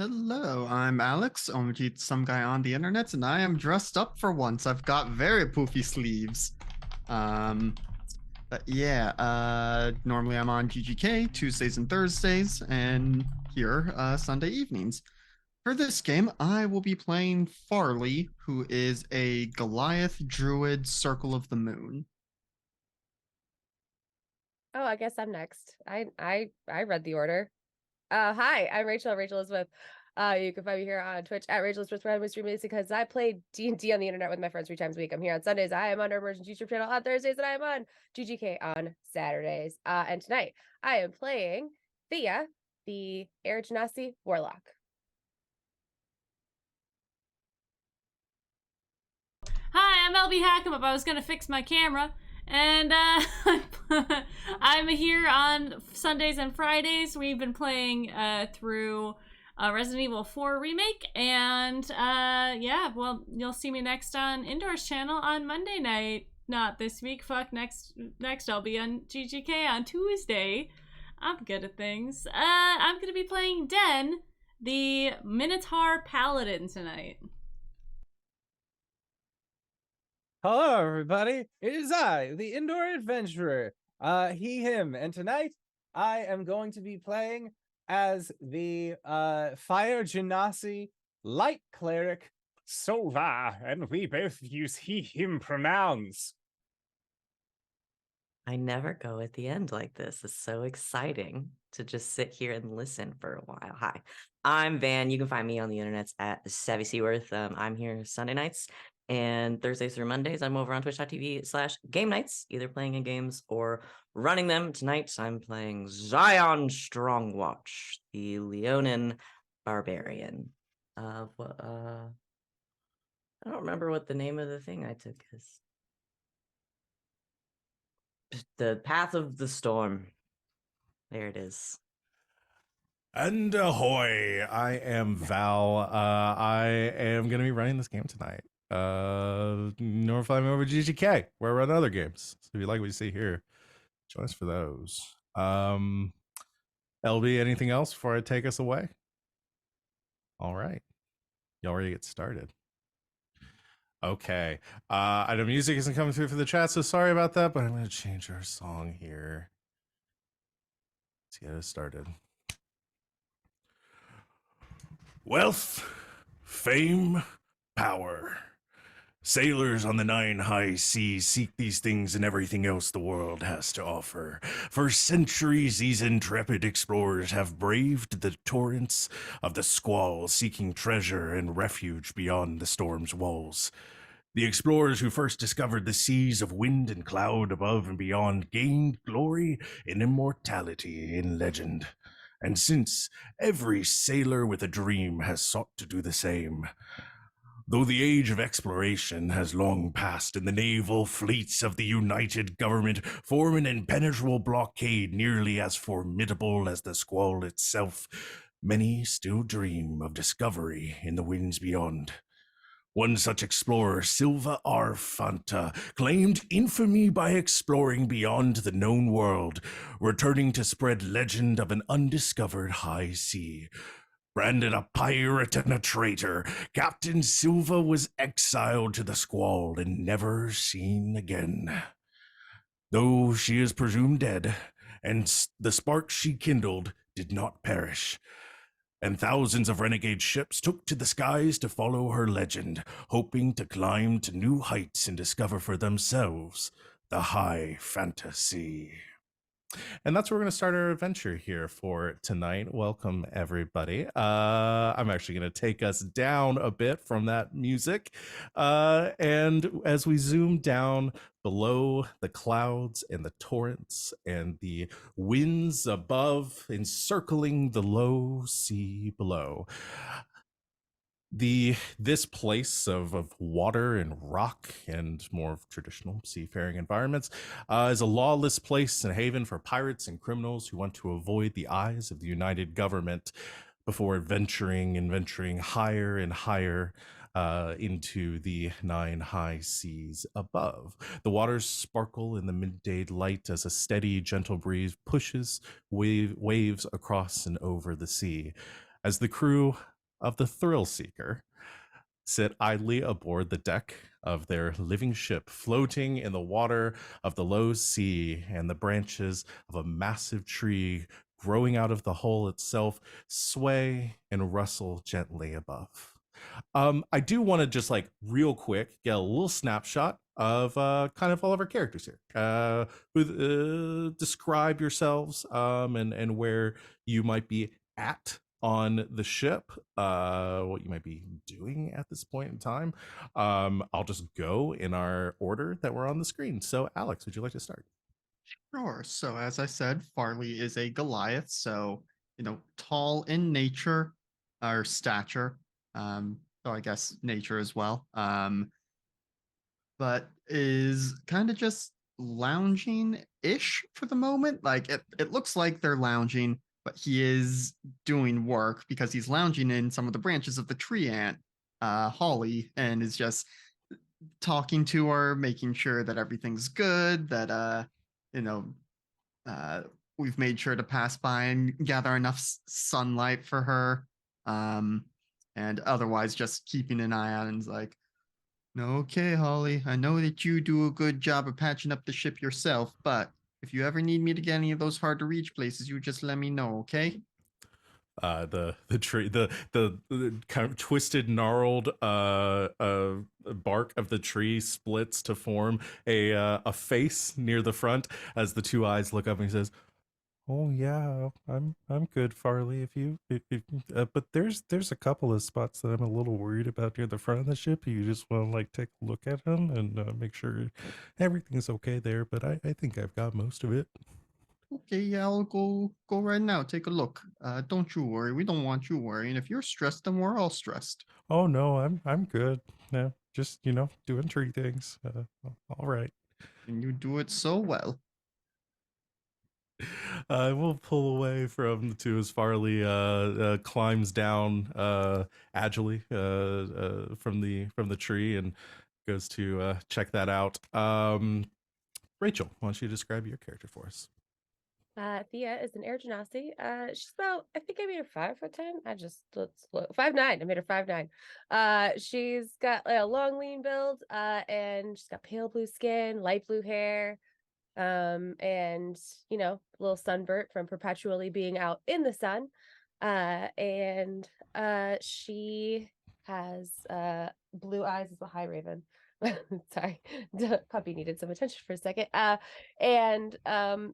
Hello, I'm Alex, OMG some guy on the internet, and I am dressed up for once. I've got very poofy sleeves. Um, normally I'm on GGK Tuesdays and Thursdays, and here Sunday evenings. For this game, I will be playing Farley, who is a Goliath Druid Circle of the Moon. Oh, I guess I'm next. I read the order. Hi, I'm Rachel. Rachel is with. You can find me here on Twitch at Rachel is with Red Stream because I play D&D on the internet with my friends 3 times a week. I'm here on Sundays. I am on our Emergent YouTube channel on Thursdays, and I am on GGK on Saturdays. And tonight I am playing Thea, the Air Genasi Warlock. Hi, I'm LB Hackham. I was gonna fix my camera, and I'm here on Sundays and Fridays. We've been playing through Resident Evil 4 Remake, and yeah, well, you'll see me next on Indoors channel on Monday night. Not this week. Fuck next. I'll be on GGK on Tuesday. I'm good at things. I'm gonna be playing Den, the Minotaur Paladin tonight. Hello, everybody. It is I, the Indoor Adventurer, he, him, and tonight I am going to be playing as the Fire Genasi Light Cleric Sova, and we both use he, him pronouns. I never go at the end like this. It's so exciting to just sit here and listen for a while. Hi, I'm Van. You can find me on the internet at Savvy Seaworth. I'm here Sunday nights and Thursdays through Mondays. I'm over on twitch.tv/game nights, either playing in games or running them. Tonight, I'm playing Zion Strongwatch, the Leonin Barbarian. I don't remember what the name of the thing I took is. The Path of the Storm. There it is. And ahoy! I am Val. I am going to be running this game tonight. Nor fly me over GGK, where I run other games. So if you like what you see here, join us for those. LB, anything else before I take us away? All right. Y'all ready to get started? Okay. I know music isn't coming through for the chat, so sorry about that, but I'm going to change our song here. Let's get it started. Wealth, fame, power. Sailors on the 9 high seas seek these things and everything else the world has to offer. For centuries, these intrepid explorers have braved the torrents of the squall, seeking treasure and refuge beyond the storm's walls. The explorers who first discovered the seas of wind and cloud above and beyond gained glory and immortality in legend. And since, every sailor with a dream has sought to do the same. Though the age of exploration has long passed and the naval fleets of the United Government form an impenetrable blockade nearly as formidable as the squall itself, many still dream of discovery in the winds beyond. One such explorer, Silva R. Fanta, claimed infamy by exploring beyond the known world, returning to spread legend of an undiscovered high sea. Branded a pirate and a traitor, Captain Silva was exiled to the squall and never seen again. Though she is presumed dead, and the spark she kindled did not perish, and thousands of renegade ships took to the skies to follow her legend, hoping to climb to new heights and discover for themselves the high fantasy. And that's where we're going to start our adventure here for tonight. Welcome, everybody. I'm actually going to take us down a bit from that music. And as we zoom down below the clouds and the torrents and the winds above encircling the low sea below, this place of water and rock and more traditional seafaring environments is a lawless place and haven for pirates and criminals who want to avoid the eyes of the United Government before venturing higher and higher into the 9 high seas above. The waters sparkle in the midday light as a steady, gentle breeze pushes waves across and over the sea. as the crew of the Thrill Seeker sit idly aboard the deck of their living ship, floating in the water of the low sea, and the branches of a massive tree growing out of the hull itself sway and rustle gently above. I do want to just like real quick get a little snapshot of kind of all of our characters here. Describe yourselves and where you might be at on the ship, what you might be doing at this point in time. I'll just go in our order that we're on the screen. So, Alex, would you like to start? Sure. So, as I said, Farley is a Goliath. So, tall in nature or stature. So, I guess nature as well. But is kind of just lounging ish for the moment. Like, it looks like they're lounging, but he is doing work because he's lounging in some of the branches of the tree ant, Holly, and is just talking to her, making sure that everything's good, that you know, uh, we've made sure to pass by and gather enough sunlight for her. And otherwise just keeping an eye out and like, okay, Holly, I know that you do a good job of patching up the ship yourself, but if you ever need me to get any of those hard to reach places, you just let me know, okay? The tree, the kind of twisted, gnarled bark of the tree splits to form a face near the front as the two eyes look up, and he says, "Oh yeah, I'm good, Farley. But there's a couple of spots that I'm a little worried about near the front of the ship. You just want to like take a look at them and make sure everything's okay there. But I think I've got most of it." Okay, yeah, I'll go right now. Take a look. Don't you worry. We don't want you worrying. If you're stressed, then we're all stressed. Oh no, I'm good. No, just doing tree things. All right. And you do it so well. I will pull away from the two as Farley climbs down agilely from the tree and goes to check that out. Rachel, why don't you describe your character for us? Thea is an air genasi. She's about, I think I made her 5'10". Let's look. 5'9". I made her 5'9". She's got like, a long, lean build. And she's got pale blue skin, light blue hair. And a little sunburnt from perpetually being out in the sun. And she has blue eyes as a high raven. Sorry, the puppy needed some attention for a second. And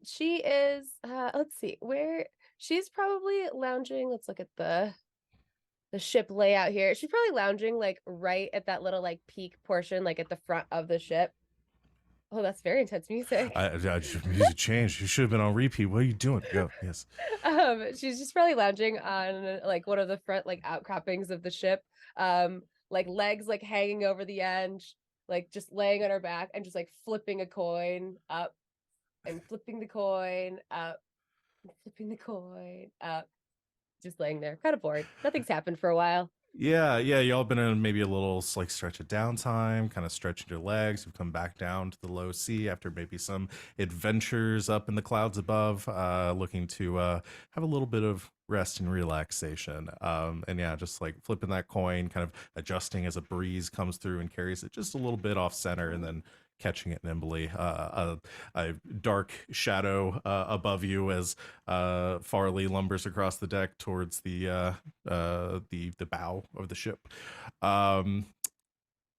she is let's see where she's probably lounging. Let's look at the ship layout here. She's probably lounging like right at that little like peak portion, like at the front of the ship. Oh, that's very intense music. Music changed. You should have been on repeat. What are you doing? Go. Yes. She's just probably lounging on like one of the front like outcroppings of the ship. Like legs like hanging over the end, like just laying on her back and just like flipping a coin up and flipping the coin up and flipping the coin up. Just laying there, kind of bored. Nothing's happened for a while. Yeah, y'all been in maybe a little like stretch of downtime, kind of stretching your legs. You've come back down to the low sea after maybe some adventures up in the clouds above, looking to have a little bit of rest and relaxation. And yeah, just like flipping that coin, kind of adjusting as a breeze comes through and carries it just a little bit off center, and then catching it nimbly. A dark shadow above you as Farley lumbers across the deck towards the bow of the ship.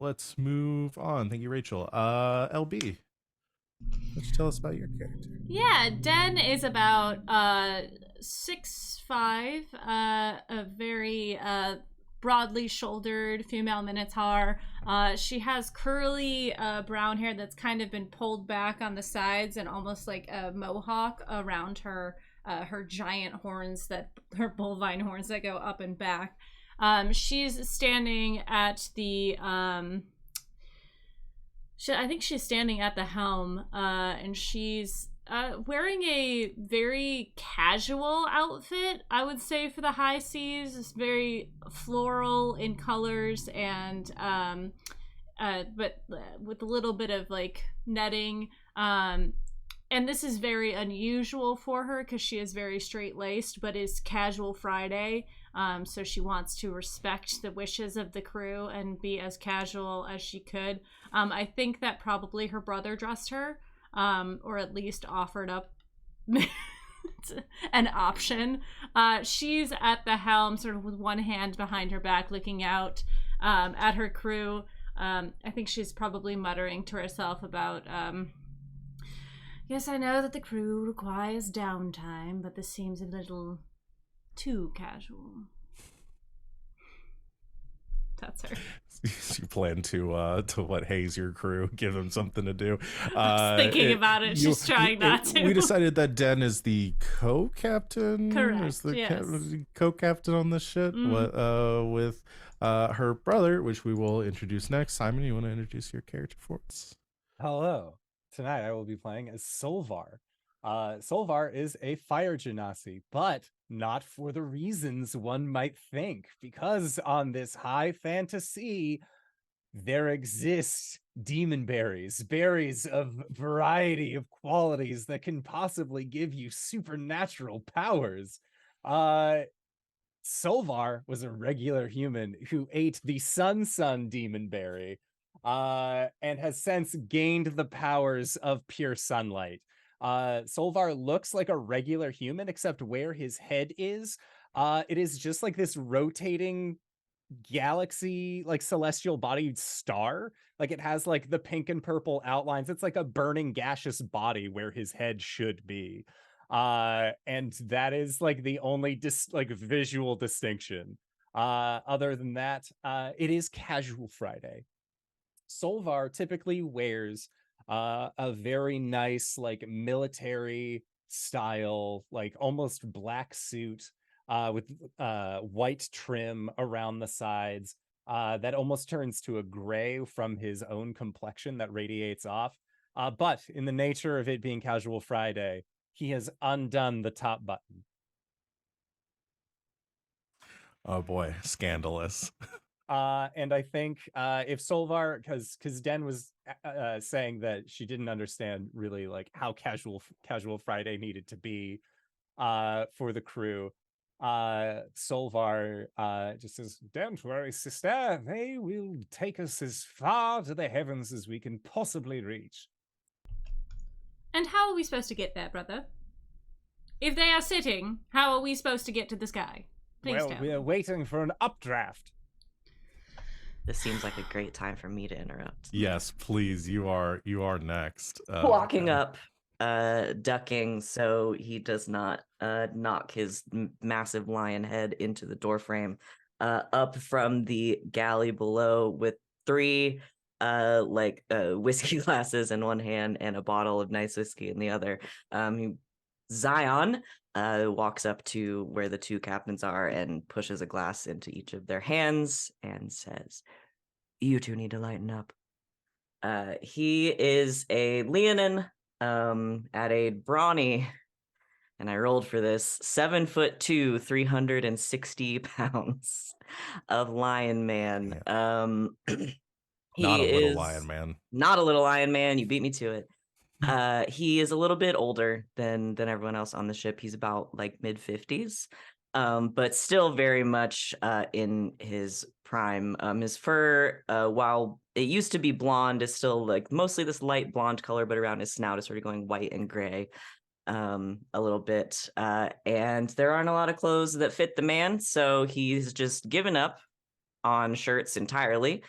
Let's move on. Thank you, Rachel. LB, why don't you tell us about your character? Yeah, Den is about 6'5", a very broadly shouldered female minotaur. She has curly brown hair that's kind of been pulled back on the sides and almost like a mohawk around her giant horns, her bovine horns that go up and back. She's standing at the I think she's standing at the helm, and she's wearing a very casual outfit, I would say, for the high seas. It's very floral in colors, and but with a little bit of like netting. And this is very unusual for her because she is very straight-laced, but is casual Friday. So she wants to respect the wishes of the crew and be as casual as she could. I think that probably her brother dressed her, or at least offered up an option. She's at the helm, sort of with one hand behind her back, looking out at her crew. I think she's probably muttering to herself about, yes, I know that the crew requires downtime, but this seems a little too casual. That's her. You plan to what, haze your crew, give them something to do. I was thinking about it. She's trying not to. We decided that Den is the co-captain. Correct, Is the yes. co-captain on this shit with her brother, which we will introduce next. Simon, you want to introduce your character for us? Hello. Tonight I will be playing as Solvar. Solvar is a fire genasi, but not for the reasons one might think, because on this high fantasy, there exist demon berries, berries of variety of qualities that can possibly give you supernatural powers. Solvar was a regular human who ate the sun demon berry, and has since gained the powers of pure sunlight. Solvar looks like a regular human, except where his head is, it is just like this rotating galaxy, like celestial bodied star. Like it has like the pink and purple outlines. It's like a burning gaseous body where his head should be. And that is like the only visual distinction. Other than that, it is Casual Friday. Solvar typically wears a very nice, like, military style, like almost black suit with white trim around the sides that almost turns to a gray from his own complexion that radiates off. But in the nature of it being Casual Friday, he has undone the top button. Oh boy, scandalous. And I think if Solvar, because Den was saying that she didn't understand really like how Casual Friday needed to be for the crew. Solvar just says, "Don't worry, sister. They will take us as far to the heavens as we can possibly reach." And how are we supposed to get there, brother? If they are sitting, how are we supposed to get to the sky? Please Well, tell we're me. waiting for an updraft. This seems like a great time for me to interrupt. Yes, please. You are next. Walking up, ducking so he does not knock his massive lion head into the doorframe, up from the galley below with three whiskey glasses in one hand and a bottle of nice whiskey in the other. Zion walks up to where the two captains are and pushes a glass into each of their hands and says, "You two need to lighten up." He is a Leonin at a brawny, and I rolled for this, 7'2", 360 pounds of lion man. He Not a little is lion man. Not a little lion man. You beat me to it. He is a little bit older than everyone else on the ship. He's about like mid-50s, but still very much in his prime. His fur, while it used to be blonde, is still like mostly this light blonde color, but around his snout is sort of going white and gray a little bit. And there aren't a lot of clothes that fit the man, so he's just given up on shirts entirely.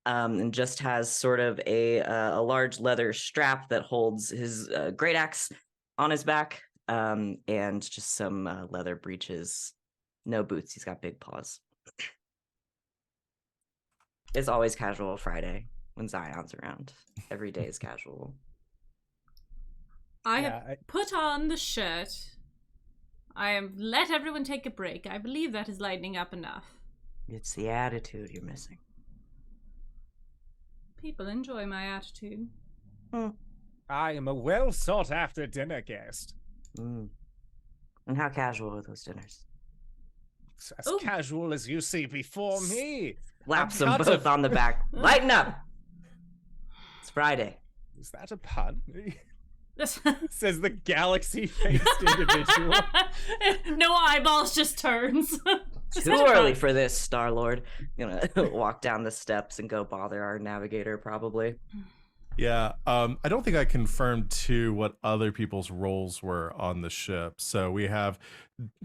And just has sort of a large leather strap that holds his great axe on his back, and just some leather breeches. No boots. He's got big paws. It's always Casual Friday when Zion's around. Every day is casual. I have put on the shirt. I have let everyone take a break. I believe that is lightening up enough. It's the attitude you're missing. People enjoy my attitude. I am a well sought after dinner guest. And how casual are those dinners? It's as casual as you see before me. Slaps them both on the back. Lighten up! It's Friday. Is that a pun? Says the galaxy-faced individual. No eyeballs, just turns. Too kind of early fun. for this, Star-Lord. Gonna walk down the steps and go bother our navigator, probably. Yeah, I don't think I confirmed too what other people's roles were on the ship. So we have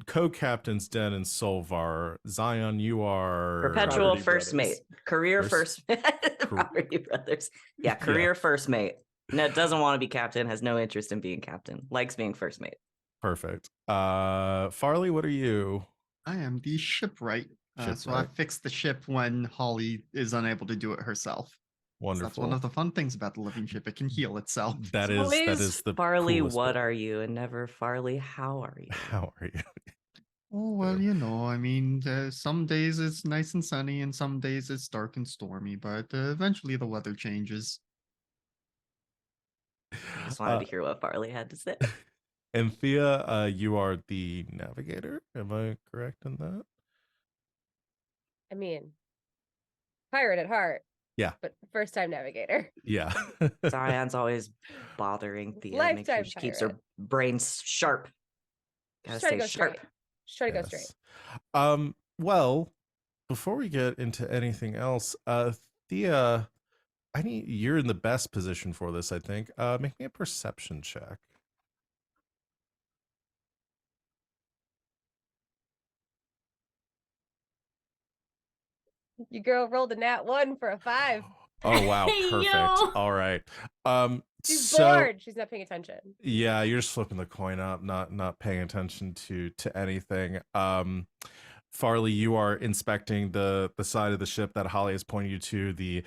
co-captains Den and Solvar. Zion, you are Perpetual Property first brothers. mate. Career First- first Property brothers. Yeah, career first mate. No, doesn't want to be captain, has no interest in being captain. Likes being first mate. Perfect. Farley, what are you? I am the shipwright. So I Shipwright. fix the ship when Holly is unable to do it herself. So that's one Wonderful. of the fun things about the living ship. It can heal itself. That is the Farley, coolest what bit. are you? And never Farley, how are you? How are you? Oh, well, you know, I mean, some days it's nice and sunny and some days it's dark and stormy, but eventually the weather changes. Just wanted to hear what Farley had to say. And Thea, you are the navigator. Am I correct in that? I mean, pirate at heart. Yeah. But first time navigator. Yeah. Zion's always bothering Thea. Make sure Lifetime she keeps her pirate. brains sharp. Gotta Just try to stay go sharp. straight. Just try to go straight. Yes. Well, before we get into anything else, Thea, you're in the best position for this, I think. Make me a perception check. Your girl rolled a nat 1 for a 5. Oh wow, Hey, perfect. yo. All right. She's So bored. She's not paying attention. yeah, you're just flipping the coin up, not paying attention to anything. Farley, you are inspecting the side of the ship that Holly has pointed you to. The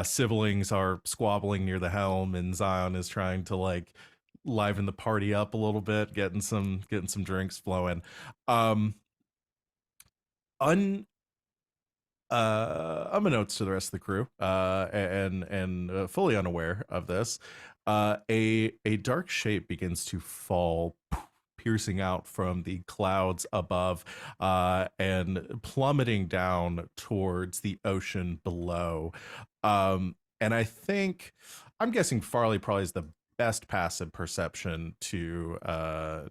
siblings are squabbling near the helm, and Zion is trying to like liven the party up a little bit, getting some drinks flowing. Unbeknownst to the rest of the crew, and fully unaware of this, a dark shape begins to fall, piercing out from the clouds above, and plummeting down towards the ocean below. And I'm guessing Farley probably is the best passive perception to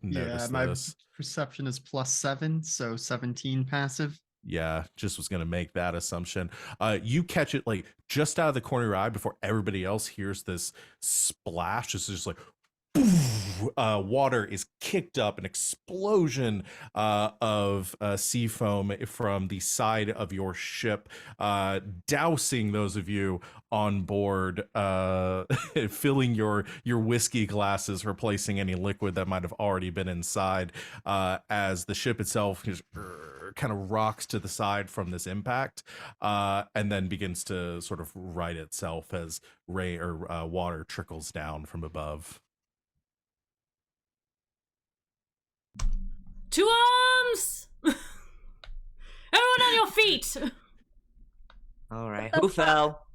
notice my this. perception is +7, so 17 passive. Yeah, just was gonna make that assumption. You catch it like just out of the corner of your eye before everybody else hears this splash. It's just like water is kicked up, an explosion of sea foam from the side of your ship, dousing those of you on board, filling your whiskey glasses, replacing any liquid that might have already been inside, as the ship itself just kind of rocks to the side from this impact, and then begins to sort of right itself as rain or water trickles down from above. To arms! Everyone on your feet! All right. Who fell?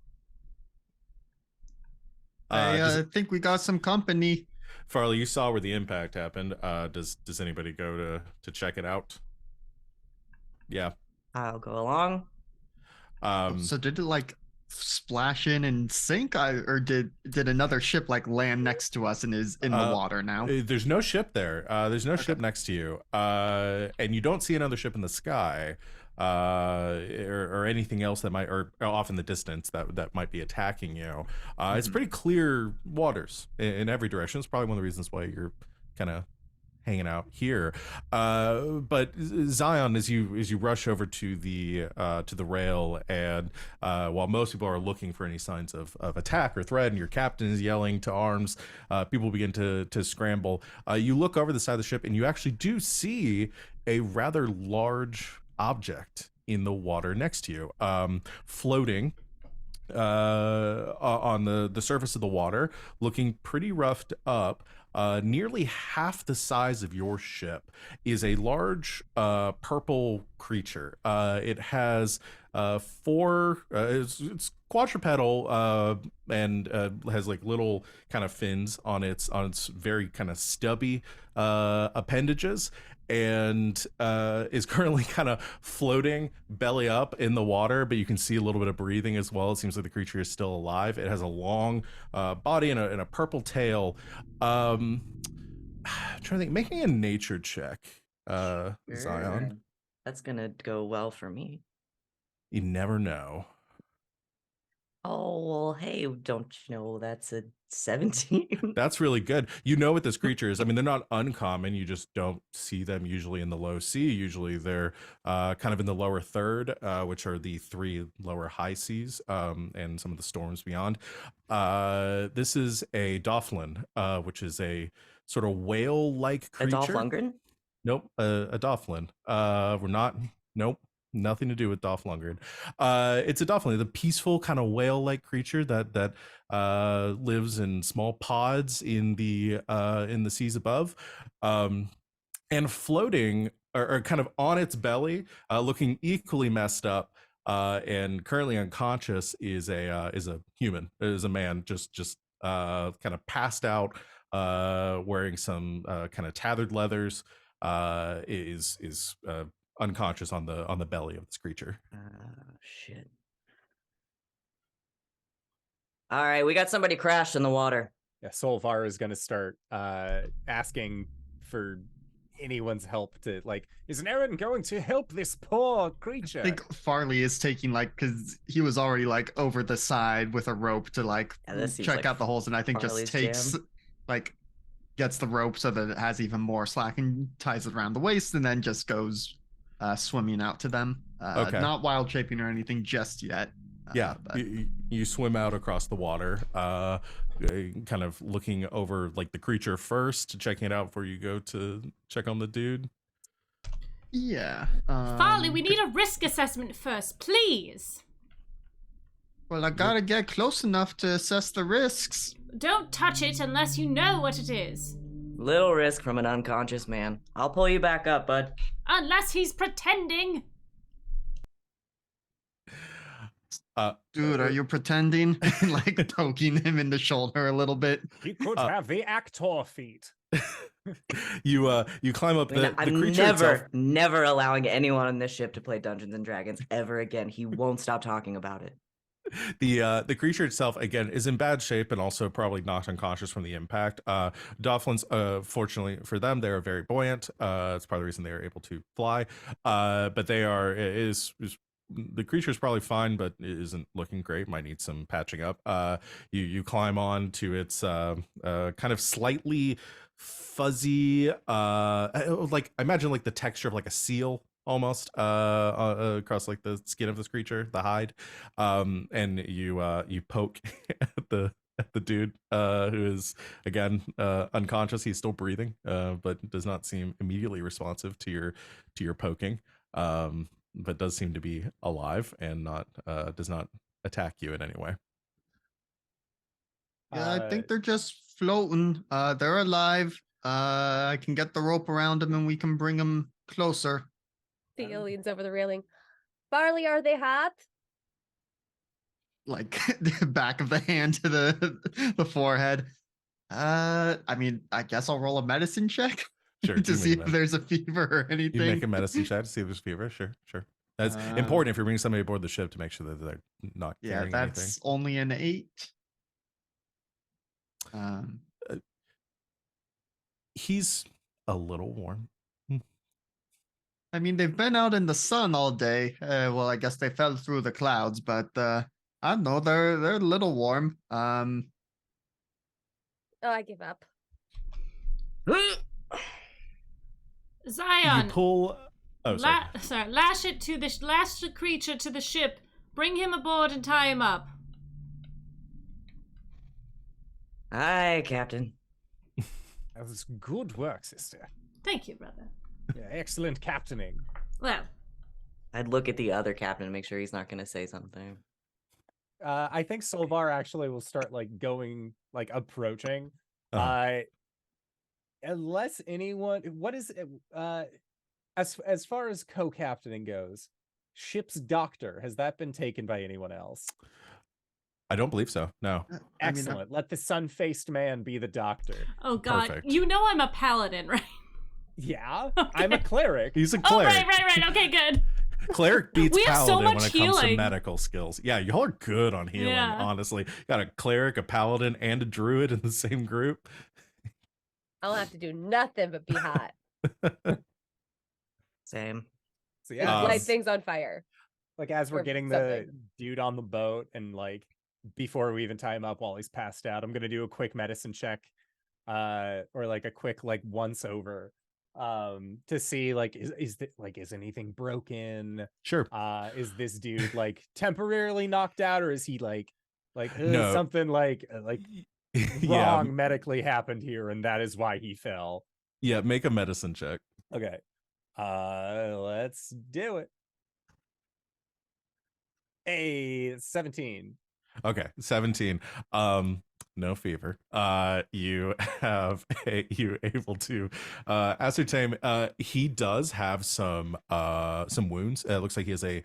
I think we got some company. Farley, you saw where the impact happened. Does anybody go to check it out? Yeah. I'll go along. So did it like splash in and sink, or did another ship like land next to us and is in the water now? There's no ship there. There's no Okay. ship next to you, and you don't see another ship in the sky, or anything else that might, or off in the distance that might be attacking you. It's pretty clear waters in every direction. It's probably one of the reasons why you're kind of hanging out here. But Zion, as you rush over to the rail, and while most people are looking for any signs of attack or threat, and your captain is yelling to arms, people begin to scramble. You look over the side of the ship, and you actually do see a rather large object in the water next to you, floating on the surface of the water, looking pretty roughed up. Nearly half the size of your ship is a large purple creature. It has it's quadrupedal, and has like little kind of fins on its very kind of stubby appendages, and is currently kind of floating belly up in the water, but you can see a little bit of breathing as well. It seems like the creature is still alive. It has a long body and a purple tail. Trying to think, make me a nature check, Zion. That's gonna go well for me. You never know. Oh, well, hey, don't you know that's a 17? That's really good. You know what this creature is. I mean, they're not uncommon. You just don't see them usually in the low sea. Usually they're kind of in the lower third, which are the 3 lower high seas and some of the storms beyond. This is a Dolphin, which is a sort of whale-like A creature. Dolphlungren? Nope, a Dolphin. We're not. Nope, nothing to do with Dolphlungren. It's a Dolphin, the peaceful kind of whale-like creature that lives in small pods in the seas above, and floating or kind of on its belly, looking equally messed up. And currently unconscious is a human, is a man, just kind of passed out, wearing some kind of tethered leathers, is unconscious on the belly of this creature. Shit. All right, we got somebody crashed in the water. Yeah, Solvar is gonna start asking for anyone's help to like. Is Aaron going to help this poor creature? I think Farley is taking because he was already over the side with a rope to seems check out the holes, and I think Farley's just takes jam. gets the rope so that it has even more slack and ties it around the waist, and then just goes swimming out to them. Okay. Not wild shaping or anything just yet. Yeah, but you swim out across the water, kind of looking over the creature first, checking it out before you go to check on the dude. Yeah. Farley, we need a risk assessment first, please. Well, I gotta get close enough to assess the risks. Don't touch it unless you know what it is. Little risk from an unconscious man. I'll pull you back up, bud. Unless he's pretending. Dude, are you pretending? Poking him in the shoulder a little bit. He could have the actor feet. You climb up the creature itself. Never allowing anyone on this ship to play Dungeons and Dragons ever again. He won't stop talking about it. The creature itself again is in bad shape and also probably knocked unconscious from the impact. Dolphins, fortunately for them, they are very buoyant. It's part of the reason they are able to fly. But they are the creature is probably fine, but it isn't looking great. Might need some patching up. You climb on to its kind of slightly fuzzy, I imagine the texture of a seal almost, across the skin of this creature, the hide. And you poke at the dude, who is again unconscious. He's still breathing, but does not seem immediately responsive to your poking. But does seem to be alive and does not attack you in any way. Yeah, I think they're just floating. They're alive. I can get the rope around them and we can bring them closer. Theo leans over the railing. Farley, are they hot? The back of the hand to the forehead. I mean, I guess I'll roll a medicine check. Sure. To see if there's a fever or anything. You make a medicine check to see if there's fever. Sure. That's important if you're bringing somebody aboard the ship to make sure that they're not carrying anything. That's only an 8. He's a little warm. I mean, they've been out in the sun all day. Well, I guess they fell through the clouds, but I don't know. They're a little warm. Oh, I give up. Zion. You pull. Oh, sorry. Lash the creature to the ship. Bring him aboard and tie him up. Aye, Captain. That was good work, sister. Thank you, brother. Yeah, excellent captaining. Well, I'd look at the other captain to make sure he's not going to say something. I think Solvar actually will start going approaching. Unless anyone, what is as far as co-captaining goes, ship's doctor, has that been taken by anyone else? I don't believe so. No. Excellent. Let the sun-faced man be the doctor. Oh God, Perfect. You know I'm a paladin, right? Yeah, Okay. I'm a cleric. He's a cleric. Oh, right. Okay, good. Cleric beats We have so paladin much when it comes to healing. medical skills. Yeah, y'all are good on healing, Yeah. honestly. Got a cleric, a paladin, and a druid in the same group. I don't have to do nothing but be hot. Same. So Like, yeah, light things on fire. like as we're or getting the dude on the boat, and like before we even tie him up while he's passed out, I'm gonna do a quick medicine check, or like a quick like once over, to see like is anything broken? Sure. Is this dude like temporarily knocked out, or is he like No. something like Yeah. wrong medically happened here, and that is why he fell? Yeah, make a medicine check. Okay, let's do it. Hey, 17. Okay, 17. No fever. You have you able to ascertain he does have some wounds. It looks like he has a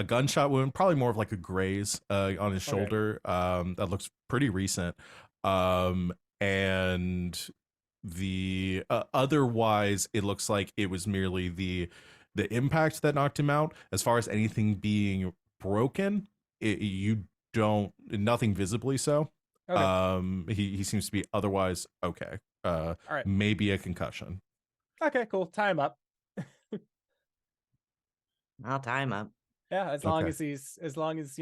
gunshot wound, probably more of like a graze on his Okay. shoulder. That looks pretty recent. And the otherwise it looks like it was merely the impact that knocked him out. As far as anything being broken, you don't, nothing visibly so. Okay. He seems to be otherwise okay. All right. Maybe a concussion. Okay, cool. Tie him up. I'll tie him up. Yeah, as long Okay. as as long as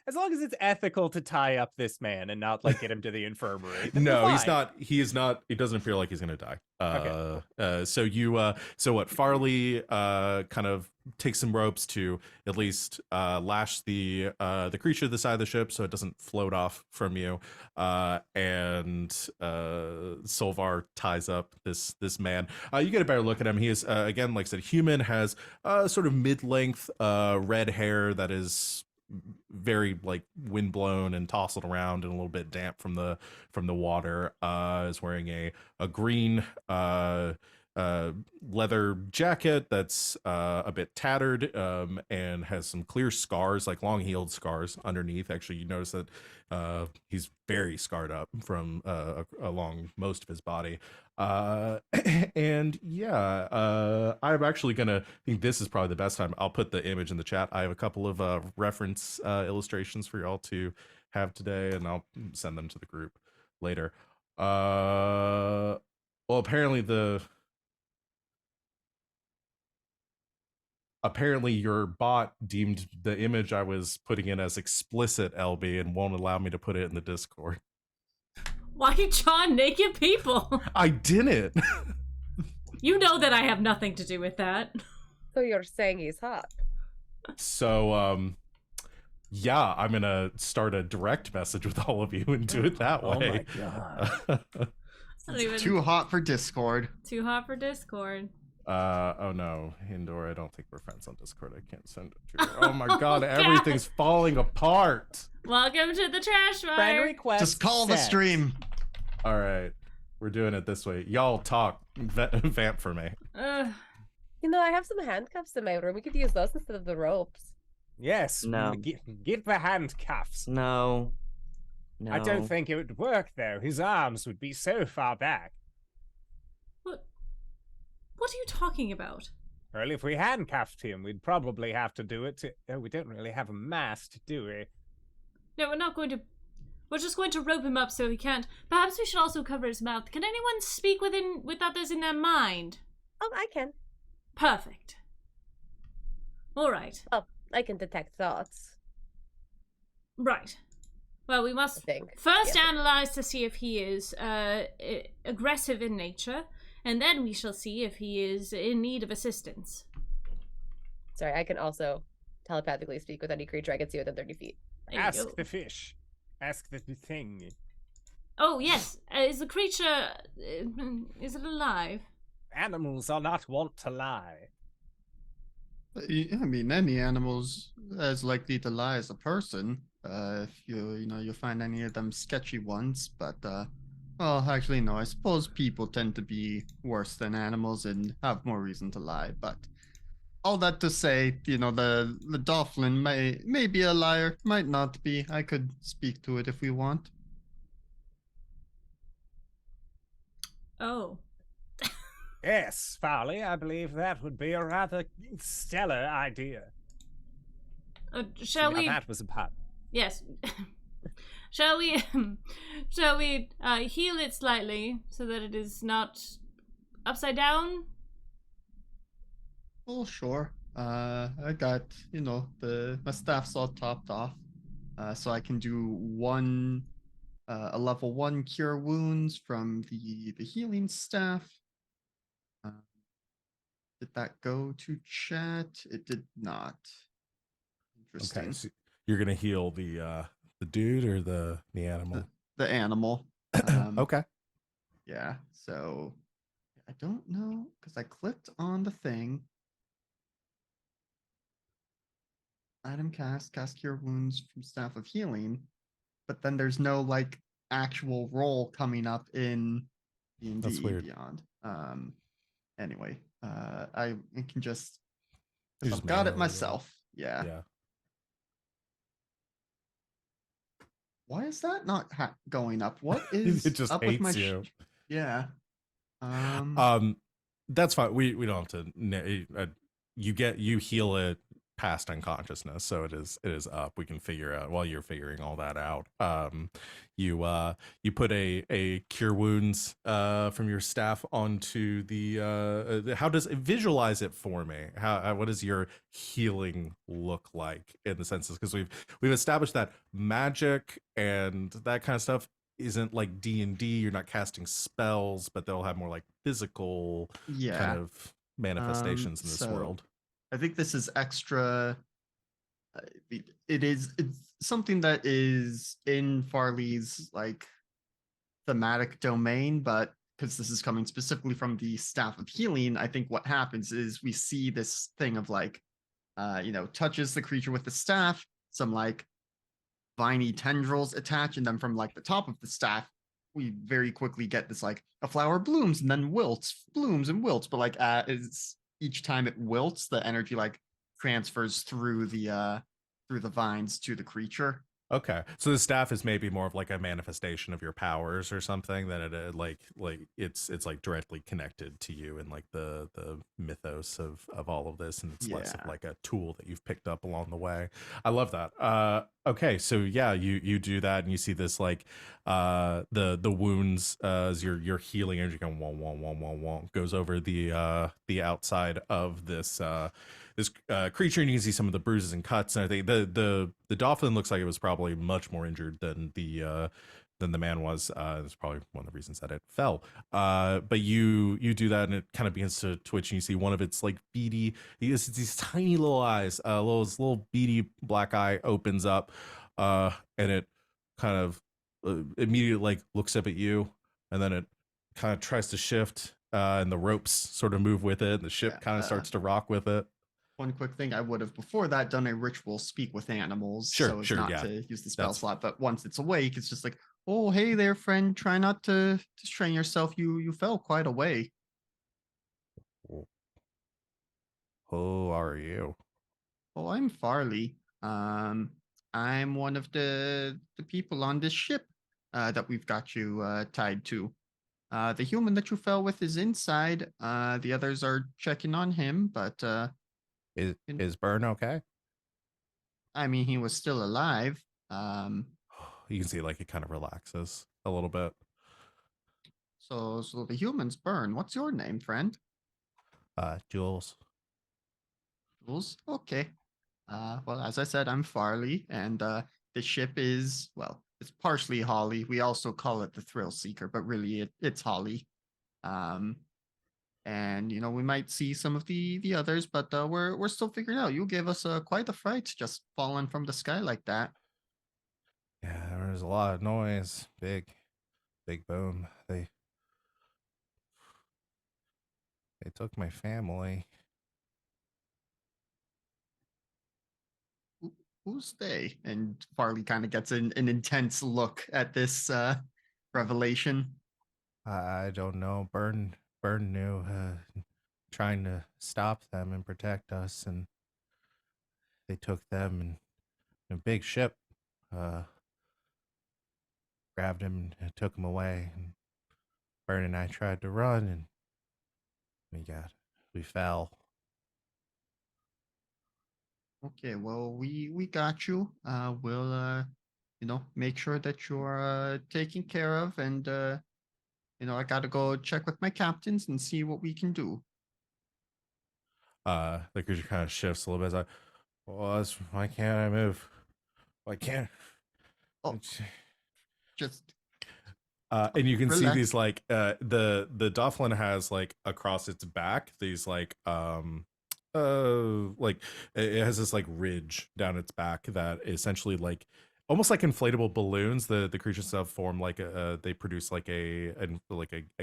as long as it's ethical to tie up this man and not like get him to the infirmary. then we're No, he's fine. not. He is not. It doesn't feel like he's gonna die. Okay, So you. So what? Farley kind of takes some ropes to at least lash the creature to the side of the ship so it doesn't float off from you. And Solvar ties up this man. You get a better look at him. He is again, like I said, human. Has sort of mid-length red hair that is very like windblown and tossed around and a little bit damp from the water. Is wearing a green leather jacket that's a bit tattered, and has some clear scars, like long healed scars underneath. Actually, you notice that he's very scarred up from along most of his body. And yeah, I'm actually gonna think this is probably the best time. I'll put the image in the chat. I have a couple of reference illustrations for y'all to have today, and I'll send them to the group later. Well, apparently your bot deemed the image I was putting in as explicit, LB, and won't allow me to put it in the Discord. Why you drawing naked people? I didn't. You know that I have nothing to do with that. So you're saying he's hot? So, yeah, I'm gonna start a direct message with all of you and do it that way. Oh my god. It's too hot for Discord. Too hot for Discord. Oh no, Indor, I don't think we're friends on Discord. I can't send it to you. Oh my god, God. everything's falling apart. Welcome to the trash Friend fire. request. Just call the sent. stream. All right, we're doing it this way. Y'all talk, vamp for me. Ugh. You know, I have some handcuffs in my room. We could use those instead of the ropes. Yes. No. Get the handcuffs. No. I don't think it would work though. His arms would be so far back. What are you talking about? Well, if we handcuffed him, we'd probably have to do it to... Oh, we don't really have a mast, do we? No, we're not going to. We're just going to rope him up so he can't. Perhaps we should also cover his mouth. Can anyone speak with others in their mind? Oh, I can. Perfect. All right. Oh, I can detect thoughts. Right. Well, we I must think. first Yeah. analyze to see if he is aggressive in nature, and then we shall see if he is in need of assistance. Sorry, I can also telepathically speak with any creature I can see within 30 feet. There you Ask go. the fish. Ask the thing. Oh, yes. Is the creature... is it alive? Animals are not wont to lie. I mean, any animal's as likely to lie as a person. If you find any of them sketchy ones, but well, actually, no. I suppose people tend to be worse than animals and have more reason to lie. But all that to say, the dolphin may be a liar, might not be. I could speak to it if we want. Oh. Yes, Farley, I believe that would be a rather stellar idea. Shall Now we... that was a pun. Yes. Shall we heal it slightly so that it is not upside down? Well, sure. I got, the my staff's all topped off. So I can do a level 1 cure wounds from the healing staff. Uh, did that go to chat? It did not. Okay, Interesting. so you're gonna heal the dude or the The, animal? the animal. Um, Okay. yeah. So I don't know because I clicked on the thing. Item cast cure wounds from staff of healing, but then there's no like actual role coming up in That's D&D weird. Beyond. Anyway, I can just You because just I've got it manually do it. myself. Yeah. Yeah. Why is that not going up? What It is just up with my? hates you. Yeah. Um. Um, that's fine. We don't have to. You heal it past unconsciousness, so it is up. We can figure out while you're figuring all that out. You put a cure wounds from your staff onto the how does it visualize it for me? How what does your healing look like in the senses? Because we've established that magic and that kind of stuff isn't like D&D. You're not casting spells, but they'll have more like physical kind Yeah. of manifestations in this So world. I think this is extra. uh, it's something that is in Farley's like thematic domain, but because this is coming specifically from the staff of healing, I think what happens is we see this thing of like, touches the creature with the staff, some like viney tendrils attach, and then from like the top of the staff, we very quickly get this like a flower blooms and then wilts, blooms and wilts, but like is each time it wilts, the energy like transfers through the vines to the creature. Okay, so the staff is maybe more of like a manifestation of your powers or something than it like it's like directly connected to you and like the mythos of all of this, and it's less of Yeah. like a tool that you've picked up along the way. I love that. Okay, so yeah, you do that and you see this like the wounds as your healing energy going wong wong wong wong wong goes over the outside of this creature, and you can see some of the bruises and cuts and everything. The dolphin looks like it was probably much more injured than the man was. That's probably one of the reasons that it fell. But you do that, and it kind of begins to twitch, and you see one of its like beady, these tiny little eyes, little beady black eye opens up, and it kind of immediately like looks up at you, and then it kind of tries to shift, and the ropes sort of move with it, and the ship Yeah. kind of starts to rock with it. One quick thing, I would have before that done a ritual speak with animals Sure, so as sure, not yeah. to use the spell That's slot, but once it's awake, it's just like, oh hey there, friend, try not to strain yourself. You fell quite a way. who are you? Oh, I'm Farley. I'm one of the people on this ship that we've got you tied to. The human that you fell with is inside. The others are checking on him, but Is in- is Burn okay? I mean, he was still alive. Um, You can see like it kind of relaxes a little bit. so the humans burn. What's your name, friend? Jules. Jules. Okay. Well, as I said, I'm Farley, and the ship is, well, it's partially Holly. We also call it the Thrill Seeker, but really it's Holly. Um, and we might see some of the others, but we're still figuring out. You gave us quite a fright just falling from the sky like that. Yeah, there was a lot of noise. Big boom. They took my family. Who, who's they? And Farley kind of gets an intense look at this revelation. I don't know. Burn knew. Trying to stop them and protect us, and they took them and a big ship. Uh, Grabbed him and took him away. And Burn and I tried to run, and we fell. Okay, well, we got you. We'll make sure that you're taken care of, and I gotta go check with my captains and see what we can do. The creature kind of shifts a little bit. It's like, well, why can't I move? Why can't? Oh, just And you can see relax. these like the Dolphin has like across its back these like it has this like ridge down its back that essentially like almost like inflatable balloons. The creatures have formed like they produce like a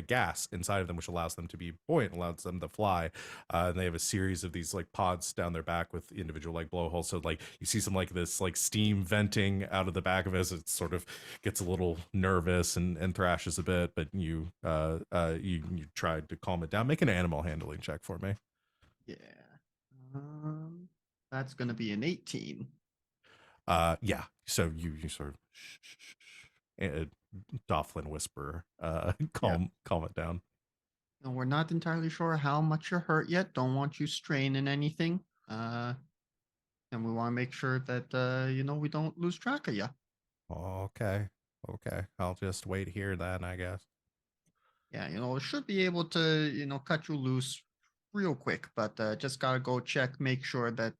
gas inside of them, which allows them to be buoyant, allows them to fly. And they have a series of these like pods down their back with individual like blowholes. So like you see some like this like steam venting out of the back of it as it sort of gets a little nervous and thrashes a bit. But you tried to calm it down. Make an animal handling check for me. Yeah. That's gonna be an 18. Yeah. So you sort of Dofflin whisper, calm it down. No, we're not entirely sure how much you're hurt yet. Don't want you straining anything. And we want to make sure that we don't lose track of you. Okay. I'll just wait here then, I guess. Yeah, it should be able to cut you loose real quick, but just gotta go check, make sure that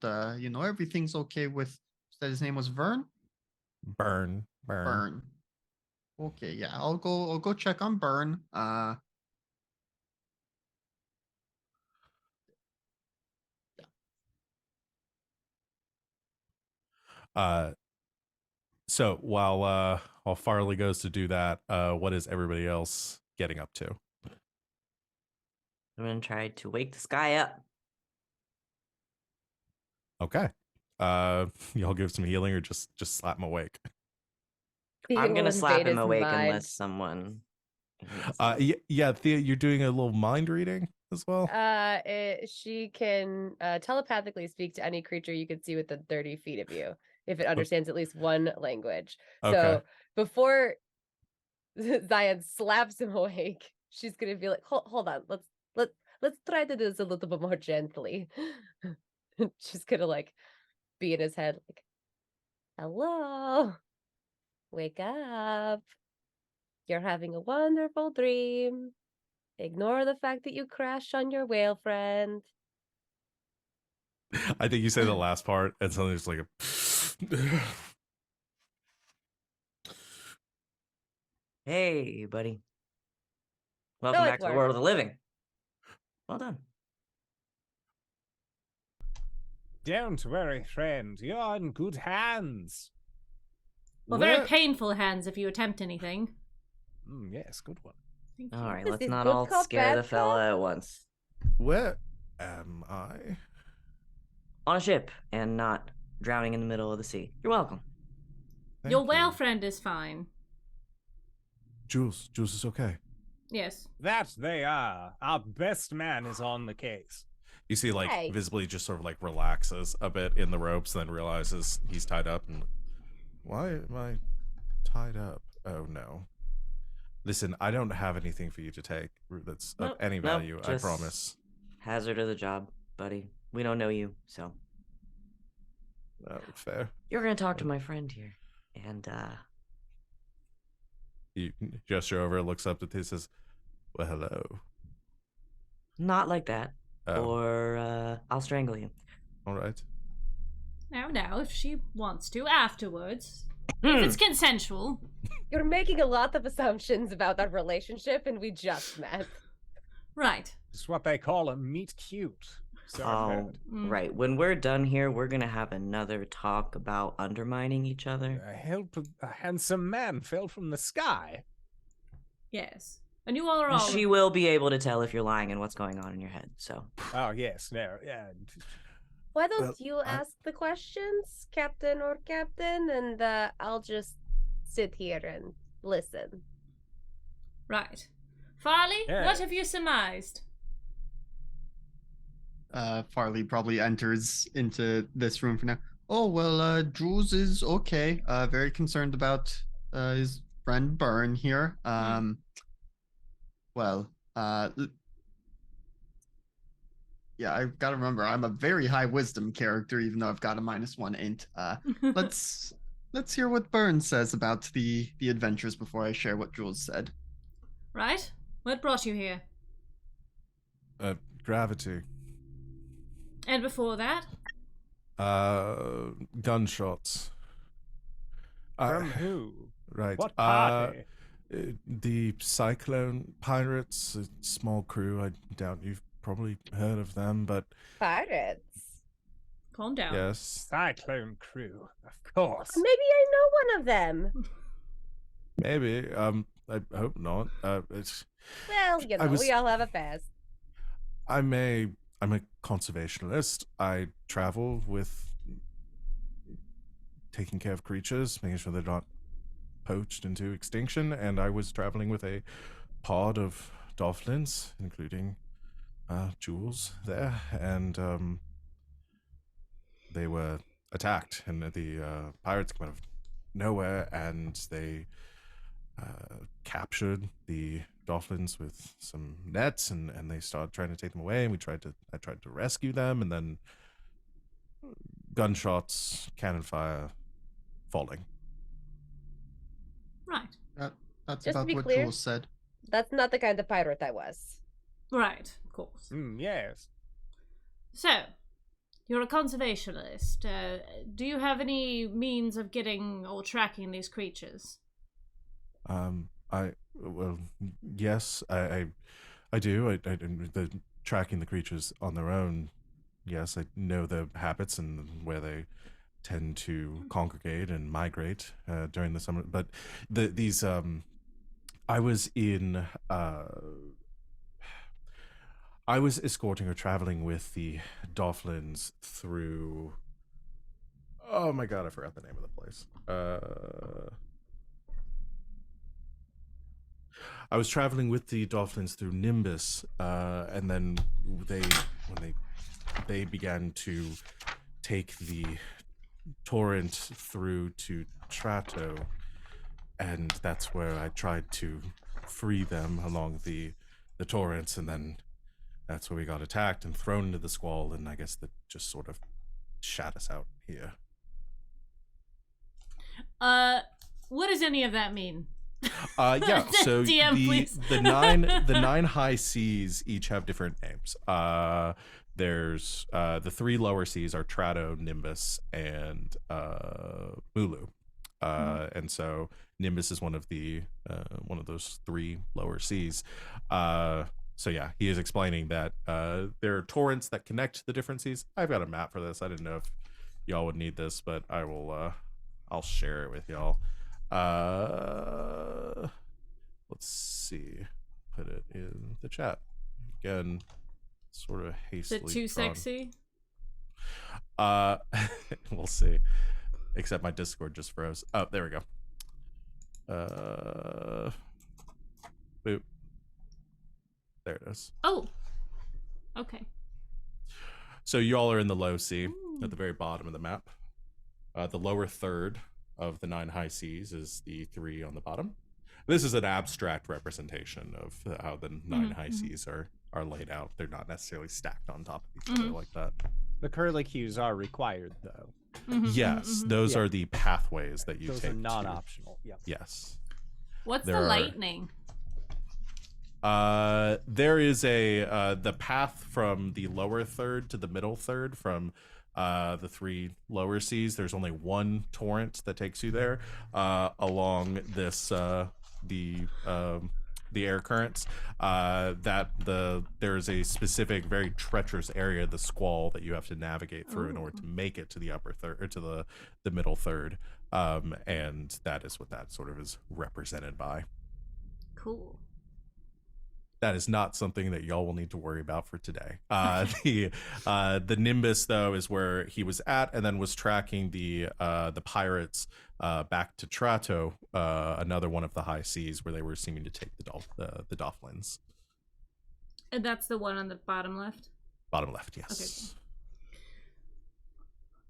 everything's okay with. Said his name was Vern. Burn. Burn. Okay, yeah, I'll go check on Burn. So while Farley goes to do that, what is everybody else getting up to? I'm gonna try to wake this guy up. Okay. Y'all give some healing or just slap him awake. I'm gonna slap invade him his awake mind. unless someone. Yeah, Thea, you're doing a little mind reading as well. She can telepathically speak to any creature you can see within 30 feet of you if it understands at least one language. Okay. So before Zion slaps him awake, she's gonna be like, hold on, let's try to do this a little bit more gently. She's gonna like be in his head like, hello, wake up. You're having a wonderful dream. Ignore the fact that you crashed on your whale friend. I think you say the last part, and suddenly it's like a. Hey, buddy. Welcome back to the world of the living. Well done. Don't worry, friend. You're in good hands. Well, very painful hands if you attempt anything. Yes, good one. Thank you. All right, Is let's this not good all cop, scare the bad fella at once. Where am I? On a ship and not drowning in the middle of the sea. You're welcome. Your Thank whale you. friend is fine. Jules is okay. Yes. That they are. Our best man is on the case. You see, like, Hey. visibly just sort of like relaxes a bit in the ropes, then realizes he's tied up. And why am I tied up? Oh no. Listen, I don't have anything for you to take that's of any value. I just promise. Hazard of the job, buddy. We don't know you, so Fair. you're gonna talk to my friend here, and You gesture over, looks up at you, says, "Well, hello." not like that, Oh, or I'll strangle you. all right. Now, if she wants to, afterwards. Hmm. If it's consensual. You're making a lot of assumptions about that relationship, and we just met. Right. It's what they call a meet cute. So I've Oh, heard. right. When we're done here, we're gonna have another talk about undermining each other. A handsome man fell from the sky. Yes. And you all are And all. she will be able to tell if you're lying and what's going on in your head. So Oh yes, no, yeah. Why don't Well, you ask the questions, Captain or Captain, and I'll just sit here and listen. Right. Farley, Yeah. what have you surmised? Farley probably enters into this room for now. Oh well, Jules is okay. Very concerned about his friend Burn here. Well, yeah, I've got to remember I'm a very high wisdom character, even though I've got a -1 int. Let's hear what Burn says about the adventures before I share what Jules said. Right? What brought you here? Gravity. And before that? Gunshots. From who? Right. What party? The Cyclone Pirates, a small crew. I doubt you've probably heard of them, but Pirates. Calm down. yes, Cyclone Crew, of course. Maybe I know one of them. maybe. I hope not. It's. Well, you know, we all have a past. I'm a conservationist. I travel with taking care of creatures, making sure they're not poached into extinction, and I was traveling with a pod of dolphins, including Jules there, and they were attacked, and the pirates came out of nowhere, and they captured the dolphins with some nets, and they started trying to take them away, and I tried to rescue them, and then gunshots, cannon fire, falling. Right. That's Just to about be what clear- Jules said. That's not the kind of pirate I was. Right, of course. Yes. So, you're a conservationist. Do you have any means of getting or tracking these creatures? Yes, I do. The tracking the creatures on their own. Yes, I know their habits and where they tend to congregate and migrate during the summer. But these I was escorting or traveling with the dolphins through. Oh my god, I forgot the name of the place. I was traveling with the dolphins through Nimbus, and then when they began to take the torrent through to Trato, and that's where I tried to free them along the torrents, and then that's where we got attacked and thrown into the squall, and I guess that just sort of shat us out here. What does any of that mean? Yeah, so DM, please. the nine high seas each have different names. There's the three lower seas are Trato, Nimbus, and Mulu. And so Nimbus is one of those three lower seas. So yeah, he is explaining that there are torrents that connect the different seas. I've got a map for this. I didn't know if y'all would need this, but I will. I'll share it with y'all. Let's see. Put it in the chat again. Sort of Is it hastily. too sexy? We'll see. Except my Discord just froze. Oh, there we go. Boop. There it is. Oh. Okay. So y'all are in the low sea at the very bottom of the map. The lower third of the 9 high seas is the 3 on the bottom. This is an abstract representation of how the 9 high seas are laid out. They're not necessarily stacked on top of each other like that. The curlicues are required, though. Yes, those are the pathways that you Those take. are non-optional. Yep. Yes. What's There the are- lightning? There is the path from the lower third to the middle third from the 3 lower seas. There's only one torrent that takes you there along this the air currents. There's a specific very treacherous area, the squall, that you have to navigate through in order to make it to the upper third or to the middle third. And that is what that sort of is represented by. Cool. That is not something that y'all will need to worry about for today. The Nimbus, though, is where he was at, and then was tracking the pirates back to Trato, another one of the high seas, where they were seeming to take the dolphins. And that's the one on the bottom left? Bottom left, yes.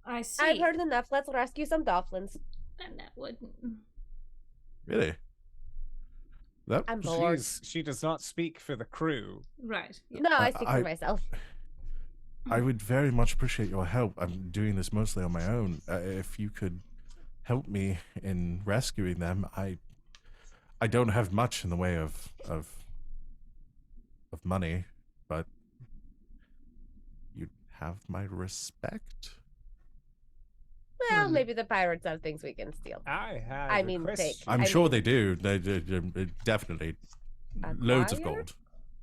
Okay. I see. I've heard enough. Let's rescue some dolphins. And that wouldn't. Really? That I'm bored. She does not speak for the crew. Right. No, I speak for myself. I would very much appreciate your help. I'm doing this mostly on my own. If you could help me in rescuing them, I don't have much in the way of money, but you'd have my respect. Well, maybe the pirates have things we can steal. I have I a mean, question. take. I'm I sure mean- they do. They definitely loads of Acquire?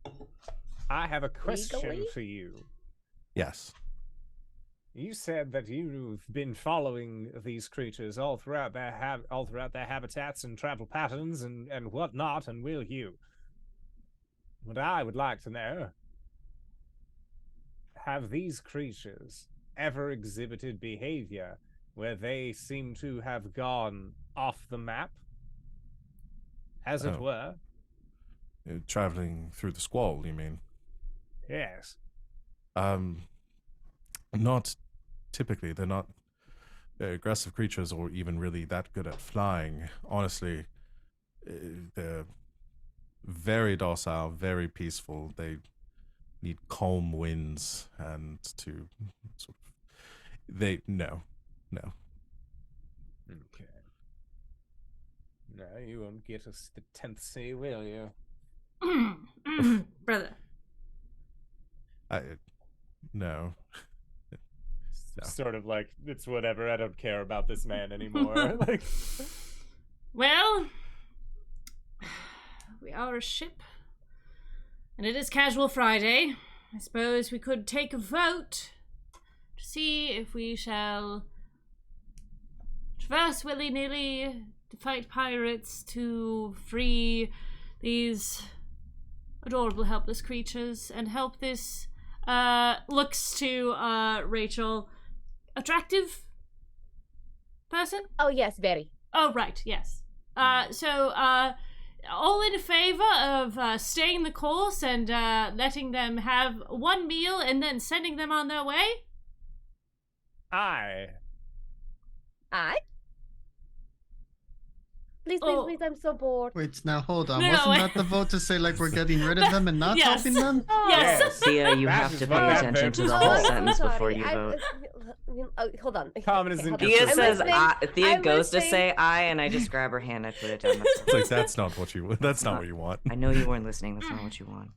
gold. I have a question Legally? for you. Yes. You said that you've been following these creatures all throughout their habitats and travel patterns and whatnot, and will you? What I would like to know: have these creatures ever exhibited behavior where they seem to have gone off the map, as it Oh. were? Traveling through the squall, you mean? Yes. Not typically. They're not aggressive creatures or even really that good at flying. Honestly, they're very docile, very peaceful. They need calm winds and to sort of. No. Okay. No, you won't get us the 10th sea, will you? Brother. No. No. Sort of like, it's whatever, I don't care about this man anymore. Like, Well, we are a ship, and it is Casual Friday. I suppose we could take a vote to see if we shall traverse willy-nilly to fight pirates to free these adorable helpless creatures and help this looks to Rachel, attractive person. Oh yes, very. Oh right, yes. So all in favor of staying the course and letting them have one meal and then sending them on their way. I Please, Oh. please, I'm so bored. Wait, now hold on. No, Wasn't wait. that the vote to say like we're getting rid of them and not Yes. helping them? Yes. Yes. Thea, you That have is to what pay that attention vote to is the for. whole I'm so sentence before sorry. you vote. Hold on. Common is Okay, hold in on. Thea I'm says, listening. Thea I'm goes to listening. say I, and I just grab her hand, I put it down. That's It's like that's not what you. That's not what you want. I know you weren't listening. That's not what you want.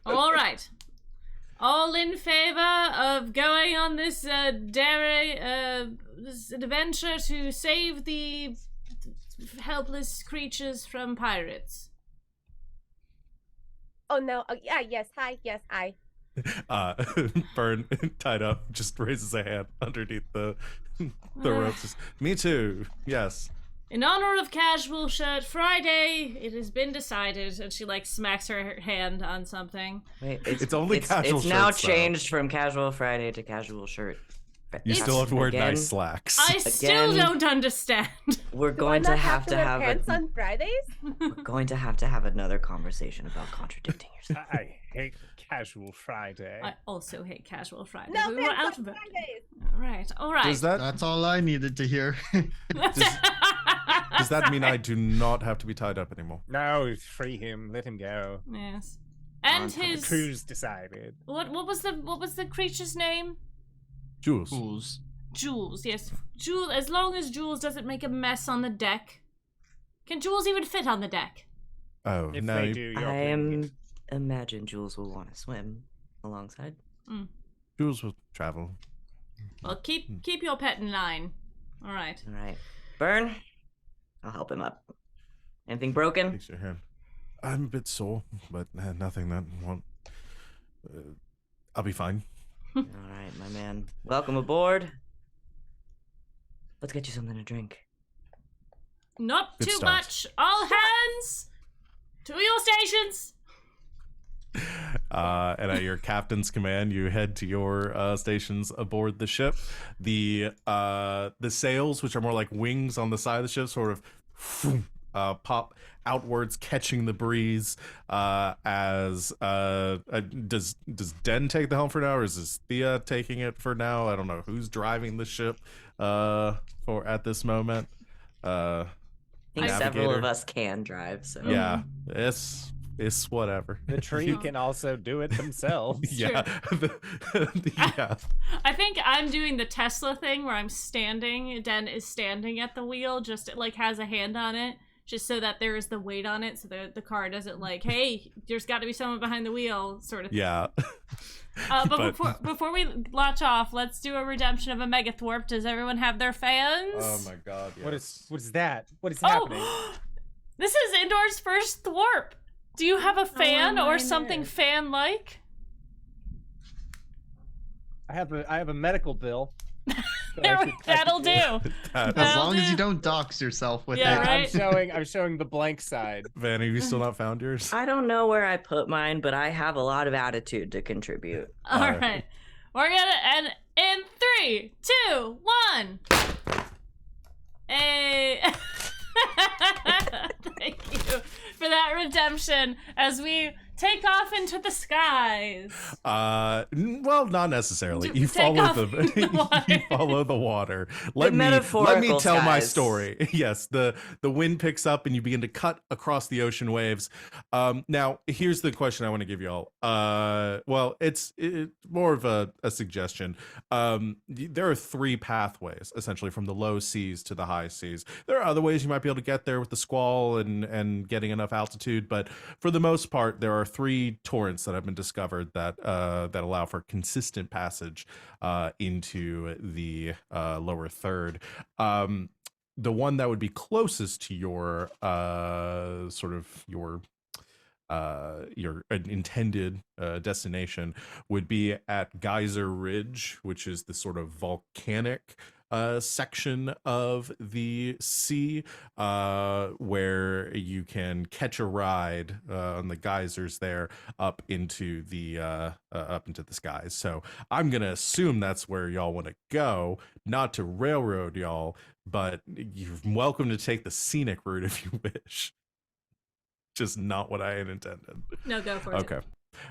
All right. All in favor of going on this this adventure to save the helpless creatures from pirates. Oh no. Oh, yeah. Yes. Hi. Yes. I. Burn tied up just raises a hand underneath the ropes. Just, me too. Yes. In honor of Casual Shirt Friday, it has been decided, and she like smacks her hand on something. Wait, It's only casual It's now shirts, though. changed from casual Friday to casual shirt. You still have to wear Again, nice slacks. I still Again. don't understand. We're Do going I to not have to wear have pants a, on Fridays? we're going to have another conversation about contradicting yourself. I hate casual Friday. I also hate Casual Friday. No we were pants out on of it. Fridays. All right. Does that That's all I needed to hear. does that mean I do not have to be tied up anymore? No, free him, let him go. Yes. And On The his crew's decided. what was the creature's name? Jules. Fools. Jules. Yes, Jules. As long as Jules doesn't make a mess on the deck. Can Jules even fit on the deck? Oh If no. they do, you're playing it. Imagine Jules will want to swim alongside. Jules will travel. Well, keep your pet in line. All right. All right, Burn. I'll help him up. Anything broken? Takes your hand. I'm a bit sore, but nothing that won't. I'll be fine. All right, my man. Welcome aboard. Let's get you something to drink. Not Good too start. much. All hands to your stations. And at your captain's command, you head to your stations aboard the ship. The sails, which are more like wings on the side of the ship, sort of pop outwards, catching the breeze. As does Den take the helm for now, or is this Thea taking it for now? I don't know who's driving the ship for at this moment. I think several Navigator. of us can drive, so Yeah, it's whatever. The tree can also do it themselves. Yeah. Yeah. I think I'm doing the Tesla thing where I'm standing. Den is standing at the wheel, just it like has a hand on it. just so that there is the weight on it, so the car doesn't like, hey, there's got to be someone behind the wheel, sort of thing. Yeah. But before we launch off, let's do a redemption of a Megathwarp. Does everyone have their fans? Oh my god, yes. What is that? What is happening? This is Indoor's first Thwarp. Do you have a fan or something fan-like? I have a medical bill. That'll do. As long as you don't dox yourself with it. Right? I'm showing the blank side. Van, have you still not found yours? I don't know where I put mine, but I have a lot of attitude to contribute. All right. We're gonna end in 3, 2, 1. Hey. Thank you for that redemption as we take off into the skies. Well, not necessarily. You Take follow off the the water. you follow the water. Let me metaphorical tell my skies. story. Yes, the wind picks up and you begin to cut across the ocean waves. Now here's the question I want to give y'all. Well, it's more of a suggestion. There are 3 pathways essentially from the low seas to the high seas. There are other ways you might be able to get there with the squall and getting enough altitude, but for the most part, there are 3 torrents that have been discovered that that allow for consistent passage into the lower third. The one that would be closest to your your intended destination would be at Geyser Ridge, which is the sort of volcanic section of the sea, where you can catch a ride on the geysers there up into the skies. So I'm gonna assume that's where y'all want to go, not to railroad y'all, but you're welcome to take the scenic route if you wish. Just not what I had intended. No, go for it. Okay.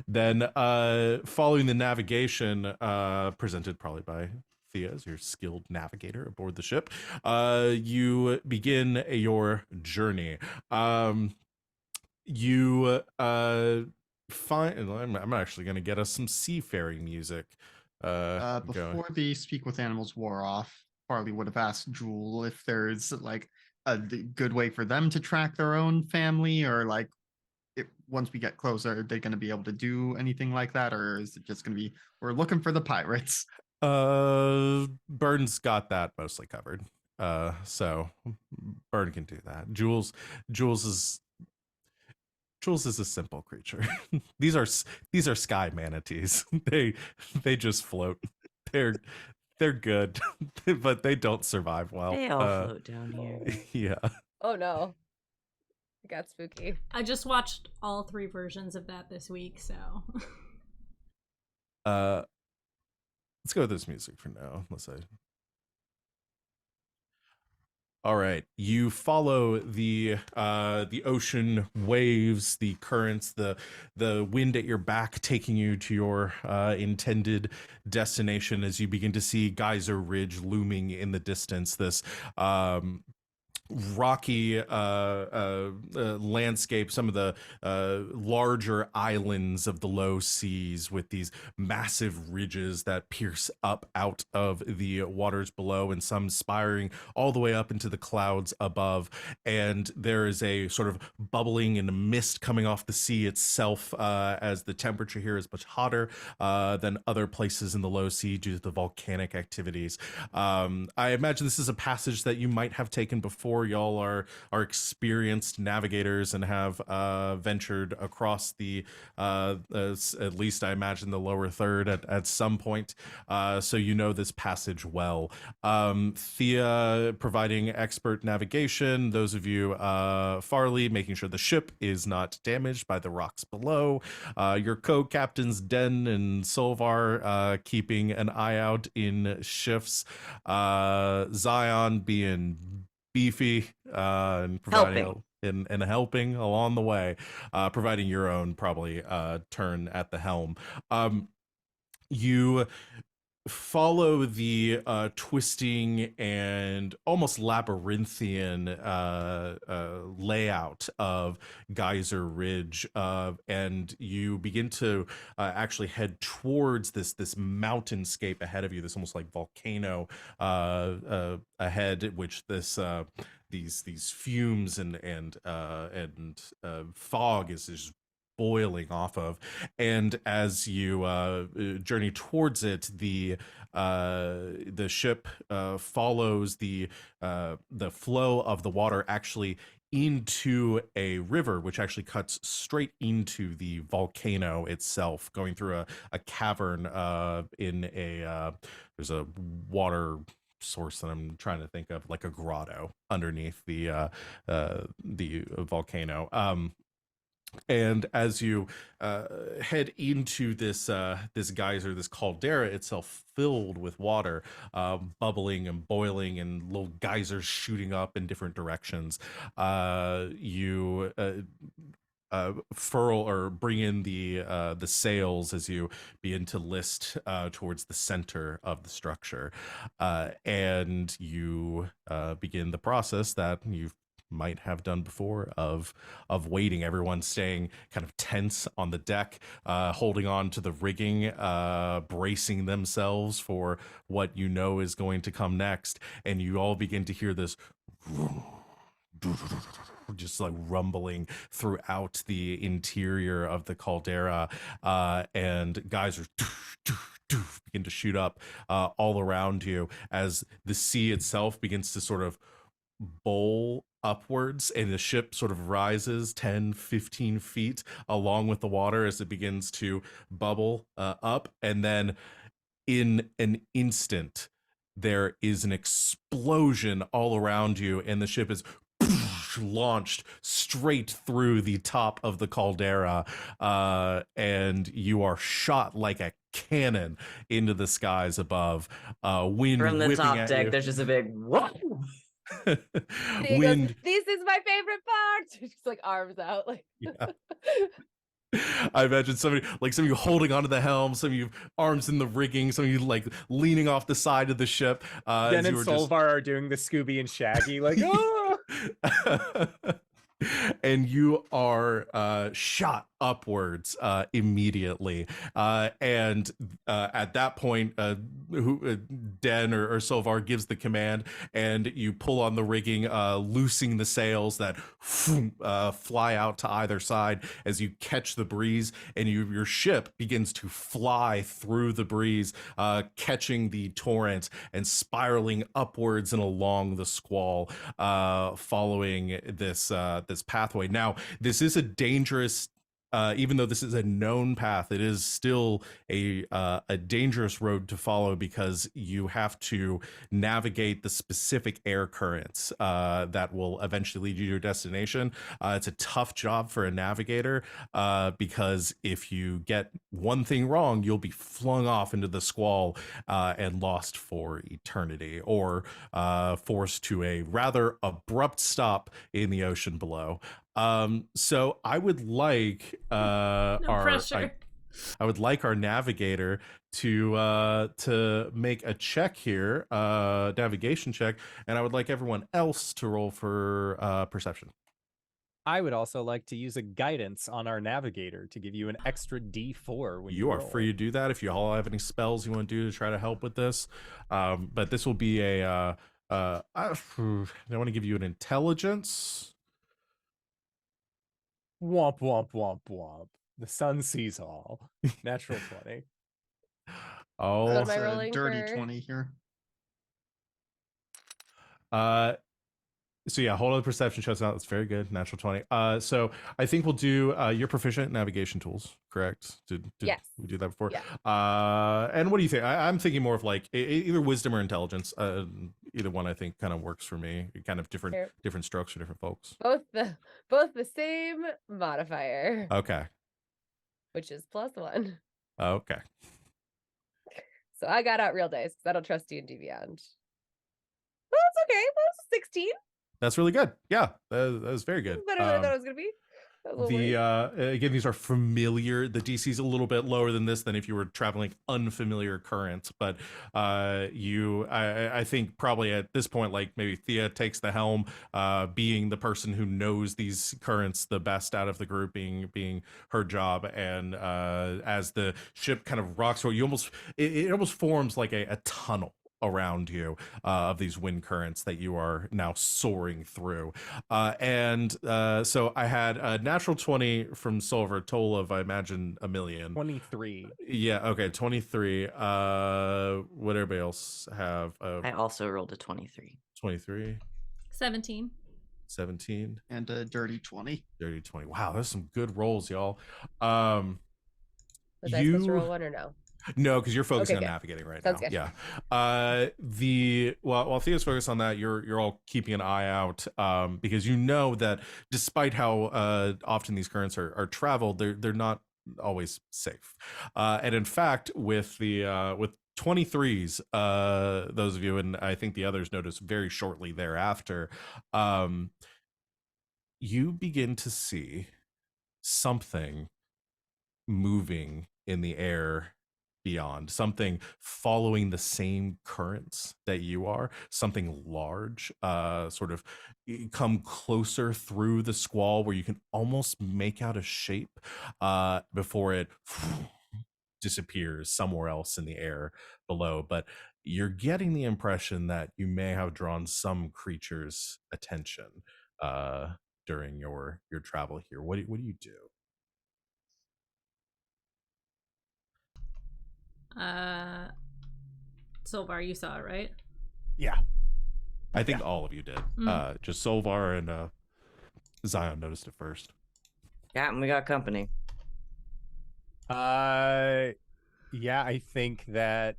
Then following the navigation presented probably by Thea as your skilled navigator aboard the ship, you begin your journey. You find, I'm actually going to get us some seafaring music. Going. Before the Speak with Animals wore off, Farley would have asked Jewel if there's like a good way for them to track their own family, or like once we get closer, are they going to be able to do anything like that, or is it just going to be we're looking for the pirates? Burns got that mostly covered. So Burn can do that. Jules is a simple creature. These are sky manatees. They just float. They're good, but they don't survive well. They all float down here. Yeah. Oh no. It got spooky. I just watched all 3 versions of that this week, so. Let's go with this music for now. All right, you follow the ocean waves, the currents, the wind at your back taking you to your intended destination as you begin to see Geyser Ridge looming in the distance. This rocky landscape, some of the larger islands of the low seas with these massive ridges that pierce up out of the waters below, and some spiring all the way up into the clouds above. And there is a sort of bubbling and mist coming off the sea itself, as the temperature here is much hotter than other places in the low sea due to the volcanic activities. I imagine this is a passage that you might have taken before. Y'all are experienced navigators and have ventured across the at least I imagine the lower third at some point, so you know this passage well. Thea providing expert navigation, those of you Farley making sure the ship is not damaged by the rocks below, your co-captains Den and Solvar keeping an eye out in shifts, Zion being beefy and providing and helping along the way, providing your own probably turn at the helm. You follow the twisting and almost labyrinthian layout of Geyser Ridge, and you begin to actually head towards this mountainscape ahead of you, this almost like volcano ahead, which this these fumes and fog is just boiling off of. And as you journey towards it, the ship follows the flow of the water actually into a river, which actually cuts straight into the volcano itself, going through a cavern in a there's a water source that I'm trying to think of, like a grotto underneath the volcano. And as you head into this geyser, this caldera itself filled with water, bubbling and boiling, and little geysers shooting up in different directions, you furl or bring in the sails as you begin to list towards the center of the structure, and you begin the process that you've might have done before of waiting, everyone staying kind of tense on the deck, holding on to the rigging, bracing themselves for what you know is going to come next. And you all begin to hear this just like rumbling throughout the interior of the caldera, and geysers begin to shoot up all around you as the sea itself begins to sort of bowl upwards, and the ship sort of rises 10-15 feet along with the water as it begins to bubble up. And then in an instant there is an explosion all around you, and the ship is launched straight through the top of the caldera, and you are shot like a cannon into the skies above. Wind From the whipping top at deck, you. there's just a big whoa. He goes, Wind. "This is my favorite part." Just like arms out, like. Yeah. I imagine some of you holding onto the helm, some of you arms in the rigging, some of you like leaning off the side of the ship. Ben and Solvar are doing the Scooby and Shaggy, like, oh! And you are shot upwards immediately. And at that point, Den or Solvar gives the command, and you pull on the rigging, loosing the sails that fly out to either side as you catch the breeze, and your ship begins to fly through the breeze, catching the torrent and spiraling upwards and along the squall, following this pathway. Now, this is a dangerous, even though this is a known path, it is still a dangerous road to follow, because you have to navigate the specific air currents that will eventually lead you to your destination. It's a tough job for a navigator, because if you get one thing wrong, you'll be flung off into the squall and lost for eternity, or forced to a rather abrupt stop in the ocean below. So I would like pressure. I would like our navigator to make a check here, navigation check, and I would like everyone else to roll for perception. I would also like to use a guidance on our navigator to give you an extra D4 when You are roll. free to do that if you all have any spells you want to do to try to help with this. But this will be I want to give you an intelligence. Womp, womp, womp, womp. The sun sees all. Natural 20. Oh, What am I That's a rolling dirty for? 20 here. So yeah, hold on, perception checks out. That's very good. Natural 20. So I think we'll do you're proficient in navigation tools, correct? Did Yes. we do that before? Yeah. And what do you think? I'm thinking more of like either wisdom or intelligence. Either one I think kind of works for me. Kind of different Here. different strokes for different folks. Both the same modifier, Okay. which is +1. Okay. So I got out real dice because I don't trust D&D Beyond. Well, it's okay. Well, it's 16. That's really good. Yeah, that was very good. Better than I thought it was gonna be. I was a little worried. Again, these are familiar. The DC is a little bit lower than this than if you were traveling unfamiliar currents. But I think probably at this point, like maybe Thea takes the helm, being the person who knows these currents the best out of the group, being her job. And as the ship kind of rocks, it almost forms like a tunnel around you of these wind currents that you are now soaring through. So I had a natural 20 from Silver, total of, I imagine, a million. 23. Yeah, okay, 23. What everybody else have? I also rolled a 23. 23, 17. 17, And a dirty 20. dirty 20. Wow, there's some good rolls, y'all. Was I supposed to roll one or no? No, because you're focusing Okay, on good. navigating right Sounds now. good. Yeah. While Thea's focused on that, you're all keeping an eye out, because you know that despite how often these currents are traveled, they're not always safe. And in fact, with 23s, those of you, and I think the others notice very shortly thereafter, you begin to see something moving in the air beyond, something following the same currents that you are, something large, sort of come closer through the squall where you can almost make out a shape before it disappears somewhere else in the air below. But you're getting the impression that you may have drawn some creature's attention during your travel here. What do you do? Solvar, you saw it, right? Yeah. I think all of you did. Just Solvar and Zion noticed it first. Yeah, and we got company. Yeah, I think that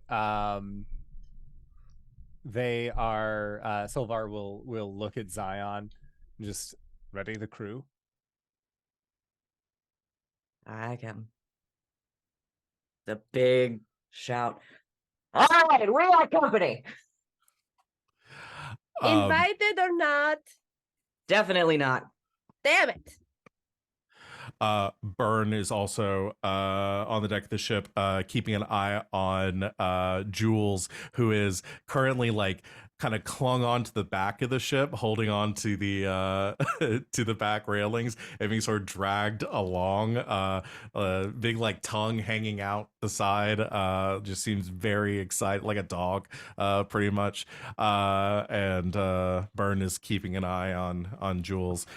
they are Silvar will look at Zion, just ready the crew. I can. The big shout. All right, we got company. Invited or not? Definitely not. Damn it. Burn is also on the deck of the ship, keeping an eye on Jules, who is currently like kind of clung onto the back of the ship, holding on to the to the back railings and being sort of dragged along. Big like tongue hanging out the side. Just seems very excited, like a dog, pretty much. And Burn is keeping an eye on Jules.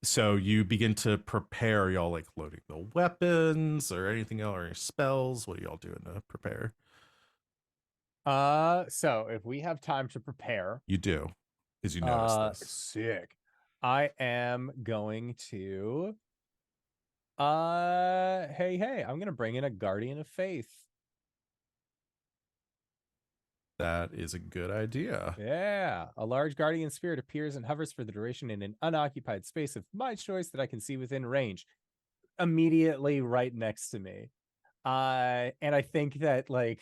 So you begin to prepare. Y'all like loading the weapons or anything else, or spells? What are y'all doing to prepare? So if we have time to prepare, You do, because you noticed this. Sick. I am going to hey, I'm gonna bring in a Guardian of Faith. That is a good idea. Yeah. A large guardian spirit appears and hovers for the duration in an unoccupied space of my choice that I can see within range. Immediately right next to me. And I think that like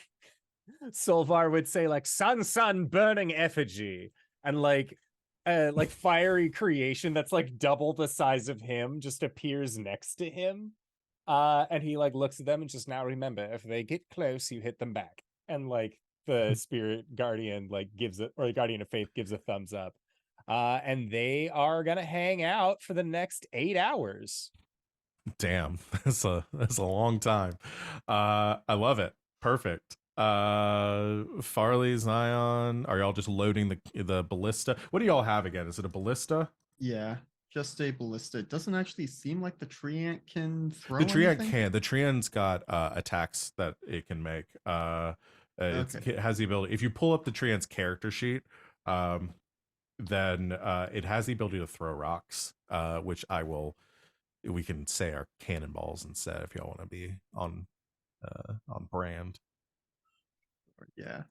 Solvar would say like sun burning effigy, and like fiery creation that's like double the size of him just appears next to him. And he like looks at them and just, now remember, if they get close, you hit them back. And like the spirit guardian like gives it, or the guardian of faith gives a thumbs up. And they are gonna hang out for the next 8 hours. Damn, that's a long time. I love it. Perfect. Farley, Zion, are y'all just loading the ballista? What do y'all have again? Is it a ballista? Yeah, just a ballista. It doesn't actually seem like the tree ant can throw The tree ant anything. can. The tree ant's got attacks that it can make. It has the ability. If you pull up the tree ant's character sheet, then it has the ability to throw rocks, which we can say are cannonballs instead if y'all want to be on brand. Yeah.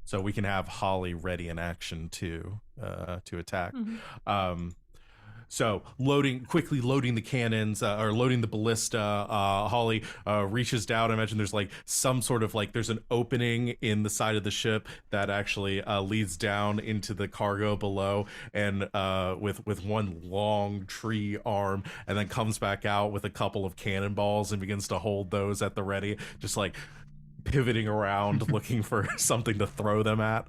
So we can have Holly ready in action to attack. So quickly loading the cannons, or loading the ballista. Holly reaches down. I imagine there's like some sort of like, there's an opening in the side of the ship that actually leads down into the cargo below, and with one long tree arm, and then comes back out with a couple of cannonballs and begins to hold those at the ready, just like pivoting around looking for something to throw them at,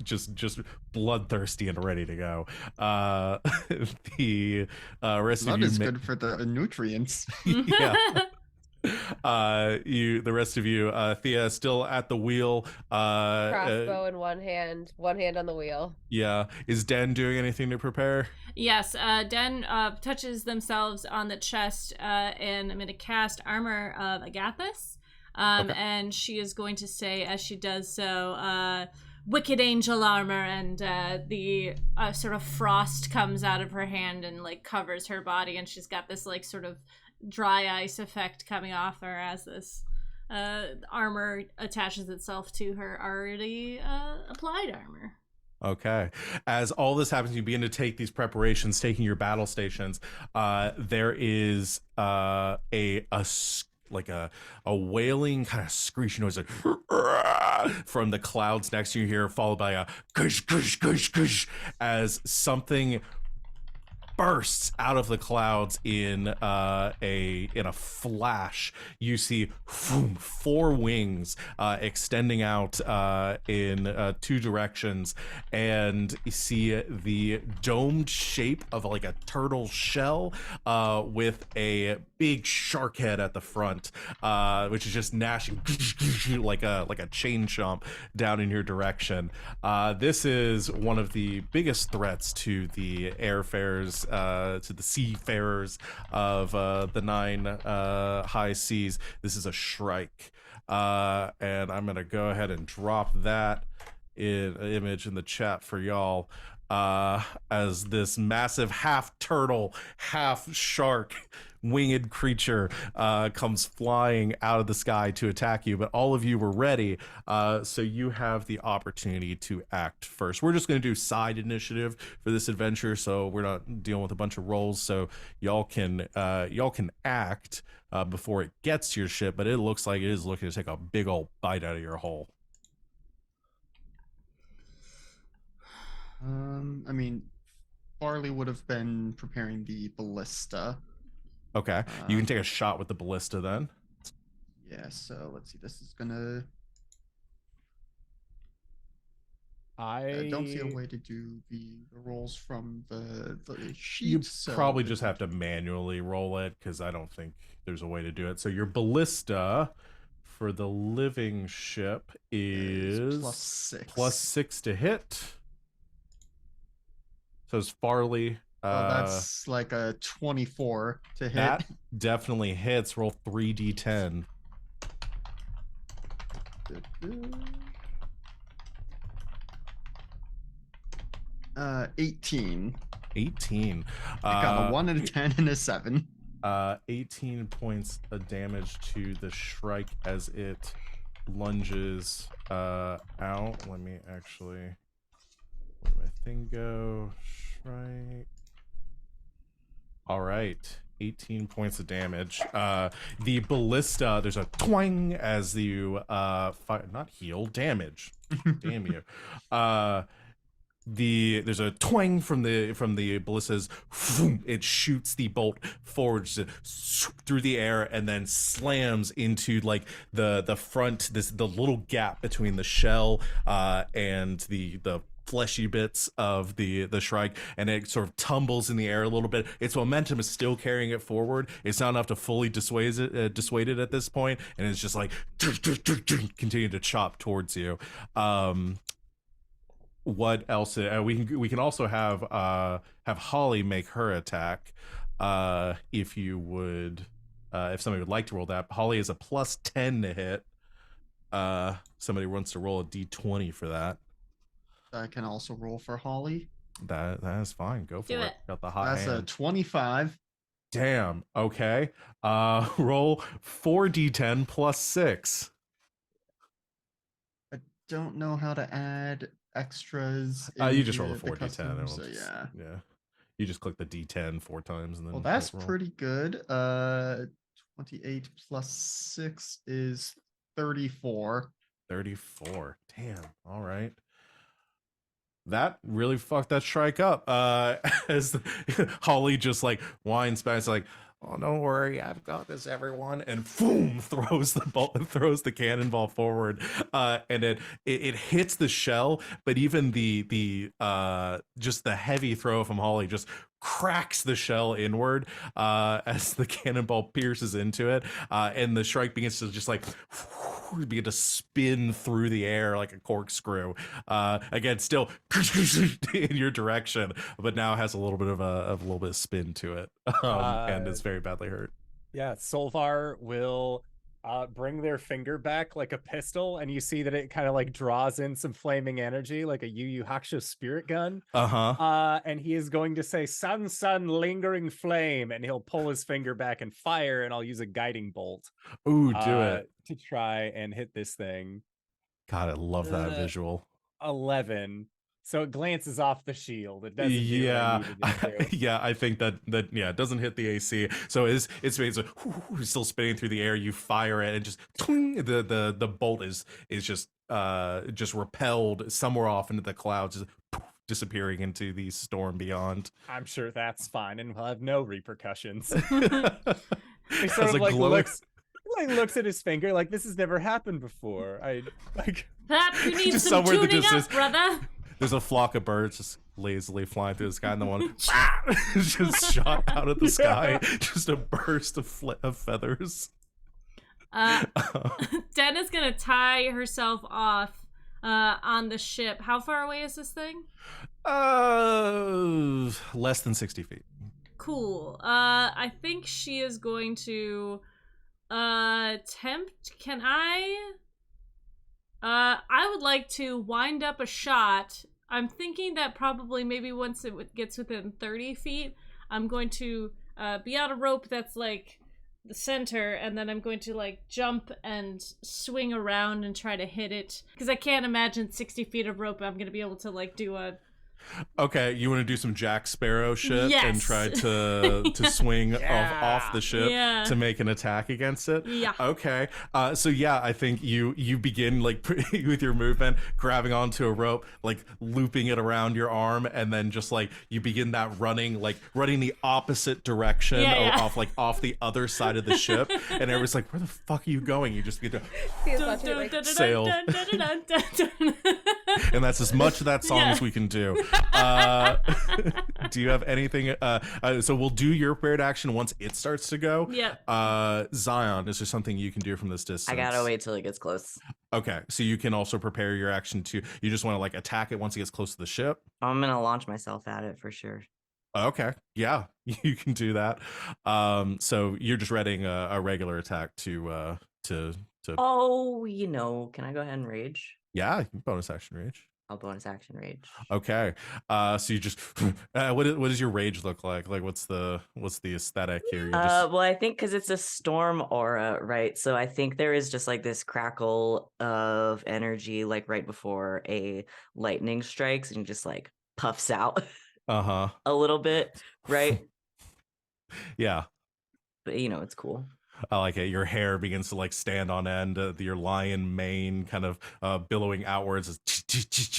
just bloodthirsty and ready to go. The rest Blood of you is good for the nutrients. yeah. The rest of you, Thea is still at the wheel. Crossbow in one hand on the wheel. Yeah. Is Den doing anything to prepare? Yes, Den touches themselves on the chest, and I'm going to cast Armor of Agathis. Okay. And she is going to say, as she does so, Wicked Angel Armor, and the sort of frost comes out of her hand and like covers her body, and she's got this like sort of dry ice effect coming off her as this armor attaches itself to her already applied armor. Okay. As all this happens, you begin to take these preparations, taking your battle stations. There is like a wailing kind of screeching noise, like, from the clouds next to you here, followed by a gush gush gush gush, as something bursts out of the clouds in a flash. You see 4 wings extending out in 2 directions, and you see the domed shape of like a turtle shell with a big shark head at the front, which is just gnashing like a chain chomp down in your direction. This is one of the biggest threats to the airfares, to the seafarers of the 9 high seas. This is a shrike, and I'm gonna go ahead and drop that image in the chat for y'all, as this massive half turtle, half shark winged creature comes flying out of the sky to attack you. But all of you were ready, so you have the opportunity to act first. We're just going to do side initiative for this adventure, so we're not dealing with a bunch of rolls. So y'all can act before it gets to your ship, but it looks like it is looking to take a big old bite out of your hull. I mean, Farley would have been preparing the ballista. Okay, you can take a shot with the ballista then. Yeah, so let's see. This is gonna. I don't see a way to do the rolls from the sheet. You so probably just have to manually roll it, because I don't think there's a way to do it. So your ballista for the living ship is +6 to hit. So it's Farley. That's like a 24 to hit. That definitely hits. Roll 3d10. 18. 18. I got a 1 and a 10 and a 7. 18 points of damage to the shrike as it lunges out. Let me actually, where did my thing go? Shrike. All right, 18 points of damage. The ballista, there's a twang as you not heal, damage. Damn you. There's a twang from the ballista's. It shoots the bolt forward through the air and then slams into like the front, the little gap between the shell and the fleshy bits of the shrike, and it sort of tumbles in the air a little bit. Its momentum is still carrying it forward. It's not enough to fully dissuade it at this point, and it's just like continue to chop towards you. What else? We can also have Holly make her attack, if you would, if somebody would like to roll that. Holly is a +10 to hit. Somebody wants to roll a d20 for that. I can also roll for Holly. That is fine. Go for it. Got the hot That's hand. a 25. Damn. Okay. Roll 4d10 +6. I don't know how to add extras. You just roll a 4d10. So yeah. You just click the d10 4 times and then. Well, that's pretty good. 28 +6 is 34. 34. Damn. All right. That really fucked that shrike up. As Holly just like whines back, it's like, "Oh, don't worry, I've got this, everyone," and boom, throws the cannonball forward, and it hits the shell, but even the just the heavy throw from Holly just cracks the shell inward as the cannonball pierces into it, and the Shrike begins to just like begin to spin through the air like a corkscrew. Again, still in your direction, but now has a little bit of spin to it, and is very badly hurt. Yeah, Solvar will bring their finger back like a pistol, and you see that it kind of like draws in some flaming energy like a Yu Yu Hakusho spirit gun. And he is going to say "Sun Sun lingering flame," and he'll pull his finger back and fire, and I'll use a guiding bolt. Ooh, do it to try and hit this thing. God, I love that visual. 11. So it glances off the shield. It doesn't do what I needed it to. Yeah, I think that it doesn't hit the AC. So it's still spinning through the air. You fire it, and just the bolt is just repelled somewhere off into the clouds, just disappearing into the storm beyond. I'm sure that's fine, and we'll have no repercussions. He sort of like looks at his finger like this has never happened before. Perhaps you need some tuning up, brother. There's a flock of birds just lazily flying through the sky, and the one just shot out of the sky, just a burst of feathers. Den is gonna tie herself off on the ship. How far away is this thing? Less than 60 feet. Cool. I think she is going to attempt. Can I would like to wind up a shot. I'm thinking that probably maybe once it gets within 30 feet, I'm going to be on a rope that's like the center, and then I'm going to like jump and swing around and try to hit it. Because I can't imagine 60 feet of rope I'm going to be able to like do a... Okay, you want to do some Jack Sparrow shit Yes. and try to swing off the ship Yeah. to make an attack against it? Yeah. Okay. So yeah, I think you begin like with your movement, grabbing onto a rope, like looping it around your arm, and then just like you begin that running the opposite direction off the other side of the ship, and everyone's like, "Where the fuck are you going?" You just begin to sail, and that's as much of that song as we can do. Do you have anything? So we'll do your prepared action once it starts to go. Yeah. Zion, is there something you can do from this distance? I gotta wait till it gets close. Okay, so you can also prepare your action to. You just want to like attack it once it gets close to the ship. I'm gonna launch myself at it for sure. Okay, yeah, you can do that. So you're just readying a regular attack to. Oh, can I go ahead and rage? Yeah, bonus action rage. I'll bonus action rage. Okay. So you just what does your rage look like? Like what's the aesthetic here? Well, I think because it's a storm aura, right? So I think there is just like this crackle of energy, like right before a lightning strikes, and just like puffs out a little bit, right? Yeah. But it's cool. I like it. Your hair begins to like stand on end. Your lion mane kind of billowing outwards as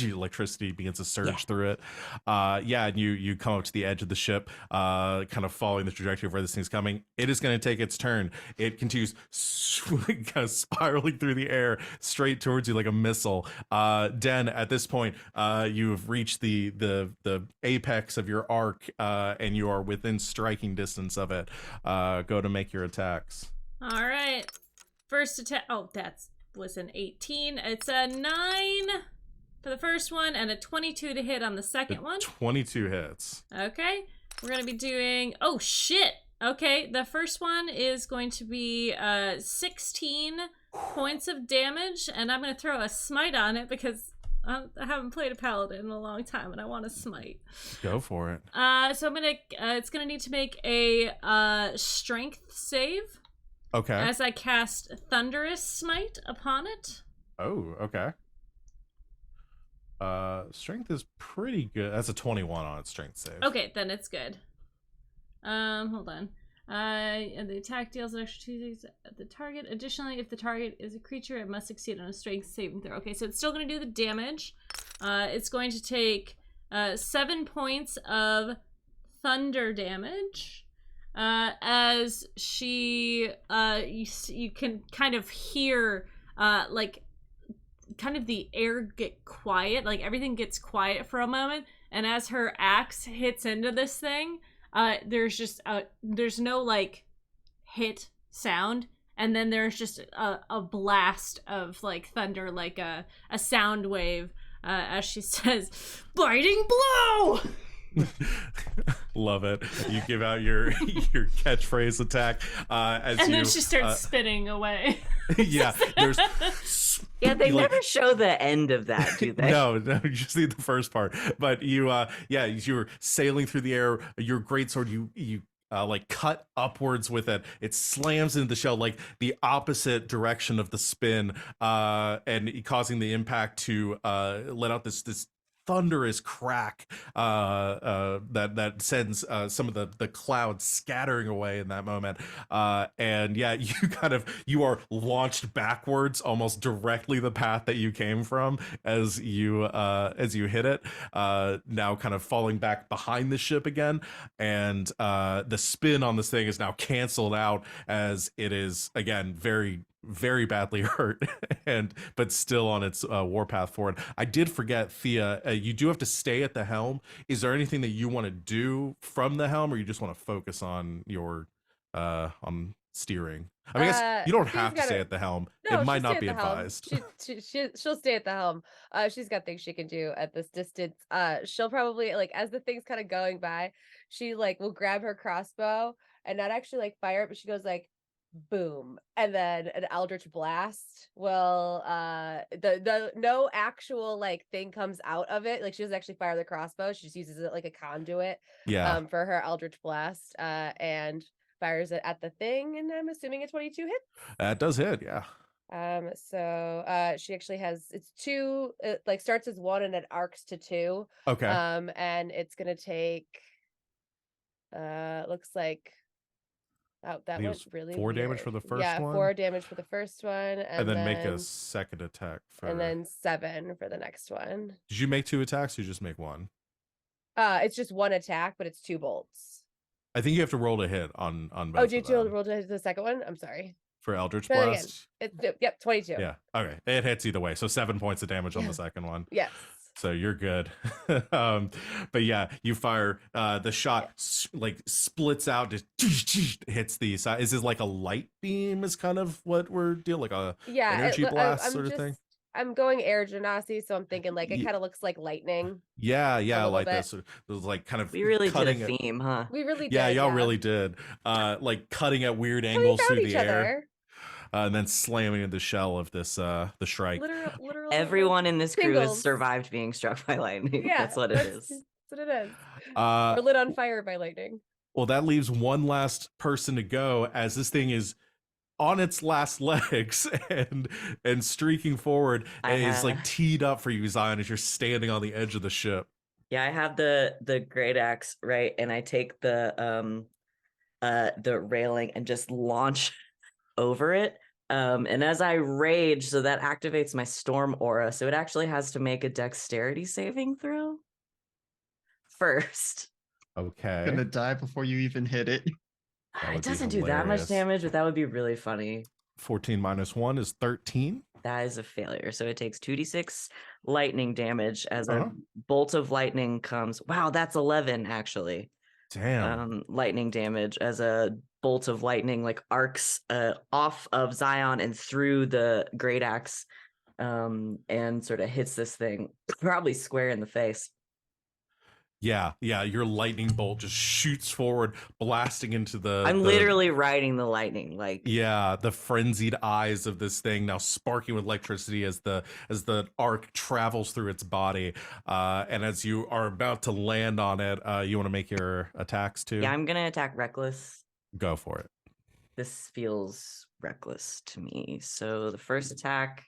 electricity begins to surge through it. And you come up to the edge of the ship, kind of following the trajectory of where this thing's coming. It is going to take its turn. It continues kind of spiraling through the air straight towards you like a missile. Den, at this point, you have reached the apex of your arc, and you are within striking distance of it. Go to make your attacks. All right. First attack. Oh, was an 18. It's a 9 for the first one and a 22 to hit on the second one. 22 hits. Okay. We're going to be doing... Oh, shit. Okay. The first one is going to be 16 points of damage, and I'm going to throw a smite on it because I haven't played a paladin in a long time, and I want to smite. Go for it. So I'm going to... it's going to need to make a strength save. Okay. As I cast Thunderous Smite upon it. Oh, okay. Strength is pretty good. That's a 21 on its strength save. Okay, then it's good. Hold on. And the attack deals an extra 2 at the target. Additionally, if the target is a creature, it must succeed on a strength saving throw. Okay, so it's still going to do the damage. It's going to take 7 points of thunder damage. As she, you can kind of hear, like, kind of the air get quiet, like everything gets quiet for a moment, and as her axe hits into this thing, there's no like hit sound, and then there's just a blast of like thunder, like a sound wave, as she says, "Biting blow." Love it. You give out your catchphrase attack as and you then she starts spinning away. yeah, there's Yeah, they you, like, never show the end of that, do they? no, you just see the first part. But you you're sailing through the air, your greatsword, you like cut upwards with it. It slams into the shell like the opposite direction of the spin, and causing the impact to let out this thunderous crack that sends some of the clouds scattering away in that moment, and yeah, you are launched backwards almost directly the path that you came from as you hit it, now kind of falling back behind the ship again, and the spin on this thing is now canceled out as it is again very badly hurt but still on its warpath forward. I did forget, Thea, you do have to stay at the helm. Is there anything that you want to do from the helm, or you just want to focus on your on steering? I mean, I guess you don't have to stay at the helm. No, It might she'll not stay be at the helm. advised. She'll stay at the helm. She's got things she can do at this distance. She'll probably like as the thing's kind of going by, she like will grab her crossbow and not actually like fire it, but she goes like boom, and then an eldritch blast will the no actual like thing comes out of it. Like she doesn't actually fire the crossbow, she just uses it like a conduit Yeah, for her eldritch blast, and fires it at the thing, and I'm assuming a 22 hit. that does hit. Yeah. So she actually has, it's two, it like starts as one and it arcs to two. Okay. And it's gonna take looks like, oh, that It went was really 4 damage weird. for the first Yeah, one. 4 damage for the first one, And then make a second attack for. and then 7 for the next one. Did you make 2 attacks, or you just make 1? It's just 1 attack, but it's 2 bolts. I think you have to roll to hit on both. Oh, did you of them. roll to hit the second one? I'm sorry. For Eldritch Try that again. Blast? Yep, 22. Yeah. Okay. It hits either way. So 7 points of damage on the second one. Yes. So you're good. But yeah, you fire the shot like splits out, just hits the side. Is this like a light beam is kind of what we're dealing, like a energy blast sort of thing? I'm going air genasi, so I'm thinking like it kind of looks like lightning. Yeah, I like bit. that sort of, it was like kind of We really did a cutting theme, huh? We really did. Yeah, y'all really did. Like cutting at weird angles through the air. And then slamming into the shell of this the Shrike. Literally, Everyone in this crew has singles. survived being struck by lightning. Yeah, that's what it is. That's what it is. Or lit on fire by lightning. Well, that leaves one last person to go as this thing is on its last legs and streaking forward, and is like teed up for you, Zion, as you're standing on the edge of the ship. Yeah, I have the great axe, right, and I take the railing and just launch over it. And as I rage, so that activates my storm aura, so it actually has to make a dexterity saving throw first. Okay. Gonna die before you even hit it. It doesn't do that much damage, but that would be really funny. 14 minus 1 is 13. That is a failure. So it takes 2d6 lightning damage as a bolt of lightning comes. Wow, that's 11 actually. Damn. Lightning damage as a bolt of lightning like arcs off of Zion and through the great axe, and sort of hits this thing probably square in the face. Yeah, your lightning bolt just shoots forward, blasting into I'm literally riding the lightning, like the frenzied eyes of this thing now sparking with electricity as the arc travels through its body. And as you are about to land on it, you want to make your attacks too? Yeah, I'm gonna attack reckless. Go for it. This feels reckless to me. So the first attack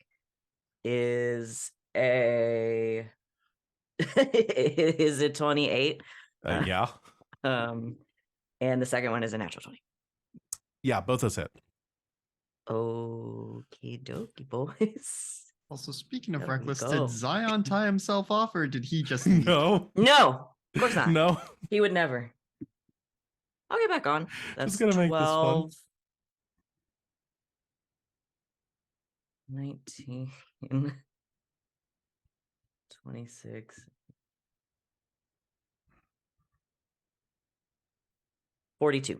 is a is it 28? Yeah. And the second one is a natural 20. Yeah, both those hit. Okie dokie, boys. Also, speaking of There we reckless, go. did Zion tie himself off, or did he just No. No, of course not. No. He would never. I'll get back on. That's gonna make this fun. 12, 19, 26. 42.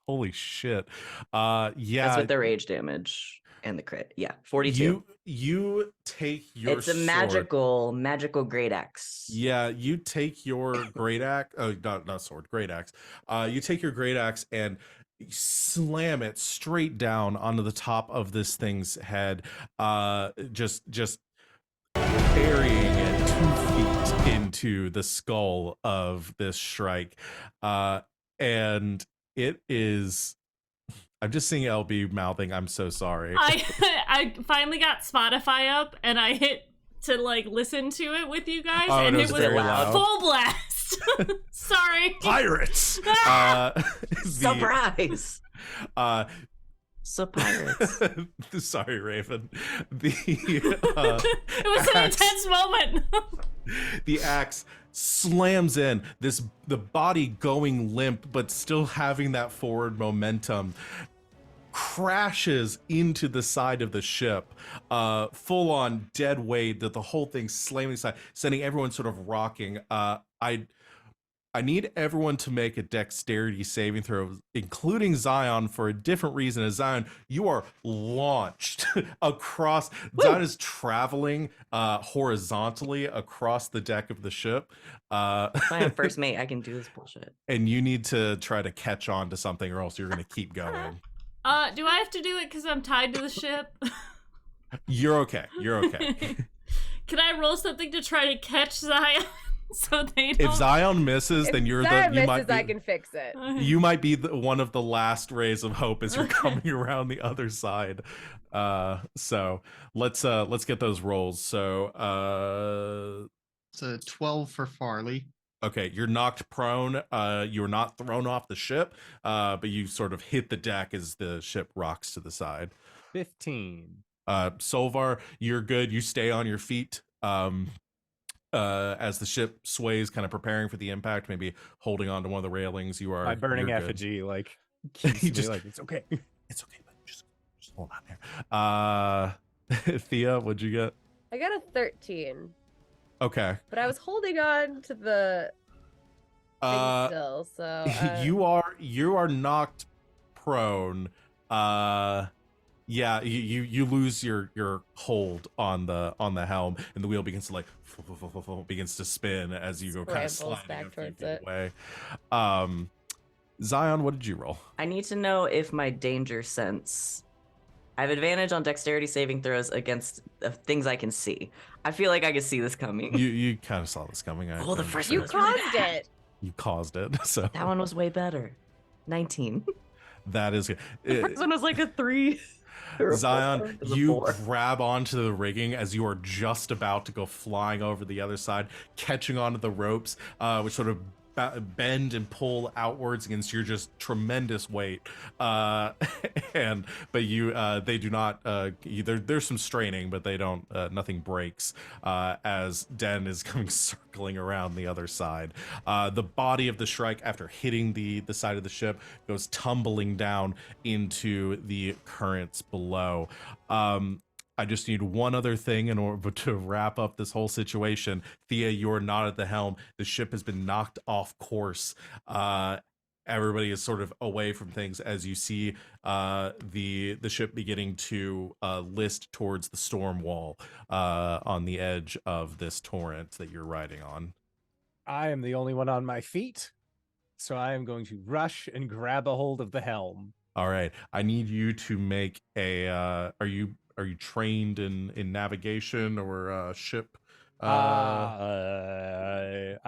Holy shit. That's Yeah. with the rage damage and the crit. Yeah, 42. You take your It's a sword. magical great axe. Yeah, you take your great axe. Oh, not sword, great axe. You take your great axe and slam it straight down onto the top of this thing's head. Just burying it 2 feet into the skull of this Shrike. And it is. I'm just seeing LB mouthing, "I'm so sorry." I finally got Spotify up and I hit to like listen to it with you guys, Oh, and it it was was very loud. full blast. Sorry. Pirates. Surprise! Uh, So pirates. sorry, Raven. The It was an axe- intense moment. the axe slams in, the body going limp but still having that forward momentum, crashes into the side of the ship, full on dead weight, that the whole thing slamming aside, sending everyone sort of rocking. I need everyone to make a dexterity saving throw, including Zion, for a different reason. As Zion, you are launched across. Zion is traveling horizontally across the deck of the ship. If I am first mate, I can do this bullshit. And you need to try to catch on to something, or else you're going to keep going. Do I have to do it because I'm tied to the ship? You're okay. You're okay. Can I roll something to try to catch Zion? So they don't... If Zion misses, then you're Zion you misses, might be, I can fix it. you might be one of the last rays of hope as you're coming around the other side. So let's get those rolls. So It's a 12 for Farley. okay, you're knocked prone. You're not thrown off the ship, but you sort of hit the deck as the ship rocks to the side. 15. Solvar, you're good. You stay on your feet. As the ship sways, kind of preparing for the impact, maybe holding on to one of the railings. You are My burning you're good. effigy, like, keeps He me just- like, it's okay. It's okay, but just hold on there. Thea, what'd you get? I got a 13, Okay. but I was holding on to the thing still, so you are knocked prone. Yeah, you lose your hold on the helm, and the wheel begins to like begins to spin as you go kind of Scrambles sliding back a few towards feet it. away. Zion, what did you roll? I need to know if my danger sense. I have advantage on dexterity saving throws against things I can see. I feel like I can see this coming. You kind of saw this coming. Oh, the first You one was really caused bad. it. You caused it, so That one was way better. 19. that is good. The first one was like a 3. or a Zion, 4. It was a you 4. grab onto the rigging as you are just about to go flying over the other side, catching onto the ropes, which sort of bend and pull outwards against your just tremendous weight. But you, they do not. There's some straining, but they don't. Nothing breaks as Den is coming circling around the other side. The body of the Shrike, after hitting the side of the ship, goes tumbling down into the currents below. I just need one other thing in order to wrap up this whole situation. Thea, you're not at the helm. The ship has been knocked off course. Everybody is sort of away from things as you see the ship beginning to list towards the storm wall on the edge of this torrent that you're riding on. I am the only one on my feet, so I am going to rush and grab a hold of the helm. All right, I need you to make a. Are you trained in navigation or ship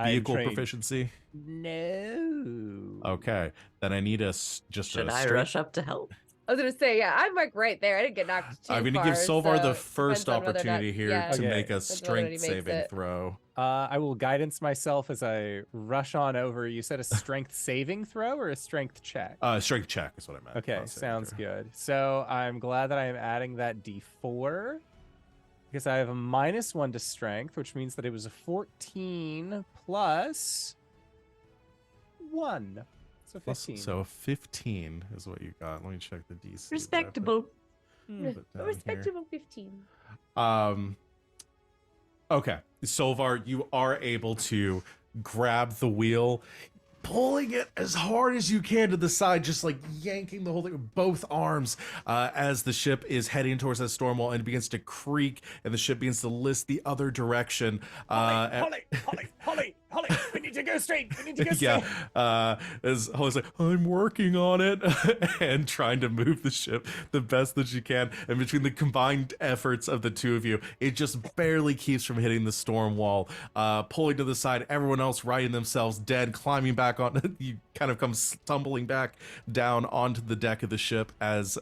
vehicle proficiency? No. Okay, then I need just Should a I straight. rush up to help? I was gonna say, yeah, I'm like right there. I didn't get knocked too I'm going to far, give Solvar so the it first depends on whether or not- opportunity here yeah, to Okay. make a depends on whether he strength makes saving it. throw. I will guidance myself as I rush on over. You said a strength saving throw or a strength check? Strength check is what I meant. Okay, not saving sounds throw. good. So I'm glad that I am adding that d4 because I have a -1 to strength, which means that it was a 14 plus 1. So 15. So a 15 is what you got. Let me check the DC. Respectable. Put it A down respectable 15. here. Okay, Solvar, you are able to grab the wheel, pulling it as hard as you can to the side, just like yanking the whole thing with both arms as the ship is heading towards that storm wall and begins to creak, and the ship begins to list the other direction. Holly, we need to go straight. We need to go straight. As Holly's like, I'm working on it, and trying to move the ship the best that she can. And between the combined efforts of the two of you, it just barely keeps from hitting the storm wall, pulling to the side. Everyone else righting themselves dead, climbing back on. You kind of come stumbling back down onto the deck of the ship as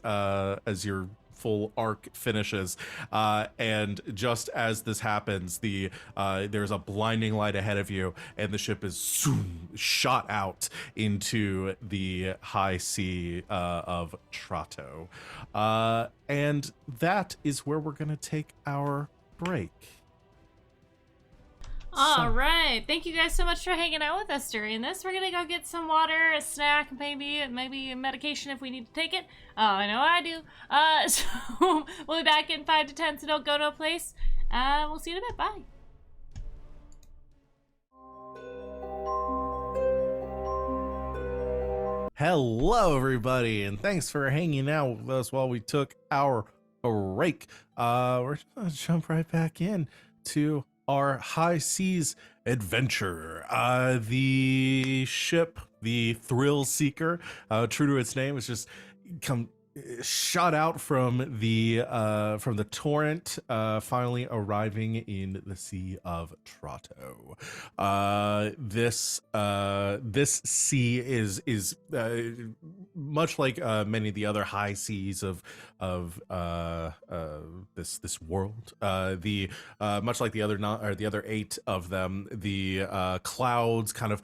your full arc finishes, and just as this happens, there's a blinding light ahead of you, and the ship is shot out into the high sea of Trato, and that is where we're gonna take our break. All right. Thank you guys so much for hanging out with us during this. We're gonna go get some water, a snack, maybe a medication if we need to take it. Oh, I know I do. So we'll be back in 5 to 10, so don't go to a place. We'll see you in a bit. Bye. Hello, everybody, and thanks for hanging out with us while we took our break. We're just gonna jump right back in to our high seas adventure. The ship, the Thrill Seeker, true to its name, is just shot out from the torrent, finally arriving in the Sea of Trato. This sea is much like many of the other high seas of this world. Much like the other 8 of them, the clouds kind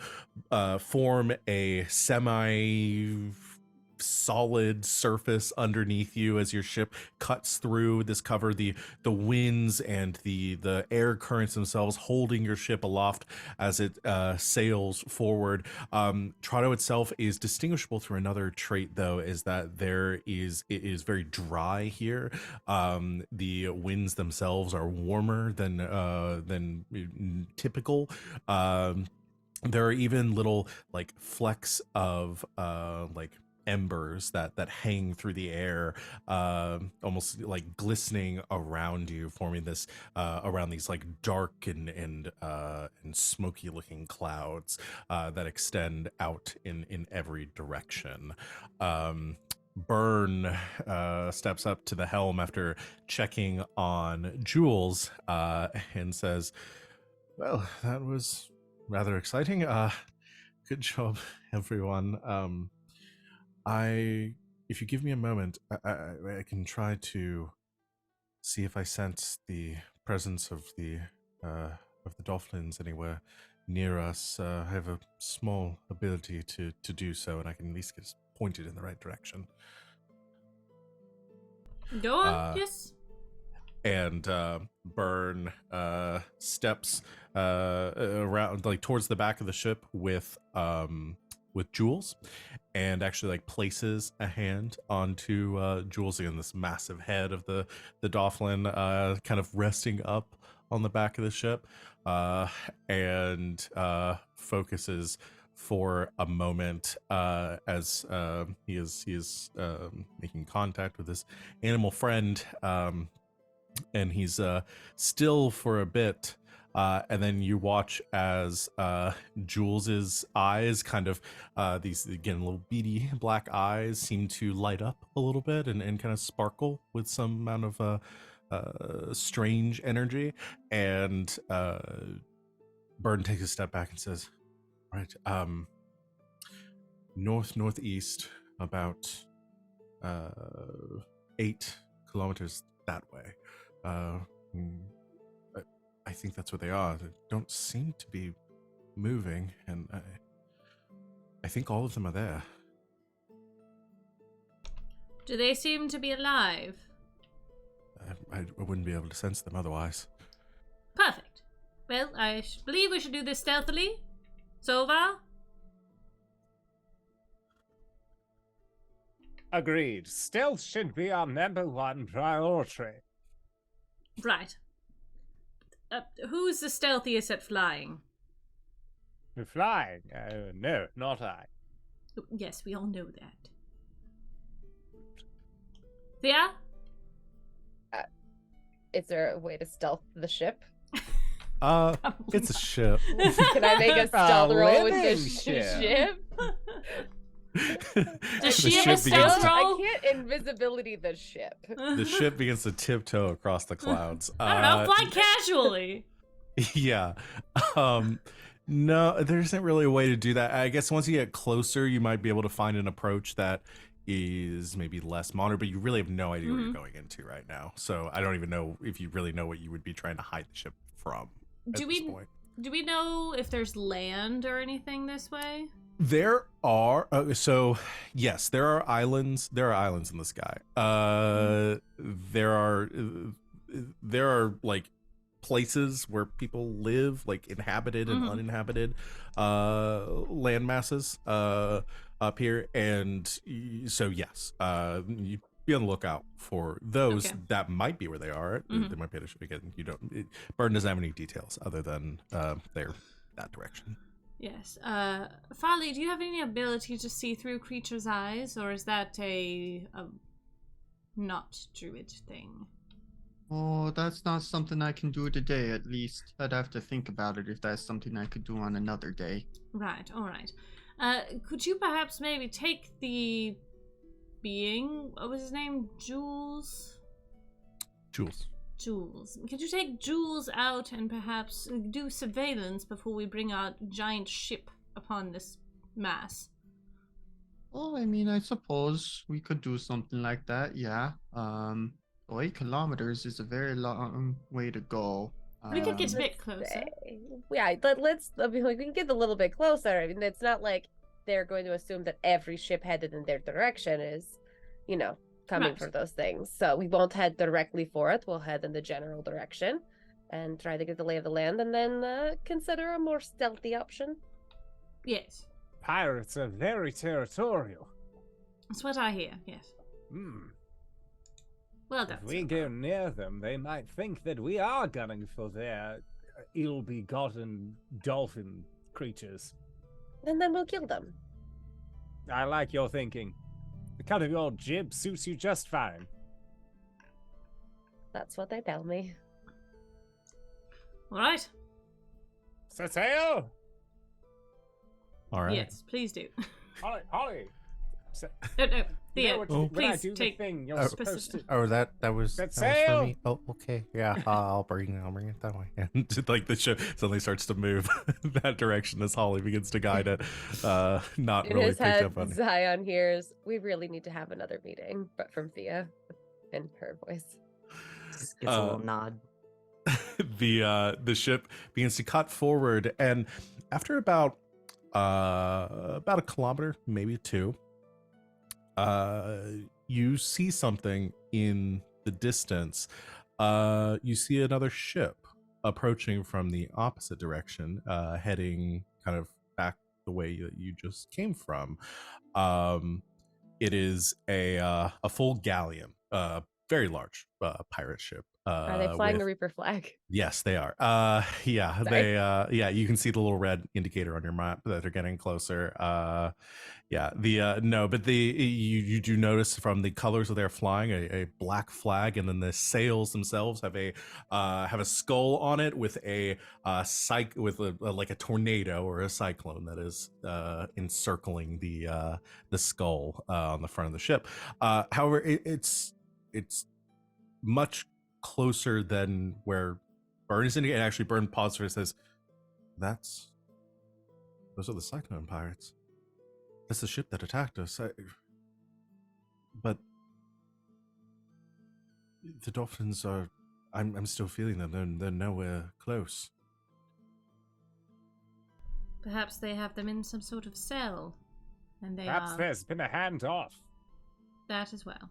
of form a solid surface underneath you as your ship cuts through this cover. The winds and the air currents themselves holding your ship aloft as it sails forward. Trato itself is distinguishable through another trait, though, is that it is very dry here. The winds themselves are warmer than typical. There are even little like flecks of embers that hang through the air, almost like glistening around you, forming this around these like dark and smoky looking clouds that extend out in every direction. Burn steps up to the helm after checking on Jules and says, well, that was rather exciting. Good job, everyone. If you give me a moment, I can try to see if I sense the presence of the dolphins anywhere near us. I have a small ability to do so, and I can at least get pointed in the right direction. Go on, yes. And Burn steps around, like towards the back of the ship with Jules, and actually like places a hand onto Jules, again, this massive head of the dolphin kind of resting up on the back of the ship, and focuses for a moment as he is making contact with his animal friend, and he's still for a bit. And then you watch as Jules's eyes kind of, these, again, little beady black eyes seem to light up a little bit and kind of sparkle with some amount of strange energy. And Burn takes a step back and says, right, northeast, about 8 kilometers that way. I think that's what they are. They don't seem to be moving, and I think all of them are there. Do they seem to be alive? I wouldn't be able to sense them otherwise. Perfect. Well, I believe we should do this stealthily. Sova? Agreed. Stealth should be our #1 priority. Right. Who's the stealthiest at flying? We're flying. No, not I. Yes, we all know that. Thea? Is there a way to stealth the ship? Probably It's a not. ship. Can I make a stealth roll with the living ship. Does The she have a ship stealth begins to- roll? I can't invisibility the ship. The ship begins to tiptoe across the clouds. I don't know, fly casually. Yeah. No, there isn't really a way to do that. I guess once you get closer, you might be able to find an approach that is maybe less modern, but you really have no idea what you're going into right now. So I don't even know if you really know what you would be trying to hide the ship from at Do this we- point. Do we know if there's land or anything this way? There are so yes, there are islands. There are islands in the sky. There are like places where people live, like inhabited and uninhabited land masses up here, and so yes, you be on the lookout for those. Okay. That might be where they are. They might be able to again. Burden doesn't have any details other than they're that direction. Yes. Farley, do you have any ability to see through creatures' eyes, or is that a not druid thing? Oh, that's not something I can do today, at least. I'd have to think about it if that's something I could do on another day. Right, alright. Could you perhaps maybe take the being, what was his name? Jules? Jules. Jules. Could you take Jules out and perhaps do surveillance before we bring our giant ship upon this mass? Oh, I mean, I suppose we could do something like that, yeah. 8 kilometers is a very long way to go. We could get a Um, bit closer. Yeah, but I mean, we can get a little bit closer. I mean, it's not like they're going to assume that every ship headed in their direction is, coming Right. for those things. So we won't head directly for it. We'll head in the general direction and try to get the lay of the land, and then consider a more stealthy option. Yes. Pirates are very territorial. That's what I hear, yes. Well done. If we go near them, they might think that we are gunning for their ill-begotten dolphin creatures. And then we'll kill them. I like your thinking. The cut of your jib suits you just fine. That's what they tell me. Alright. Set sail! All right. Yes, please do. Holly! No, You Thea, know what Oh. when I please do the take thing, you're Oh. supposed to... Oh, that was Set that was sail! for me. Oh, okay, yeah. I'll bring it that way. And like the ship suddenly starts to move that direction as Holly begins to guide it. Not In really his picked head, up on it. Zion hears, "We really need to have another meeting," but from Thea in her voice. Just gets a little nod. The ship begins to cut forward, and after about a kilometer, maybe 2, you see something in the distance. You see another ship approaching from the opposite direction, heading kind of back the way that you just came from. It is a full galleon, very large pirate ship. Are they flying with- the Reaper flag? Yes, they are. Yeah, Sorry. they yeah, you can see the little red indicator on your map that they're getting closer. Yeah, no, but you do notice from the colors of their flying a black flag, and then the sails themselves have a skull on it with a like a tornado or a cyclone that is encircling the skull on the front of the ship. However, it's much closer than where Burn is indicating. And actually, Burn pauses for it and says, those are the Cyclone pirates. That's the ship that attacked us. But the dolphins are, I'm still feeling them. They're nowhere close. Perhaps they have them in some sort of cell, and they Perhaps are there's been a handoff. that as well.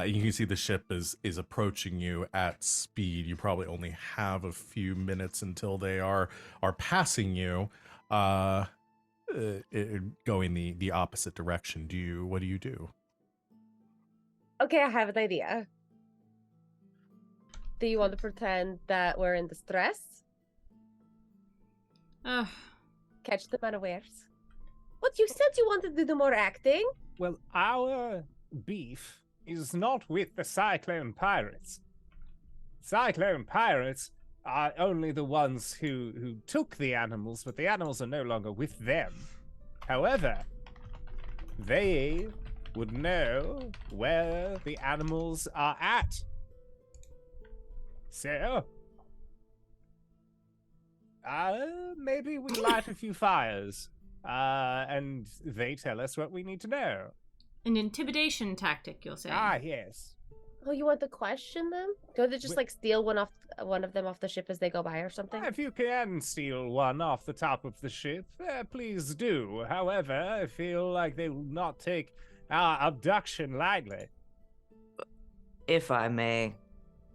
You can see the ship is approaching you at speed. You probably only have a few minutes until they are passing you, going the opposite direction. What do you do? Okay, I have an idea. Do you want to pretend that we're in distress? Ugh. Catch them unawares. What, you said you wanted to do more acting? Well, our beef is not with the Cyclone Pirates. Cyclone Pirates are only the ones who took the animals, but the animals are no longer with them. However, they would know where the animals are at. So, maybe we light a few fires, and they tell us what we need to know. An intimidation tactic, you'll say. Ah, yes. Oh, you want to question them? Don't they just Wait. like steal one of them off the ship as they go by or something? If you can steal one off the top of the ship, please do. However, I feel like they will not take our abduction lightly. If I may,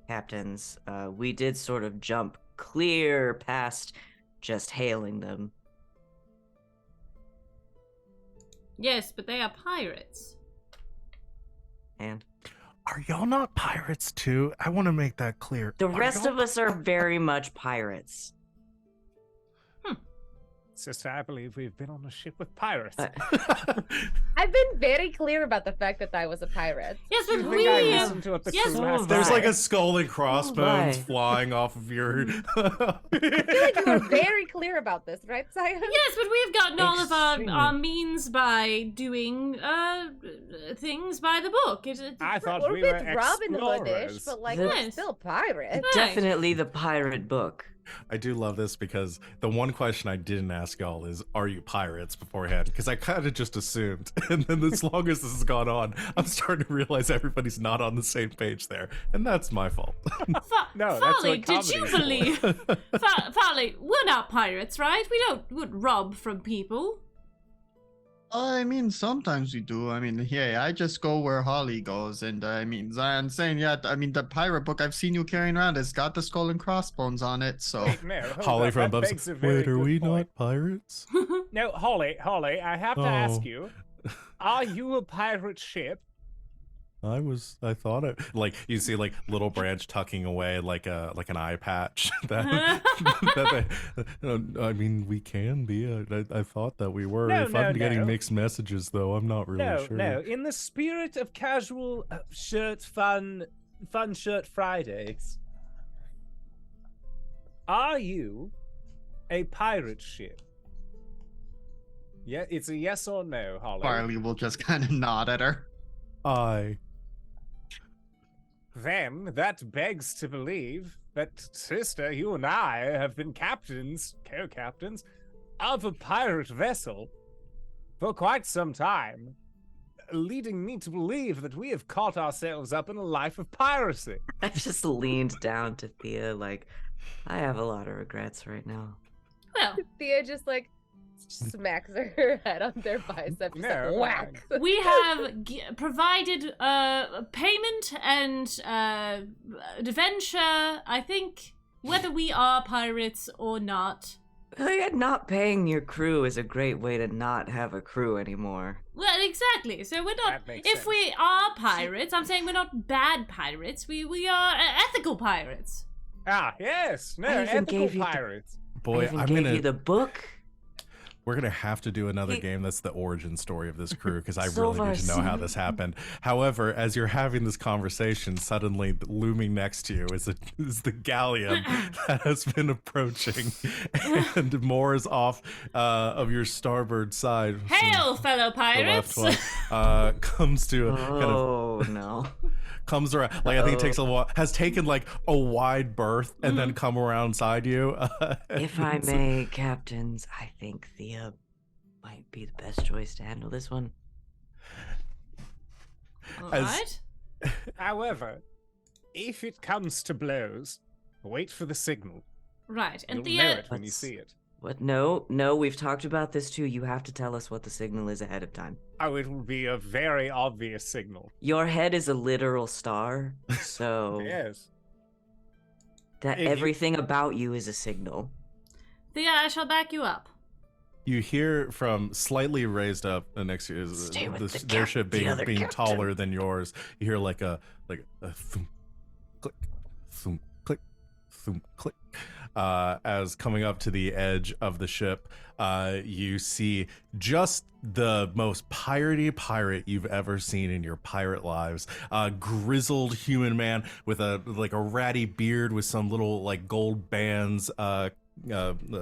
captains, we did sort of jump clear past just hailing them. Yes, but they are pirates. And Are y'all not pirates too? I want to make that clear. the Are rest y'all- of us are very much pirates. Sister, I believe we've been on a ship with pirates. I've been very clear about the fact that I was a pirate. Yes, Do but you we. think I listened to what the yes, crew so has have to There's say? like a skull and crossbones Why? flying off of your. I feel like you were very clear about this, right, Sion? Yes, but we've gotten all of Extremely. our means by doing things by the book. I thought We're we a were bit Robin Hoodish, explorers. but like This- we're still pirates. Definitely the pirate book. I do love this because the one question I didn't ask y'all is, are you pirates beforehand? Because I kind of just assumed. And then as long as this has gone on, I'm starting to realize everybody's not on the same page there. And that's my fault. No, that's Farley, what did you comedy's for. believe? Farley, we're not pirates, right? Wouldn't rob from people. I mean, sometimes we do. I mean, yeah, I just go where Holly goes, and I mean, Zion's saying, yeah. I mean, the pirate book I've seen you carrying around has got the skull and crossbones on it. So Wait, no, hold Holly up, from that above. begs a very Wait, are good we point. not pirates? No, Holly, I have to ask Oh. you, are you a pirate ship? I thought it. Like you see, like little branch tucking away, like an eye patch. I mean, we can be. I thought that we were. No, If no, I'm getting no. mixed messages, though, I'm not really No, sure. no. In the spirit of casual fun shirt Fridays, are you a pirate ship? Yeah, it's a yes or no, Holly. Farley will just kind of nod at her. Then that begs to believe that, sister, you and I have been captains, co-captains, of a pirate vessel for quite some time, leading me to believe that we have caught ourselves up in a life of piracy. I just leaned down to Thea like, I have a lot of regrets right now. Well, Thea just like smacks her head on their bicep, just No, like whack. we have provided payment and adventure. I think whether we are pirates or not. Not paying your crew is a great way to not have a crew anymore. Well, exactly. So we're not. That makes If sense. we are pirates, I'm saying we're not bad pirates. We are ethical pirates. Ah, yes, no, I even ethical gave you the- pirates. I Boy, even I'm gave gonna. you the book. We're gonna have to do another Hey. game that's the origin story of this crew because I So really far, need to know how so- this happened. However, as you're having this conversation, suddenly looming next to you is the galleon that has been approaching, and more is off of your starboard side. Hail, fellow The left pirates! one comes to a kind of Oh no. comes around like I think it takes a while, has taken like a wide berth and then come around side you. If I may, captains, I think Thea might be the best choice to handle this one. All as- right. However, if it comes to blows, wait for the signal. Right. And You'll know Thea, it when you Let's- see it. What? No, we've talked about this too. You have to tell us what the signal is ahead of time. Oh, it will be a very obvious signal. Your head is a literal star, so Yes. that If you- everything about you is a signal. Thea, I shall back you up. You hear from slightly raised up next to you, Stay with the their cap- ship the being other captain. taller than yours. You hear like a thump, click, thump, click, thump, click. As coming up to the edge of the ship, you see just the most piratey pirate you've ever seen in your pirate lives. A grizzled human man with a ratty beard with some little like gold bands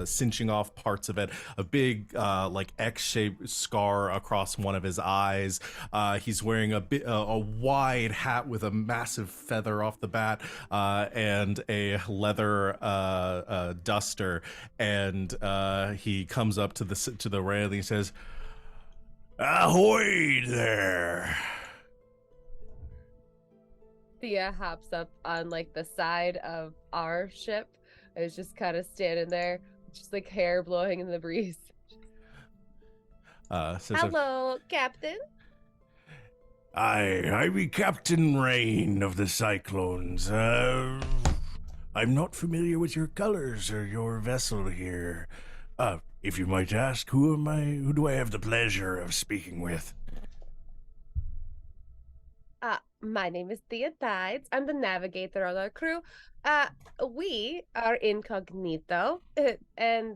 cinching off parts of it, a big like X-shaped scar across one of his eyes. He's wearing a wide hat with a massive feather off the bat, and a leather duster, and he comes up to the rail and he says, "Ahoy there!" Thea hops up on like the side of our ship. And is just kind of standing there, just like hair blowing in the breeze. Hello, Captain. I be Captain Rain of the Cyclones. I'm not familiar with your colors or your vessel here. If you might ask, who am I? Who do I have the pleasure of speaking with? My name is Thea Tides. I'm the navigator on our crew. We are incognito and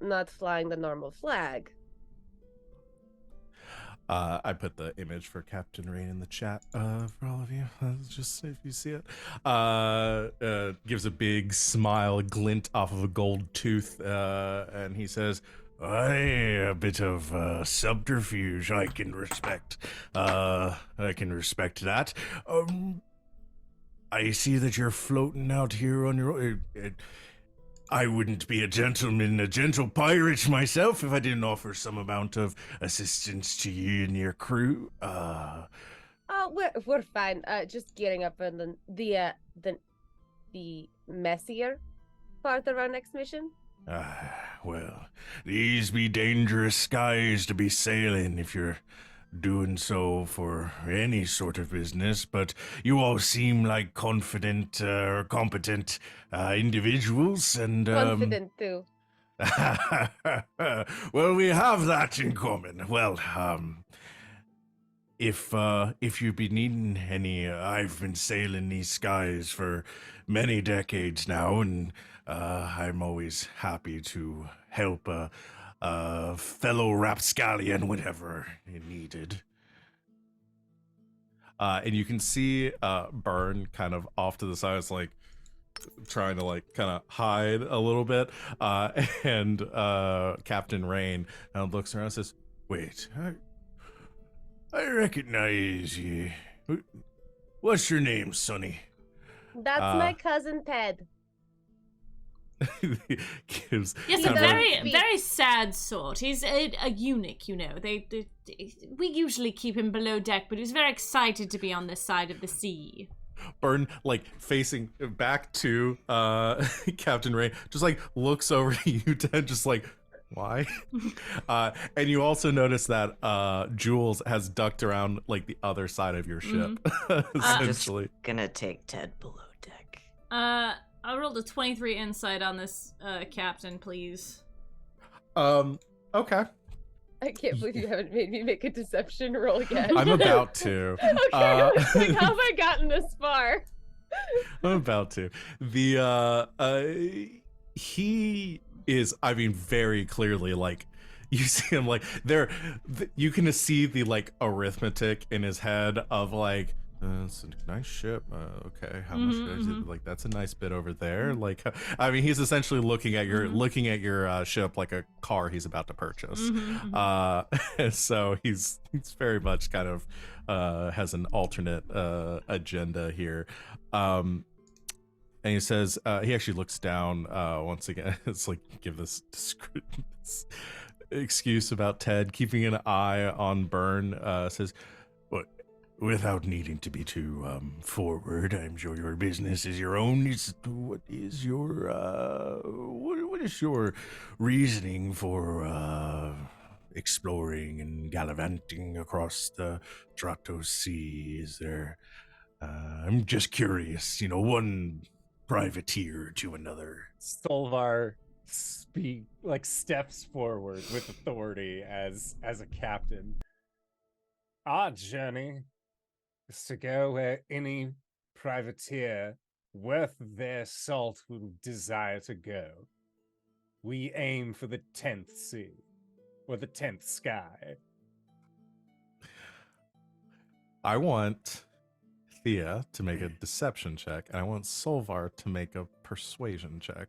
not flying the normal flag. I put the image for Captain Rain in the chat for all of you, just if you see it. Gives a big smile, a glint off of a gold tooth, and he says, a bit of subterfuge I can respect. I can respect that. I see that you're floating out here on your own. I wouldn't be a gentle pirate myself if I didn't offer some amount of assistance to you and your crew. Oh, we're fine. Just gearing up for the messier part of our next mission. Well, these be dangerous skies to be sailing if you're doing so for any sort of business, but you all seem like confident or competent individuals, and confident too. Well, we have that in common. Well, if you'd be needing any, I've been sailing these skies for many decades now, and I'm always happy to help a fellow rapscallion whenever needed. And you can see Burn kind of off to the side. It's like trying to like kind of hide a little bit, and Captain Rain looks around and says, "Wait, I recognize you. What's your name, Sonny?" That's my cousin Ted. Gives yes, a very sad sort. He's a eunuch, you know. We usually keep him below deck, but he's very excited to be on this side of the sea. Burn, like facing back to Captain Ray, just like looks over to you, Ted, just like, why? And you also notice that Jules has ducked around like the other side of your ship. Essentially. I'm just gonna take Ted below deck. I rolled a 23 insight on this captain, please. Okay. I can't believe you haven't made me make a deception roll yet. I'm about to. Okay, I was like, how have I gotten this far? I'm about to. He is, I mean, very clearly, like, you see him, like, you can see the, like, arithmetic in his head of, like, it's a nice ship. Okay, how much is it? Like, that's a nice bit over there. Like, I mean, he's essentially looking at your ship like a car he's about to purchase. And so he's very much kind of has an alternate agenda here. And he says he actually looks down once again. It's like, give this excuse about Ted keeping an eye on Burn. Says, without needing to be too forward, I'm sure your business is your own. What is your reasoning for exploring and gallivanting across the Stratos Sea? Is there? I'm just curious. One privateer to another. Solvar steps forward with authority as a captain. Our journey is to go where any privateer worth their salt will desire to go. We aim for the 10th sea, or the 10th sky. I want Thea to make a deception check, and I want Solvar to make a persuasion check.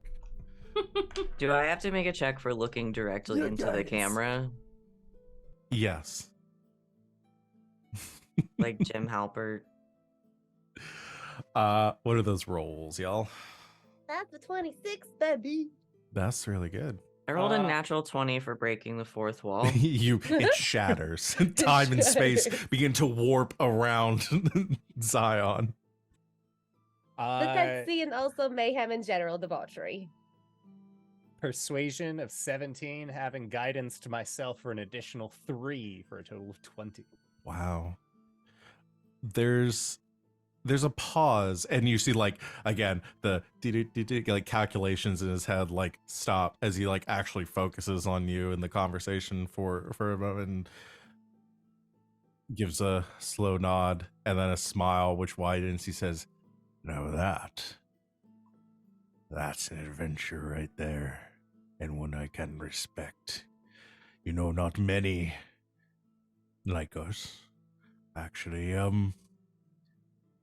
Do I have to make a check for looking directly into the camera? Yes. Like Jim Halpert? What are those rolls, y'all? That's a 26, baby. That's really good. I rolled a natural 20 for breaking the fourth wall. It shatters. Time and space begin to warp around Zion. The 10th sea and also mayhem and general debauchery. Persuasion of 17, having guidance to myself for an additional 3 for a total of 20. Wow. There's a pause, and you see, like, again, the like calculations in his head like stop as he like actually focuses on you in the conversation for a moment, and gives a slow nod and then a smile which widens. He says, "Now that's an adventure right there, and one I can respect. You know, not many like us actually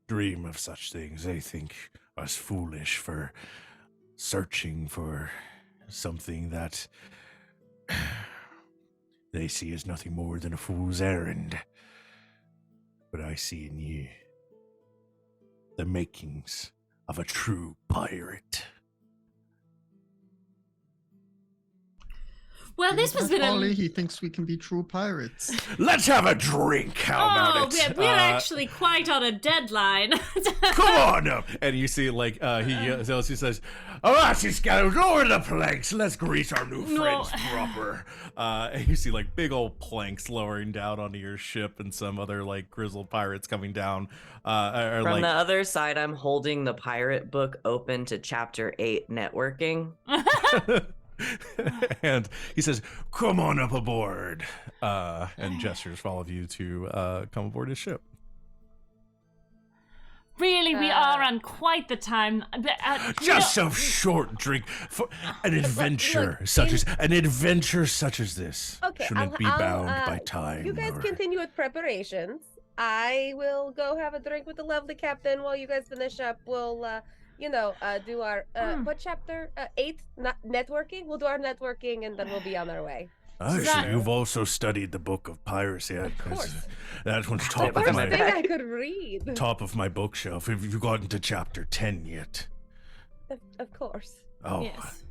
dream of such things. They think us foolish for searching for something that they see as nothing more than a fool's errand. But I see in you the makings of a true pirate." Well, this was been Farley, a... he thinks we can be true pirates. Let's have a drink. How about it? we're actually quite on a deadline. Come on up. And you see, like, he says, "All right, you scouts, lower the planks. Let's greet our new friends proper." And you see, like, big old planks lowering down onto your ship, and some other, like, grizzled pirates coming down. From the other side, I'm holding the pirate book open to chapter 8, networking. And he says, "Come on up aboard," and gestures for all of you to come aboard his ship. Really, we are on quite the time. Just a short drink for an adventure such as this. Okay, Shouldn't be bound by time. You guys continue with preparations. I will go have a drink with the lovely captain while you guys finish up. We'll, do our, what chapter? 8, networking? We'll do our networking and then we'll be on our way. Oh, so you've also studied the Book of Piracy. Of course. That one's The top of first my thing I could read. top of my bookshelf. Have you gotten to chapter 10 yet? Of course. Oh, Yes.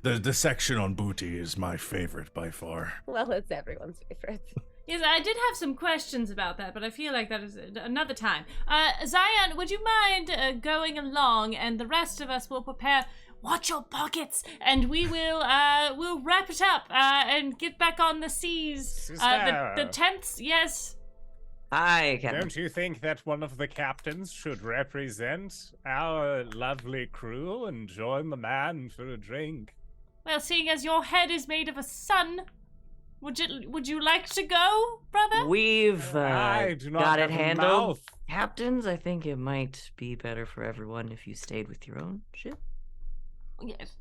the section on booty is my favorite by far. Well, it's everyone's favorite. Yes, I did have some questions about that, but I feel like that is another time. Zion, would you mind going along, and the rest of us will prepare... Watch your pockets, and we will we'll wrap it up and get back on the seas. The tents, yes. Hi, Captain. Don't you think that one of the captains should represent our lovely crew and join the man for a drink? Well, seeing as your head is made of a sun, would you like to go, brother? We've I do not got have it a handled. mouth. Captains, I think it might be better for everyone if you stayed with your own ship. Yes.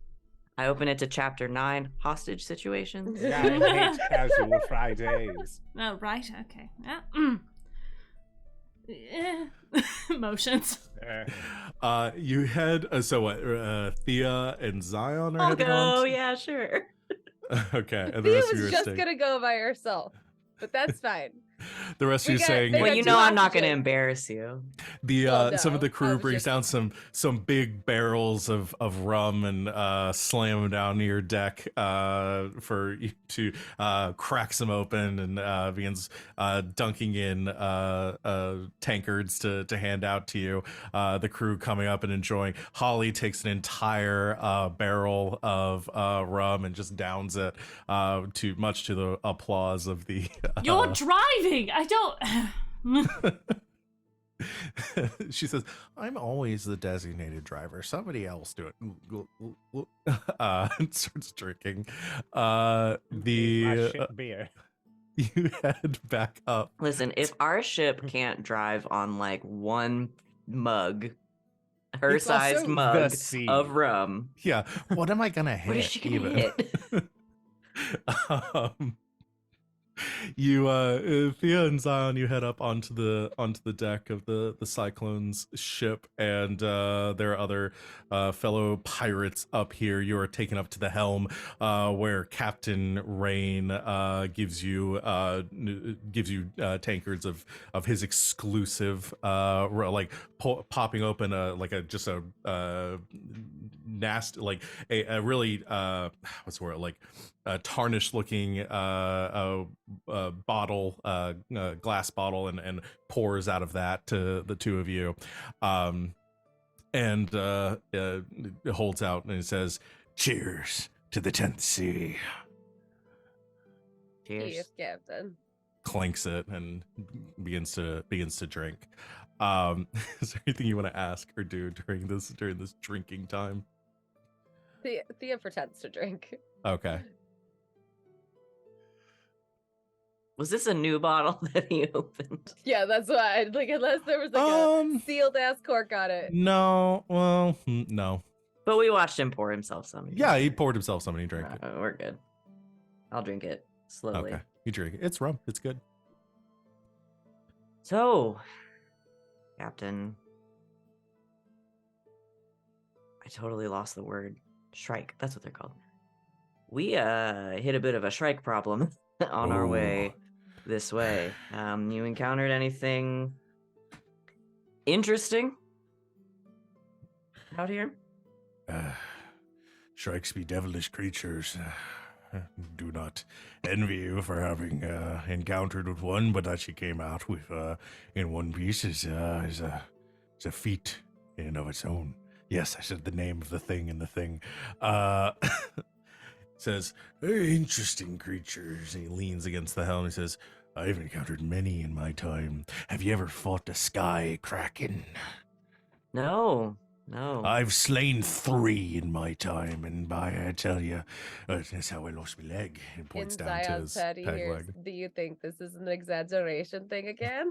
I open it to chapter 9, hostage situations. I hate casual Fridays. Oh, right. Okay. Yeah. Emotions. You head. So what? Thea and Zion are I'll heading go. on. Yeah, sure. Okay, and the Thea rest of you was are just staying. gonna go by herself, but that's fine. The rest of We you got- saying. they Well, got you two know I'm not going to oxygen. embarrass you. The Well, some of the no, I crew was brings just- down some big barrels of rum and slam them down to your deck for you to crack some open, and begins dunking in tankards to hand out to you. The crew coming up and enjoying. Holly takes an entire barrel of rum and just downs it much to the applause of the. You're driving. I don't. She says, "I'm always the designated driver. Somebody else do it." And starts drinking. My The shit beer. you head back up. Listen, if our ship can't drive on like one mug, her It's sized also the mug sea. of rum. Yeah. What am I gonna hit? What is she gonna even? hit? um, you Thea and Zion, you head up onto the deck of the Cyclone's ship, and there are other fellow pirates up here. You are taken up to the helm, where Captain Rain gives you tankards of his exclusive popping open a nasty, like a really what's the word, like a tarnished looking bottle, glass bottle, and pours out of that to the two of you, and it holds out and it says, Cheers to the 10th sea. Cheers. Cheers, Captain. clanks it, and begins to drink. Is there anything you want to ask or do during this drinking time? Thea pretends to drink. Okay. Was this a new bottle that he opened? Yeah, that's why. Like, unless there was like a sealed ass cork on it. No. Well, no. But we watched him pour himself some. Yeah, he poured himself some and he drank it. We're good. I'll drink it slowly. Okay, you drink it. It's rum. It's good. So, Captain, I totally lost the word. Shrike. That's what they're called. We hit a bit of a shrike problem on our way this way. You encountered anything interesting out here? Shrikes be devilish creatures. Do not envy you for having encountered with one, but that she came out with in one piece is a feat in and of its own. Yes, I said the name of the thing in the thing. Says, very interesting creatures. And he leans against the helm and he says, I've encountered many in my time. Have you ever fought a sky kraken? No. I've slain 3 in my time, and I tell you, that's how I lost my leg. and points In down to Zion's his head, he peg hears, leg. do you think this is an exaggeration thing again?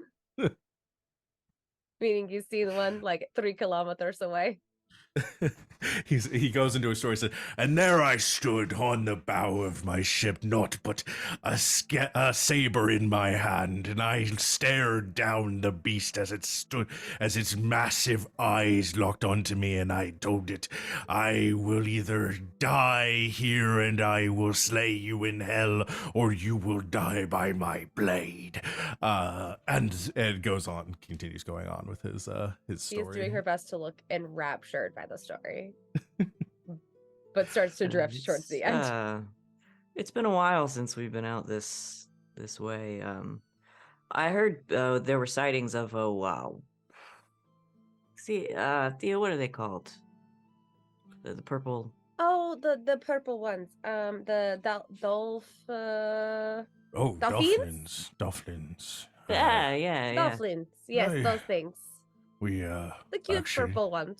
Meaning you've seen one like 3 kilometers away. He goes into a story. Said, And there I stood on the bow of my ship, naught but a saber in my hand, and I stared down the beast as it stood, as its massive eyes locked onto me, and I told it, I will either die here and I will slay you in hell, or you will die by my blade. and it goes on, continues going on with his story. She is doing her best to look enraptured by the story. But starts to drift towards the end. It's been a while since we've been out this way. I heard there were sightings of Thea, what are they called? The purple. Oh, the purple ones. The Dolphins. Dolphins. Yeah. Dolphins. Yes, Aye. those things. We The cute actually, purple ones.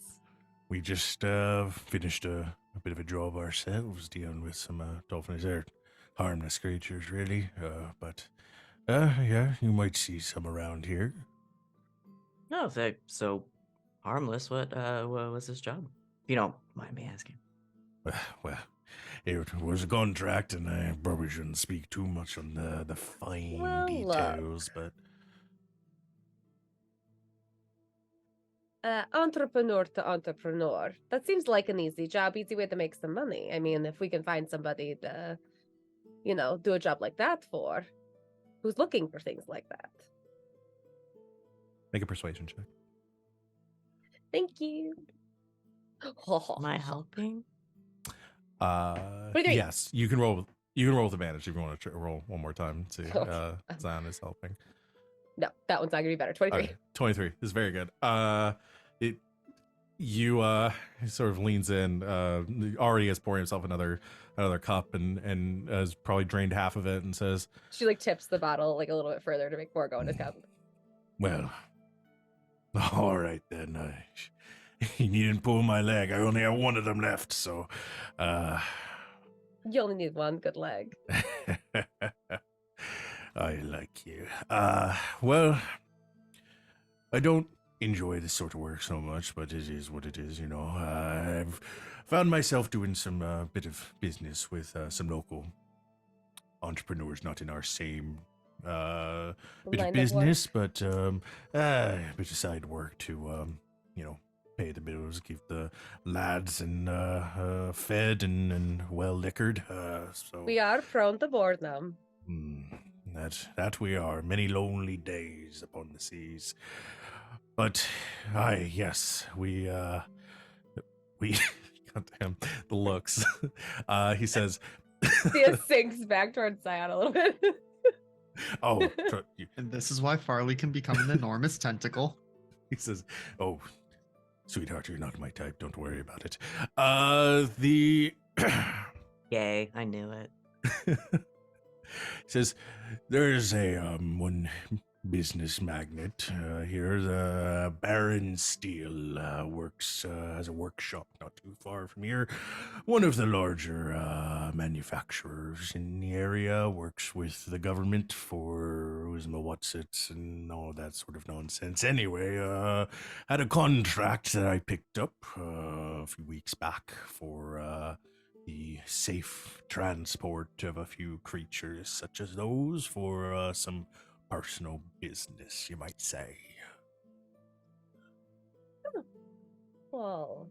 we just finished a bit of a job ourselves dealing with some dolphins. They're harmless creatures, really. But yeah, you might see some around here. No, if they're so harmless, what was this job? If you don't mind me asking. Well, it was a contract, and I probably shouldn't speak too much on the fine Well, details, but Entrepreneur to entrepreneur. That seems like an easy job, easy way to make some money. I mean, if we can find somebody to, do a job like that for, who's looking for things like that. Make a persuasion check. Thank you. Am I helping? 23. Yes, you can roll. You can roll with advantage if you want to roll one more time. See, Zion is helping. No, that one's not gonna be better. 23. Okay, 23 is very good. He sort of leans in, already is pouring himself another cup and has probably drained half of it and says, She like tips the bottle like a little bit further to make more go in his cup. well, all right then. You needn't pull my leg. I only have one of them left, so You only need one good leg. I like you. Well, I don't enjoy this sort of work so much, but it is what it is, you know. I've found myself doing some bit of business with some local entrepreneurs, not in our same bit of Line of work. business, but a bit of side work to, you know, pay the bills, keep the lads and fed and well liquored. So We are prone to boredom. that we are. Many lonely days upon the seas. But aye, yes, we goddamn the looks. He says Thea sinks back towards Zion a little bit. oh And this is why Farley can become an enormous tentacle. he says, "Oh, sweetheart, you're not my type. Don't worry about it." The Yay, I knew it. he says, "There's a one business magnate here. The Baron Steel works has a workshop not too far from here. One of the larger manufacturers in the area, works with the government for what's it and all that sort of nonsense. Anyway, had a contract that I picked up a few weeks back for the safe transport of a few creatures such as those for some personal business, you might say." Well,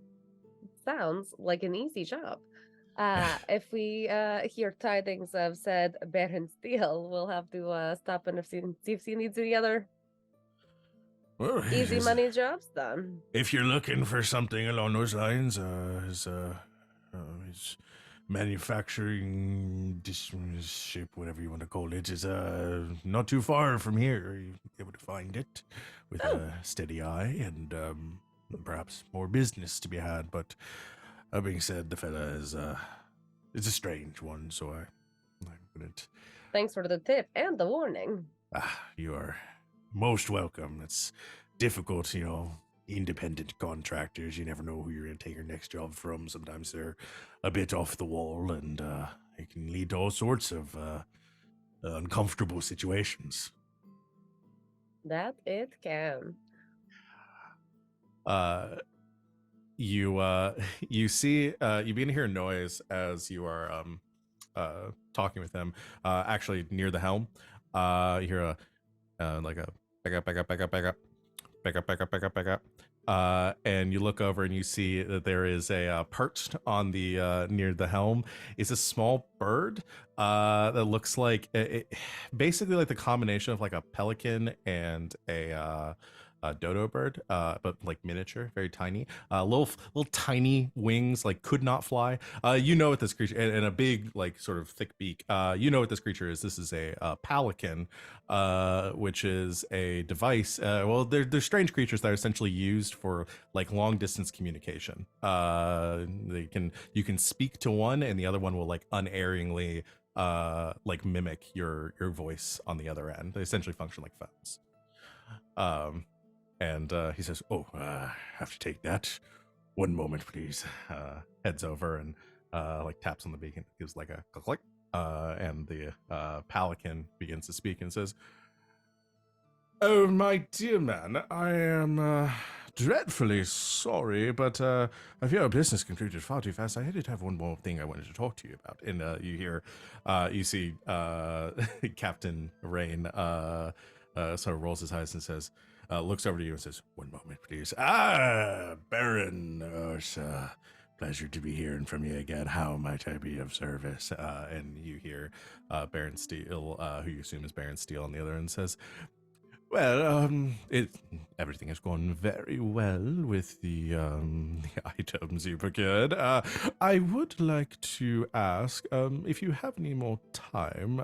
sounds like an easy job. If we hear tidings of said Baron Steel, we'll have to stop and see if he needs any other Well, easy is- money jobs done. If you're looking for something along those lines, his manufacturing ship, whatever you want to call it, is not too far from here. You'll be able to find it with a steady eye and perhaps more business to be had. But that being said, the fella is it's a strange one, so I wouldn't. Thanks for the tip and the warning. You are most welcome. It's difficult, you know, independent contractors. You never know who you're going to take your next job from. Sometimes they're a bit off the wall, and it can lead to all sorts of uncomfortable situations. That it can. You see you begin to hear noise as you are talking with them actually near the helm. You hear a like a back up, back up, back up, back up, back up, back up, back up, back up. And you look over and you see that there is a perched on the near the helm is a small bird that looks like basically like the combination of like a pelican and a dodo bird, but like miniature, very tiny, little tiny wings, like could not fly. You know what this creature, and a big like sort of thick beak. You know what this creature is. This is a pelican, which is a device. Well, they're strange creatures that are essentially used for like long distance communication. You can speak to one, and the other one will like unerringly like mimic your voice on the other end. They essentially function like phones. And he says, "Oh, I have to take that. One moment, please." Heads over and like taps on the beacon, gives like a click, and the pelican begins to speak and says, "Oh, my dear man, I am dreadfully sorry, but I fear our business concluded far too fast. I did have one more thing I wanted to talk to you about." And you see Captain Rain sort of rolls his eyes and says, looks over to you and says, "One moment, please." Baron, it's a pleasure to be hearing from you again. How might I be of service? And you hear Baron Steele, who you assume is Baron Steele on the other end, says, "Well, everything has gone very well with the items you procured. I would like to ask if you have any more time.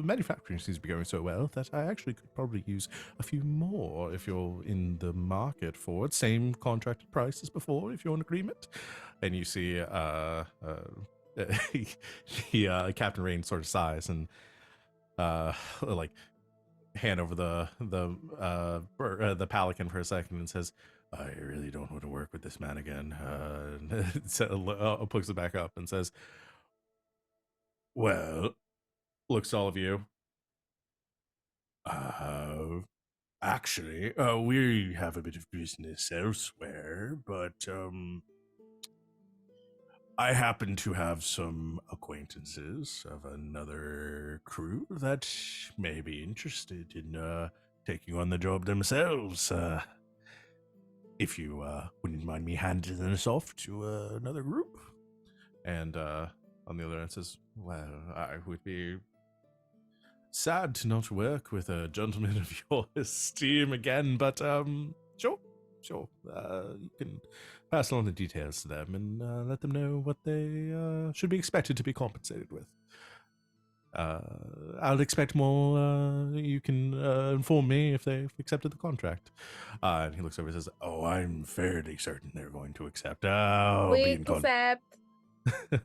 Manufacturing seems to be going so well that I actually could probably use a few more if you're in the market for it. Same contracted price as before, if you're in agreement." And you see Captain Rain sort of sighs and like hand over the pelican for a second and says, "I really don't want to work with this man again." So picks it back up and says, "Well," looks to all of you, Actually, we have a bit of business elsewhere, but I happen to have some acquaintances of another crew that may be interested in taking on the job themselves. If you wouldn't mind me handing this off to another group. And on the other end says, well, I would be sad to not work with a gentleman of your esteem again, but sure. You can pass on the details to them and let them know what they should be expected to be compensated with. I'll expect more. You can inform me if they've accepted the contract. And he looks over and says, Oh, I'm fairly certain they're going to accept. I'll be We in contact. accept.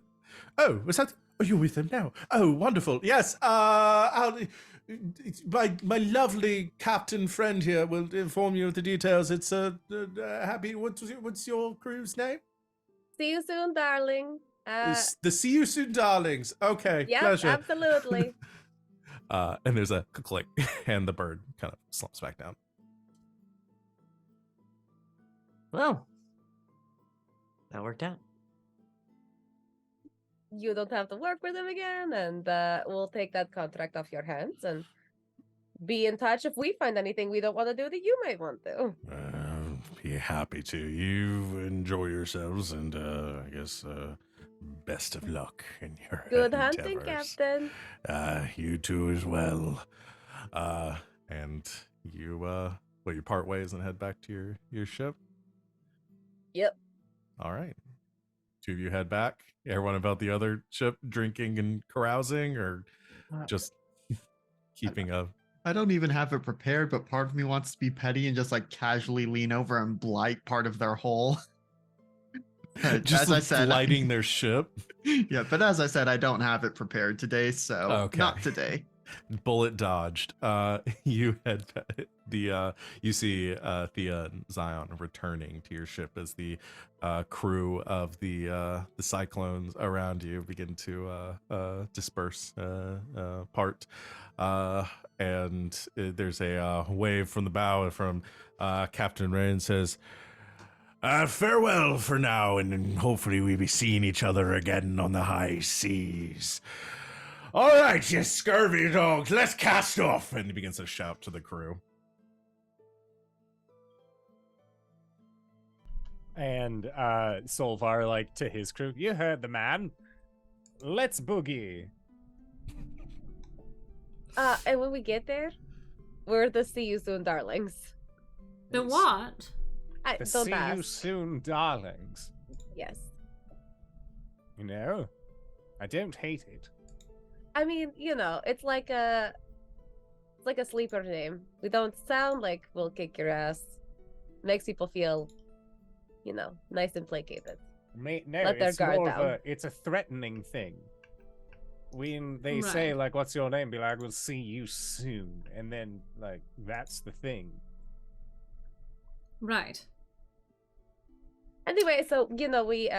Oh, was that? Are you with them now? Oh, wonderful. Yes. My lovely captain friend here will inform you of the details. It's happy. What's your crew's name? See you soon, darling. The See You Soon Darlings. Okay, Yep, pleasure. absolutely. And there's a click, and the bird kind of slumps back down. Well, that worked out. You don't have to work with them again, and we'll take that contract off your hands and be in touch if we find anything we don't want to do that you might want to. Be happy to. You enjoy yourselves, and I guess best of luck in your Good hunting, endeavors. Captain. You too as well. And you you part ways and head back to your ship. Yep. All right. Two of you head back. Everyone about the other ship drinking and carousing, or just keeping a. I don't even have it prepared, but part of me wants to be petty and just like casually lean over and blight part of their hull. Just as I said, lighting their ship. Yeah, but as I said, I don't have it prepared today, so Okay. not today. Bullet dodged. You head you see Thea and Zion returning to your ship as the crew of the cyclones around you begin to disperse part. And there's a wave from the bow from Captain Rain says, farewell for now, and hopefully we'll be seeing each other again on the high seas. All right, you scurvy dogs, let's cast off. and he begins to shout to the crew. And Solvar, like, to his crew, you heard the man. Let's boogie. And when we get there, we're the See You Soon darlings. The what? I The don't see you ask. soon, darlings. Yes. You know, I don't hate it. I mean, it's like a sleeper name. We don't sound like we'll kick your ass. Makes people feel, nice and placated. No, Let their it's guard more of down. it's a threatening thing. When they say, Right. like, what's your name? Be like, we'll see you soon. And then, like, that's the thing. Right. Anyway, so we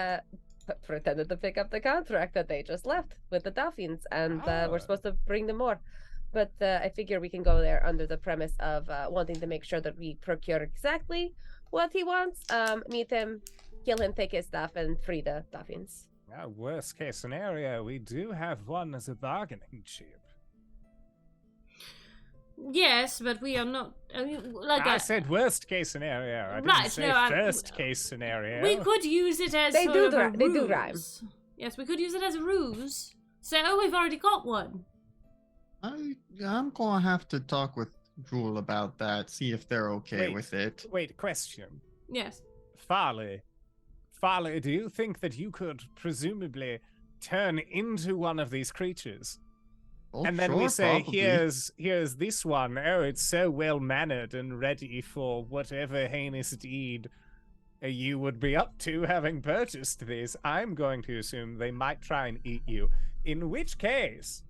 pretended to pick up the contract that they just left with the Dolphins, and Ah. we're supposed to bring them more. But I figure we can go there under the premise of wanting to make sure that we procure exactly what he wants. Meet him, kill him, take his stuff, and free the Dolphins. Worst case scenario, we do have one as a bargaining chip. Yes, but we are not. I mean, like I said worst case scenario. I didn't Right, say no, I- first case scenario. we could use it as They sort do of a they do rhyme. ruse. Yes, we could use it as a ruse. Say, oh, we've already got one. I'm gonna have to talk with Jewel about that, see if they're okay Wait. with it. Wait, question. Yes. Farley, do you think that you could presumably turn into one of these creatures? Oh, And then we sure, say, probably. here's this one. Oh, it's so well mannered and ready for whatever heinous deed you would be up to having purchased this. I'm going to assume they might try and eat you. In which case,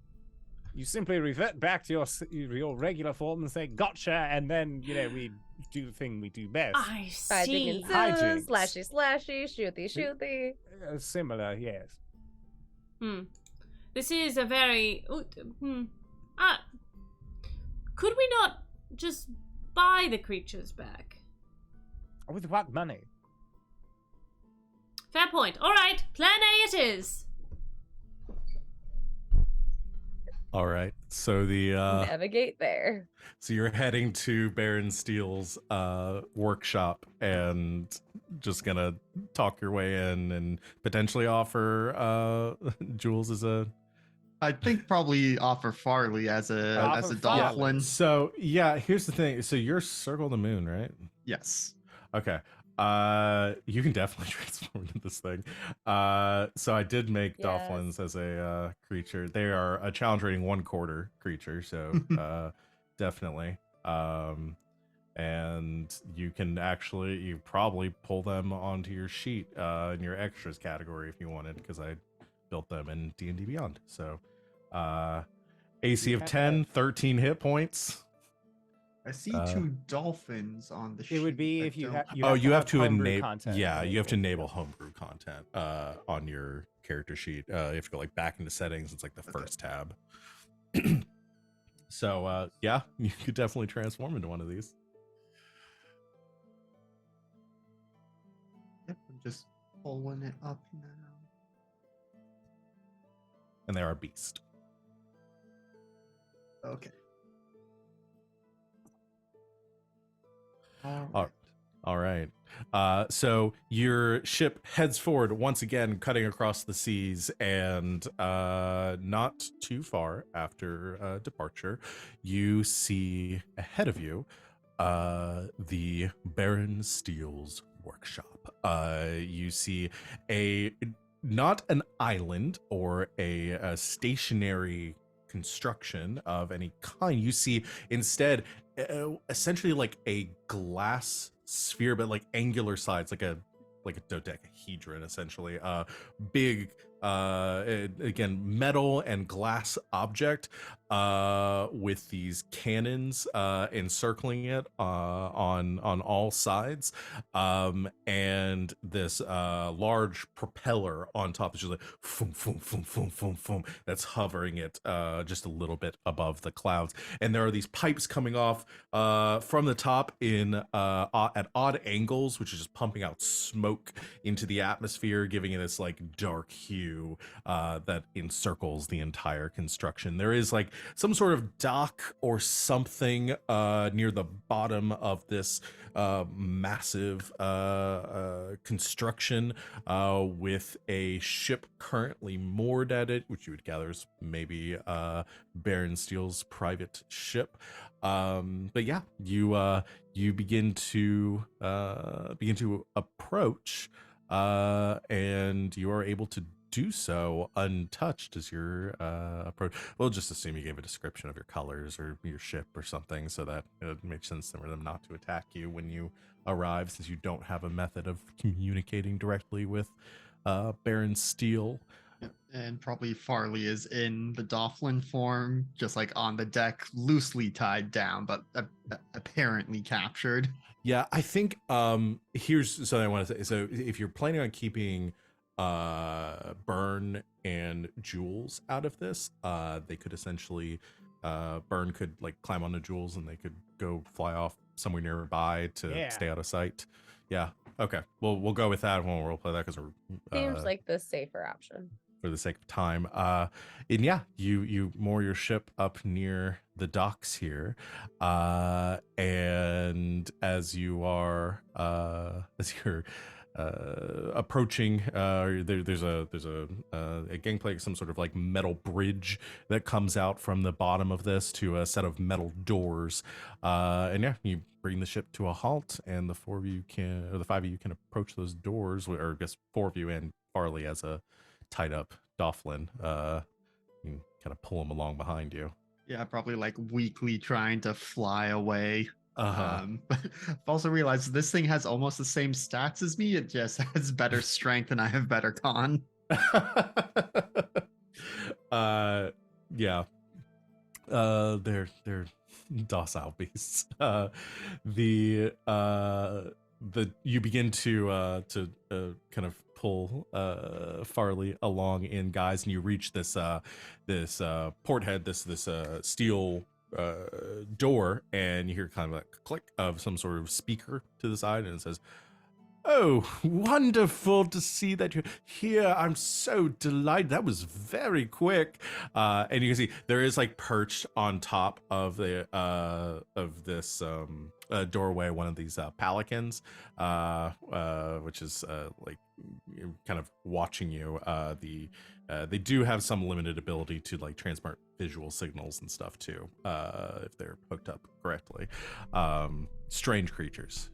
you simply revert back to your regular form and say, gotcha, and then, we do the thing we do best. I Fighting see. ensues, Hijinks. slashy, shooty. Similar, yes. This is a very. Could we not just buy the creatures back. With what money? Fair point. All right, plan A it is. All right. So Navigate there. so you're heading to Baron Steele's workshop and just gonna talk your way in and potentially offer Jules as a I think probably offer Farley as a Offer Dolphin. Farley. So yeah, here's the thing. So you're Circle the Moon, right? Yes. Okay. You can definitely transform into this thing. So I did make Yes. Dolphins as a creature. They are a challenge rating 1/4 creature, so definitely. And you can actually, you probably pull them onto your sheet in your extras category if you wanted, because I built them in D&D Beyond. So AC of 10, 13 hit points. I see 2 dolphins on the sheet. It would be I if you don't- have. You have to homebrew enable. content. Yeah, you have to enable homebrew content on your character sheet. You have to go like back into settings. It's like the first tab. So yeah, you could definitely transform into one of these. Yep, I'm just pulling it up now. And they are a beast. Okay. All right. So your ship heads forward once again, cutting across the seas, and not too far after departure, you see ahead of you the Baron Steele's workshop. You see not an island or a stationary construction of any kind. You see instead essentially like a glass sphere, but like angular sides, like a dodecahedron, essentially. Big again, metal and glass object with these cannons encircling it on all sides, and this large propeller on top that's just like foom, foom, foom, foom, foom, foom, that's hovering it just a little bit above the clouds. And there are these pipes coming off from the top in at odd angles, which is just pumping out smoke into the atmosphere, giving it this like dark hue that encircles the entire construction. There is like some sort of dock or something near the bottom of this massive construction with a ship currently moored at it, which you would gather is maybe Baron Steele's private ship. But yeah, you begin to approach, and you are able to do so untouched as your approach. We'll just assume you gave a description of your colors or your ship or something, so that it makes sense for them not to attack you when you arrive, since you don't have a method of communicating directly with Baron Steele. Yep, and probably Farley is in the Dolphin form, just like on the deck, loosely tied down, but apparently captured. Yeah, I think here's something I want to say. So if you're planning on keeping Burn and Jules out of this, they could essentially Burn could like climb onto Jules and they could go fly off somewhere nearby to stay out of sight. Yeah. Okay. Well, we'll go with that when we'll play that, because we're Seems like the safer option. for the sake of time. And yeah, you moor your ship up near the docks here, and as you're approaching, there's a gangplank, some sort of like metal bridge that comes out from the bottom of this to a set of metal doors, and yeah, you bring the ship to a halt, and the five of you can approach those doors, or I guess 4 of you and Farley as a tied up Dolphin. You can kind of pull him along behind you. Yeah, probably like weakly trying to fly away. Uh-huh. But I've also realized this thing has almost the same stats as me. It just has better strength and I have better con. Yeah. They're docile beasts. You begin to kind of pull Farley along in guys, and you reach this port head, this steel door, and you hear kind of a click of some sort of speaker to the side, and it says, "Oh, wonderful to see that you're here. I'm so delighted. That was very quick." And you can see there is like perched on top of the of this doorway one of these pelicans, which is like kind of watching you. They do have some limited ability to like transmit visual signals and stuff too, if they're hooked up correctly. Strange creatures,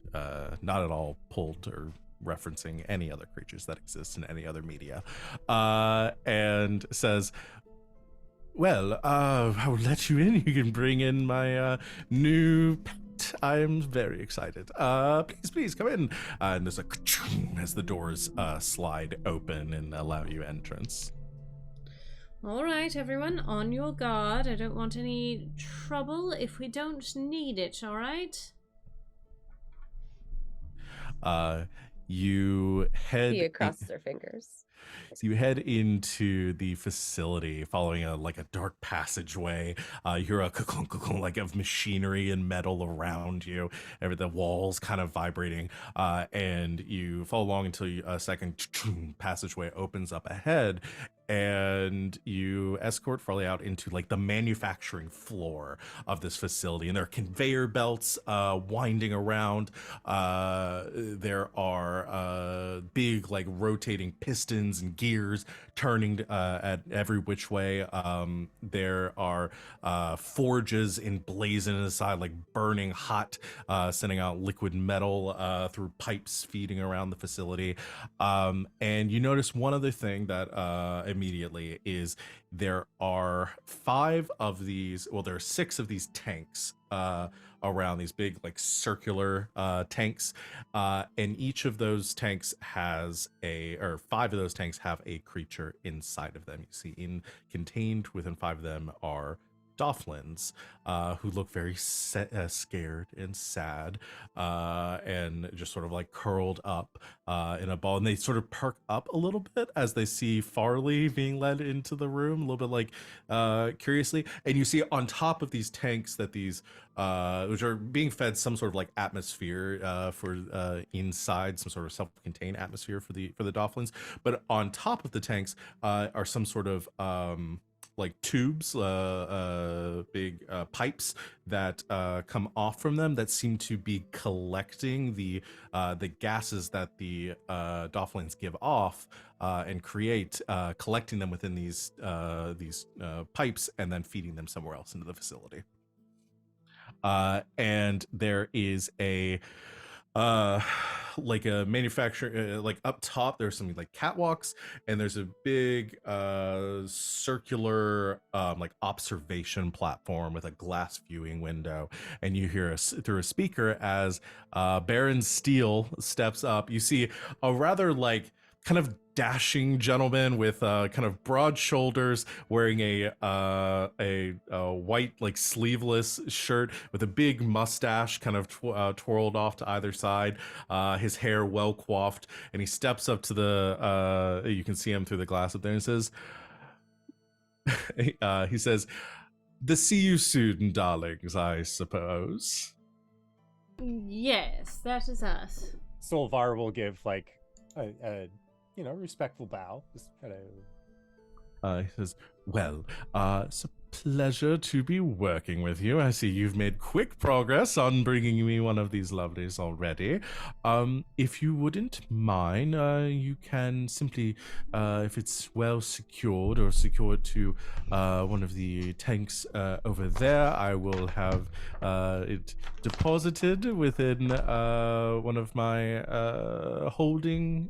not at all pulled or referencing any other creatures that exist in any other media, and says, "Well, I'll let you in. You can bring in my new pet. I'm very excited. Please come in." And there's a as the doors slide open and allow you entrance. All right, everyone, on your guard. I don't want any trouble if we don't need it, all right? You head. Thea crosses her fingers. So you head into the facility, following a dark passageway. You hear a like of machinery and metal around you, and the walls kind of vibrating. And you follow along until a second passageway opens up ahead, and you escort Farley out into like the manufacturing floor of this facility, and there are conveyor belts winding around. There are big like rotating pistons and gears turning at every which way. There are forges emblazoned inside, like burning hot, sending out liquid metal through pipes feeding around the facility. And you notice one other thing that immediately is there are 5 of these, well, there are 6 of these tanks around, these big like circular tanks, and each of those tanks has or 5 of those tanks have a creature inside of them. You see contained within 5 of them are Dofflins, who look very scared and sad, and just sort of like curled up in a ball, and they sort of perk up a little bit as they see Farley being led into the room, a little bit like curiously. And you see on top of these tanks that these which are being fed some sort of like atmosphere for inside, some sort of self-contained atmosphere for the Dofflins, but on top of the tanks are some sort of like tubes, big pipes that come off from them that seem to be collecting the gases that the Dofflins give off and create, collecting them within these pipes and then feeding them somewhere else into the facility. And there is a like a manufacturer, like up top there's some like catwalks, and there's a big circular like observation platform with a glass viewing window, and you hear through a speaker as Baron Steele steps up. You see a rather like kind of dashing gentleman with kind of broad shoulders, wearing a white like sleeveless shirt with a big mustache kind of twirled off to either side, his hair well coiffed, and he steps up to the you can see him through the glass up there, and says he says, "The see you soon, darlings, I suppose." Yes, that is us. Solvar will give like a respectful bow. Just He says, "Well, it's a pleasure to be working with you. I see you've made quick progress on bringing me one of these lovelies already. If you wouldn't mind, you can simply, if it's well secured or secured to one of the tanks over there, I will have it deposited within one of my holding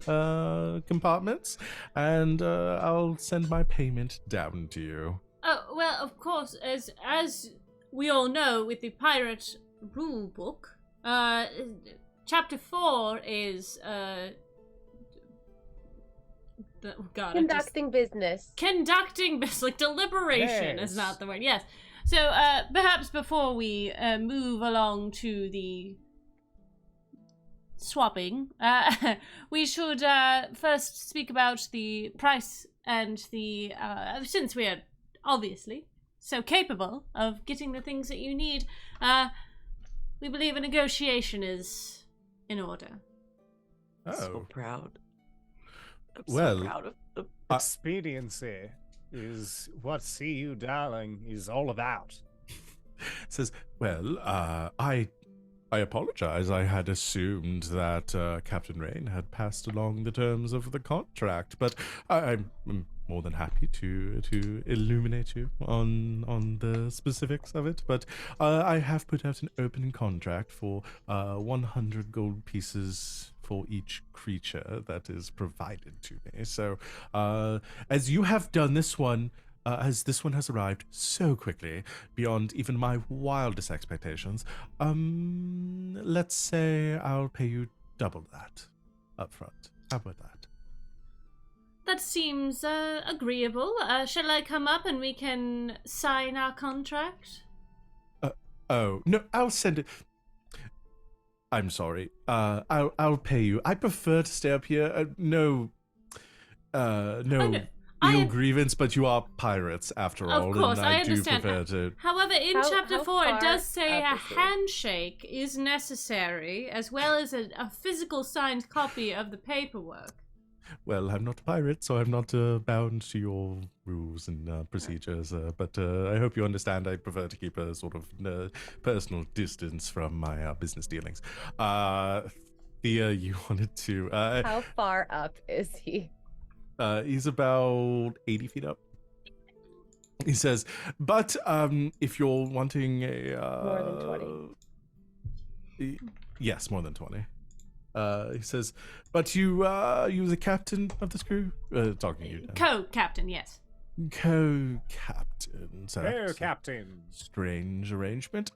compartments, and I'll send my payment down to you." Oh, well, of course, as we all know, with the pirate rule book, chapter 4 is conducting business. Conducting business, like deliberation is not the word. Yes. So perhaps before we move along to the swapping, we should first speak about the price and the since we are obviously so capable of getting the things that you need, we believe a negotiation is in order. So proud. I'm Well, so proud of them. Expediency is what See You Darling is all about. Says, well, I apologize. I had assumed that Captain Rain had passed along the terms of the contract, but I'm more than happy to illuminate you on the specifics of it. But I have put out an open contract for 100 gold pieces for each creature that is provided to me. So, as you have done this one, as this one has arrived so quickly, beyond even my wildest expectations, let's say I'll pay you double that up front. How about that? That seems agreeable. Shall I come up and we can sign our contract? Oh, no, I'll send it. I'm sorry. I'll pay you. I prefer to stay up here. No ill grievance, but you are pirates after all. Of course, and I do understand. prefer to. However, in Chapter 4, it does say a up is it? handshake is necessary, as well as a physical signed copy of the paperwork. Well, I'm not a pirate, so I'm not bound to your rules and procedures. But I hope you understand. I prefer to keep a sort of personal distance from my business dealings. Thea, you wanted to. How far up is he? He's about 80 feet up. He says, but if you're wanting a... More than 20. Yes, more than 20. He says, but you the captain of this crew? Talking to you. Co-captain, yes. Co-captain. So that's a Captain. strange arrangement.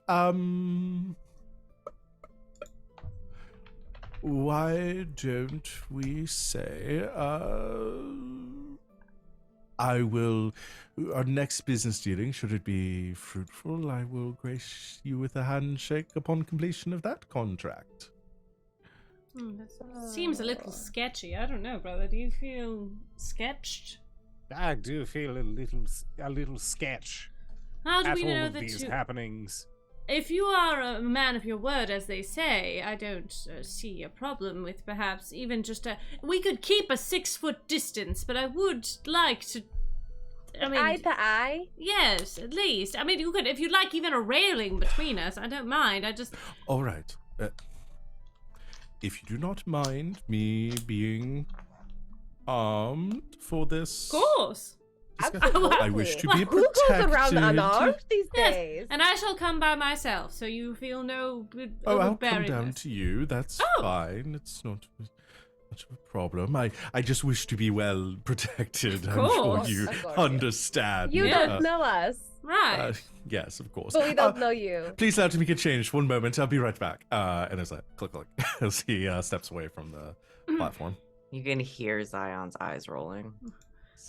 Why don't we say, I will, our next business dealing, should it be fruitful, I will grace you with a handshake upon completion of that contract. That seems a little sketchy. I don't know, brother. Do you feel sketched? I do feel a little sketch How do at we all know of that these you... happenings. If you are a man of your word, as they say, I don't see a problem with perhaps even just a... We could keep a 6-foot distance, but I would like to... I mean... Eye to eye? Yes, at least. I mean, you could, if you'd like even a railing between us, I don't mind. I just... All right. If you do not mind me being armed for this... Of course. I wish to be Who goes protected. around unarmed these Yes, days? and I shall come by myself, so you feel no Oh, I'll come overbearingness. down to you. That's Oh. fine. It's not much of a problem. I just wish to be well protected. I'm sure course. you Of course. understand. You Yeah. don't know us, Right. Yes, of course. but we don't know you. Please allow me to change. One moment. I'll be right back. And there's a click, click as he steps away from the platform. You can hear Zion's eyes rolling.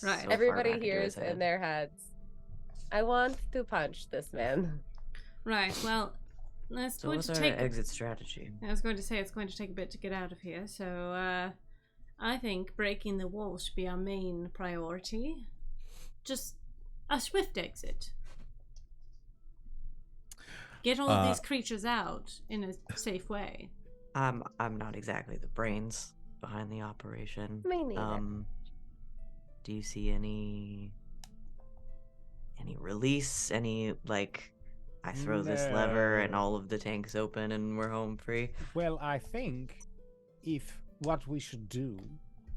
Right. So far Everybody back into hears his head. in their heads, I want to punch this man. Right, well, let's So going what's to our take... exit strategy? I was going to say it's going to take a bit to get out of here, so I think breaking the wall should be our main priority. Just a swift exit. Get all of these creatures out in a safe way. I'm not exactly the brains behind the operation. Me neither. Do you see any release? Any, like, I throw this lever and No. all of the tanks open and we're home free? Well, I think if what we should do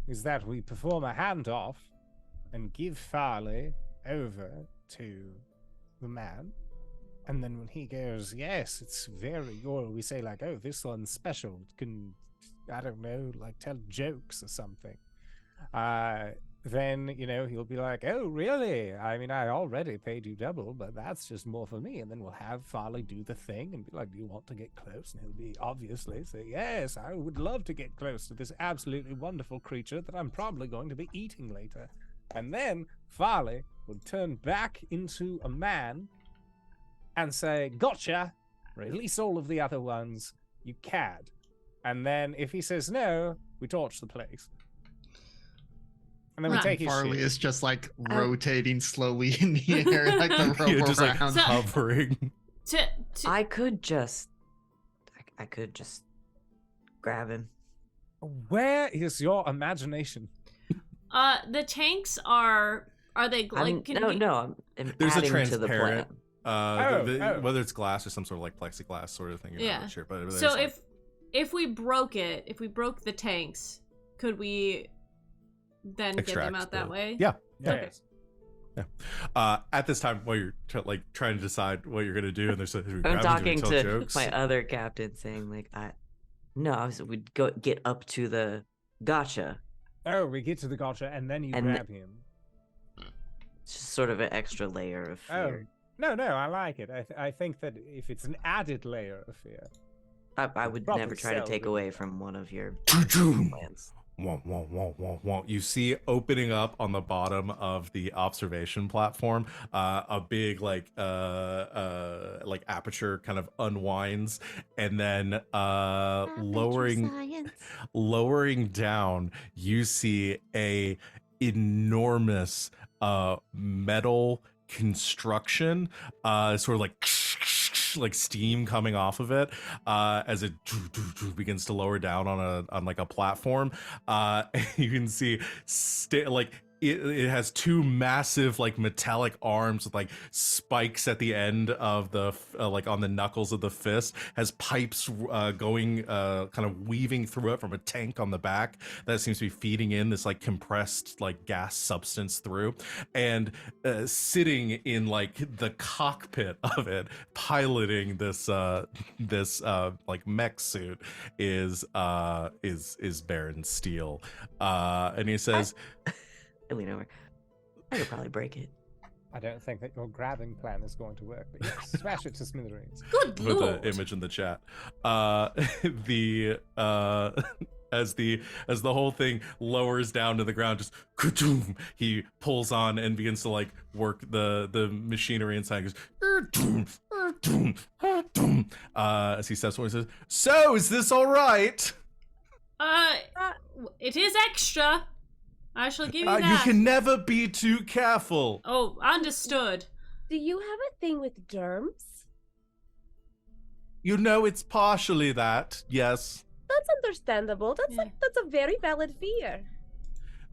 is that we perform a handoff and give Farley over to the man, and then when he goes, yes, it's very, or we say like, oh, this one's special, it can, I don't know, like tell jokes or something. Then, you know, he'll be like, oh, really? I mean, I already paid you double, but that's just more for me. And then we'll have Farley do the thing and be like, do you want to get close? And he'll be obviously say, yes, I would love to get close to this absolutely wonderful creature that I'm probably going to be eating later. And then Farley would turn back into a man and say, gotcha, release all of the other ones, you cad. And then if he says no, we torch the place. And then we Huh. take his Farley shit. is just like rotating slowly in the air, like the rope You're just like around. So- hovering. To I could just grab him. Where is your imagination? the tanks are they like can you- I'm There's a adding to the transparent, Oh. whether it's glass or some sort of like plexiglass sort of thing. You're Yeah. not sure, but So there's, if we broke the tanks, could we then get them Extract out that the- way? Yeah. Okay. At this time, while you're trying to decide what you're gonna do, and there's I'm talking to jokes. my other captain, saying like, we'd go get up to the gotcha. Oh, we get to the gotcha, and then you And grab him. It's just sort of an extra layer of Oh, fear. no, I like it. I think that if it's an added layer of fear. I would Probably never try to sell take the- away from one of your Choo-choom. plans. Womp. You see opening up on the bottom of the observation platform, a big like aperture kind of unwinds, and then lowering down, you see a enormous metal construction, sort of like steam coming off of it as it begins to lower down on a platform. You can see it has two massive like metallic arms with like spikes at the end of the like on the knuckles of the fist, has pipes going kind of weaving through it from a tank on the back that seems to be feeding in this like compressed like gas substance through, and sitting in like the cockpit of it piloting this like mech suit is Baron Steele, and he says Eleanor, I could probably break it. I don't think that your grabbing plan is going to work, but yes, smash it to smithereens. Good with lord. the image in the chat. As the whole thing lowers down to the ground, just ka-doom, he pulls on and begins to like work the machinery inside. Goes as he steps forward, he says, "So is this all right? It is extra. I shall give you You that. can never be too careful." Oh, understood. Do you have a thing with germs? You know, it's partially that, yes, That's understandable. That's Yeah. that's a very valid fear.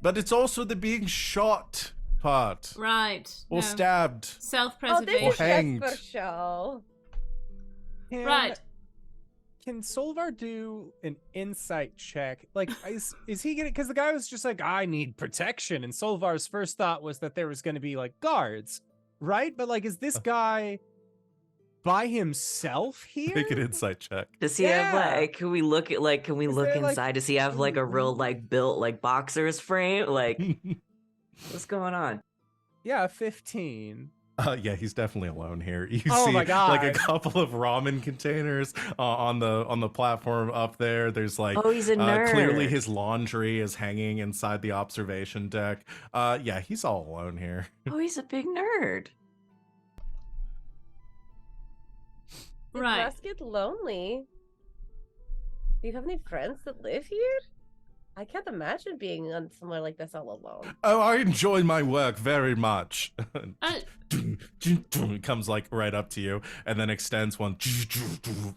but it's also the being shot part Right. or no. stabbed. Oh, this Self-preservation. is hanged. just for show. Right. Can Solvar do an insight check? Like, is he gonna? Because the guy was just like, I need protection, and Solvar's first thought was that there was going to be like guards, right? But like, is this guy by himself here? Make an insight check. Does he have Yeah. like? Can we look at like? Can we Is look there, like, inside? Does he have like a real like built like boxer's frame? Like, what's going on? Yeah, 15. Yeah, he's definitely alone here. You Oh see my God. like a couple of ramen containers on the platform up there. There's like Oh, he's a nerd. clearly his laundry is hanging inside the observation deck. Yeah, he's all alone here. Oh, he's a big nerd. It Right. must get lonely. Do you have any friends that live here? I can't imagine being on somewhere like this all alone. Oh, I enjoy my work very much. Uh, It comes like right up to you and then extends one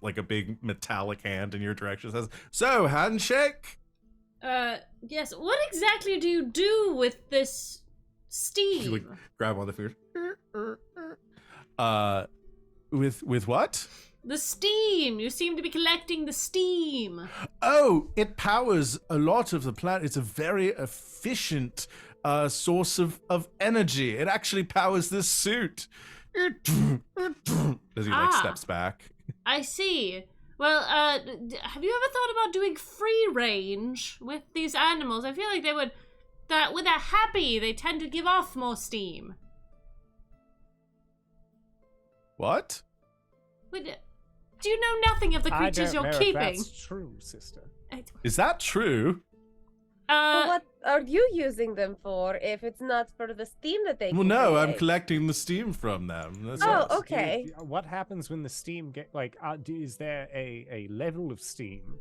like a big metallic hand in your direction. Says, "So, handshake?" yes. What exactly do you do with this steam? You like grab one of the fingers. With what? The steam. You seem to be collecting the steam. Oh, it powers a lot of the planet. It's a very efficient source of energy. It actually powers this suit. As he like Ah. steps back. I see. Well, have you ever thought about doing free range with these animals? I feel like they would. That when they're happy, they tend to give off more steam. What? Do you know nothing of the I creatures don't you're know keeping? if that's true, sister. Is that true? Well, what are you using them for if it's not for the steam that they Well, can no, I'm create? collecting the steam from them. That's Oh, all. okay. What happens when the steam get like? Is there a level of steam?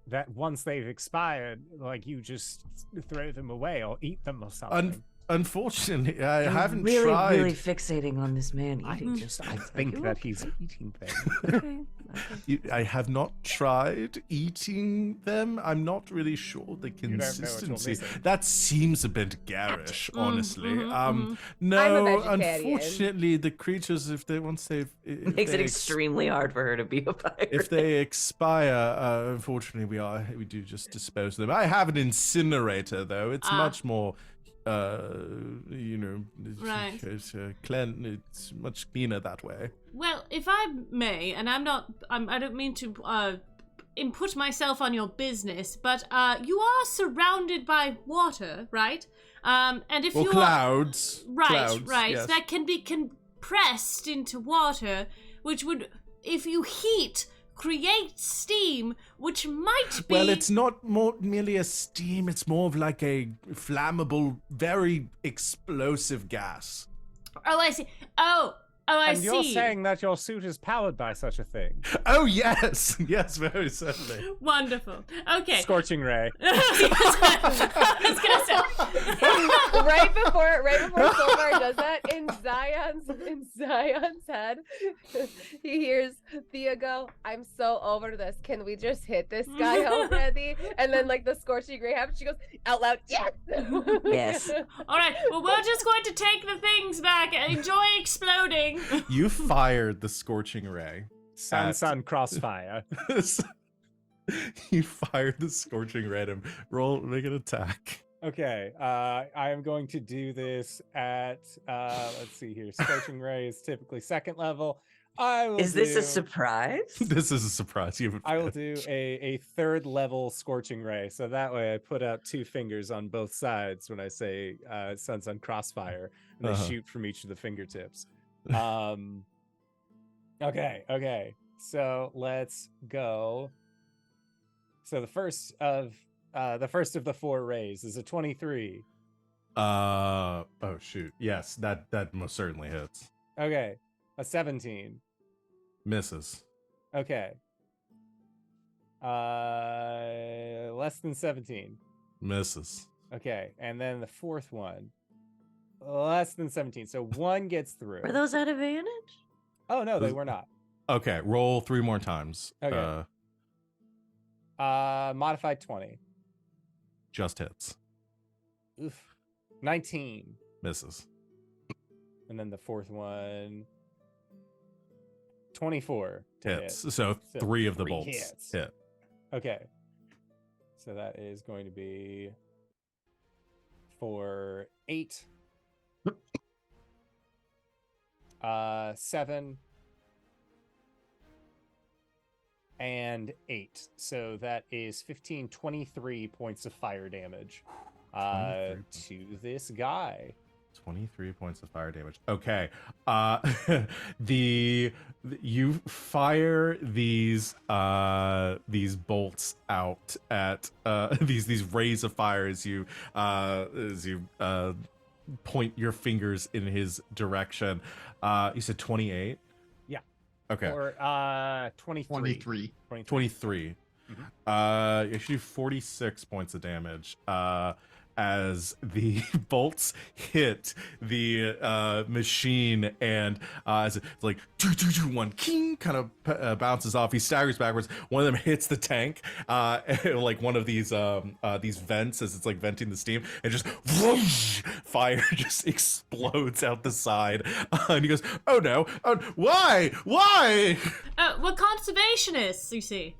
that once they've expired, like you just throw them away or eat them or something. Unfortunately, I You're haven't really, tried. really fixating on this man eating. I think that he's eating things. Okay. I have not tried eating them. I'm not really sure the don't know what you're consistency. missing. That seems a bit garish, honestly. No, I'm a vegetarian. unfortunately, the creatures, if they once they've Makes it extremely hard for her to be a pirate. if they expire, unfortunately, we do just dispose of them. I have an incinerator though. It's much more. Right. It's much cleaner that way. Well, if I may, and I don't mean to input myself on your business, but you are surrounded by water, right? And if you clouds, right, yes. that can be compressed into water, which would, if you heat, create steam, which might be. Well, it's not merely a steam. It's more of like a flammable, very explosive gas. Oh, I see. Oh, I and see. you're saying that your suit is powered by such a thing. Oh yes, yes, very certainly. Wonderful. Okay. Scorching ray. I was gonna say. right before Solvar does that, in Zion's head, he hears Thea go, "I'm so over this. Can we just hit this guy already?" And then like the scorching ray happens, she goes out loud, "Yes." Yes. All right. Well, we're just going to take the things back and enjoy exploding. You fired the scorching ray. Sun crossfire. You fired the scorching ray at him. Make an attack. Okay, I am going to do this at, let's see here. Scorching ray is typically second level. Is this a surprise? This is a surprise. I will do a third level scorching ray. So that way I put out 2 fingers on both sides when I say sun crossfire, and they shoot from each of the fingertips. Okay. So let's go. So the first of the 4 rays is a 23. Oh shoot. Yes, that most certainly hits. Okay. A 17. Misses. Okay. Less than 17. Misses. Okay. And then the 4th one. Less than 17. So 1 gets through. Were those at advantage? Oh no, they were not. Okay, roll 3 more times. Okay. Modified 20. Just hits. Oof. 19. Misses. And then the 4th one. 24 to Hits. hit. So 3 of the 3 bolts hits. hit. Okay. So that is going to be for 8. 7 and 8. So that is 15, 23 points of fire damage to this guy. 23 points of fire damage. Okay. You fire these bolts out at these rays of fire as you point your fingers in his direction. You said 28? Yeah. Okay. Or 23. 23. You should do 46 points of damage. As the bolts hit the machine, and as it's like 1 king kind of bounces off, he staggers backwards. One of them hits the tank, like one of these vents as it's like venting the steam, and just whoosh, fire just explodes out the side. And he goes, "Oh no! Oh, why? We're conservationists, you see."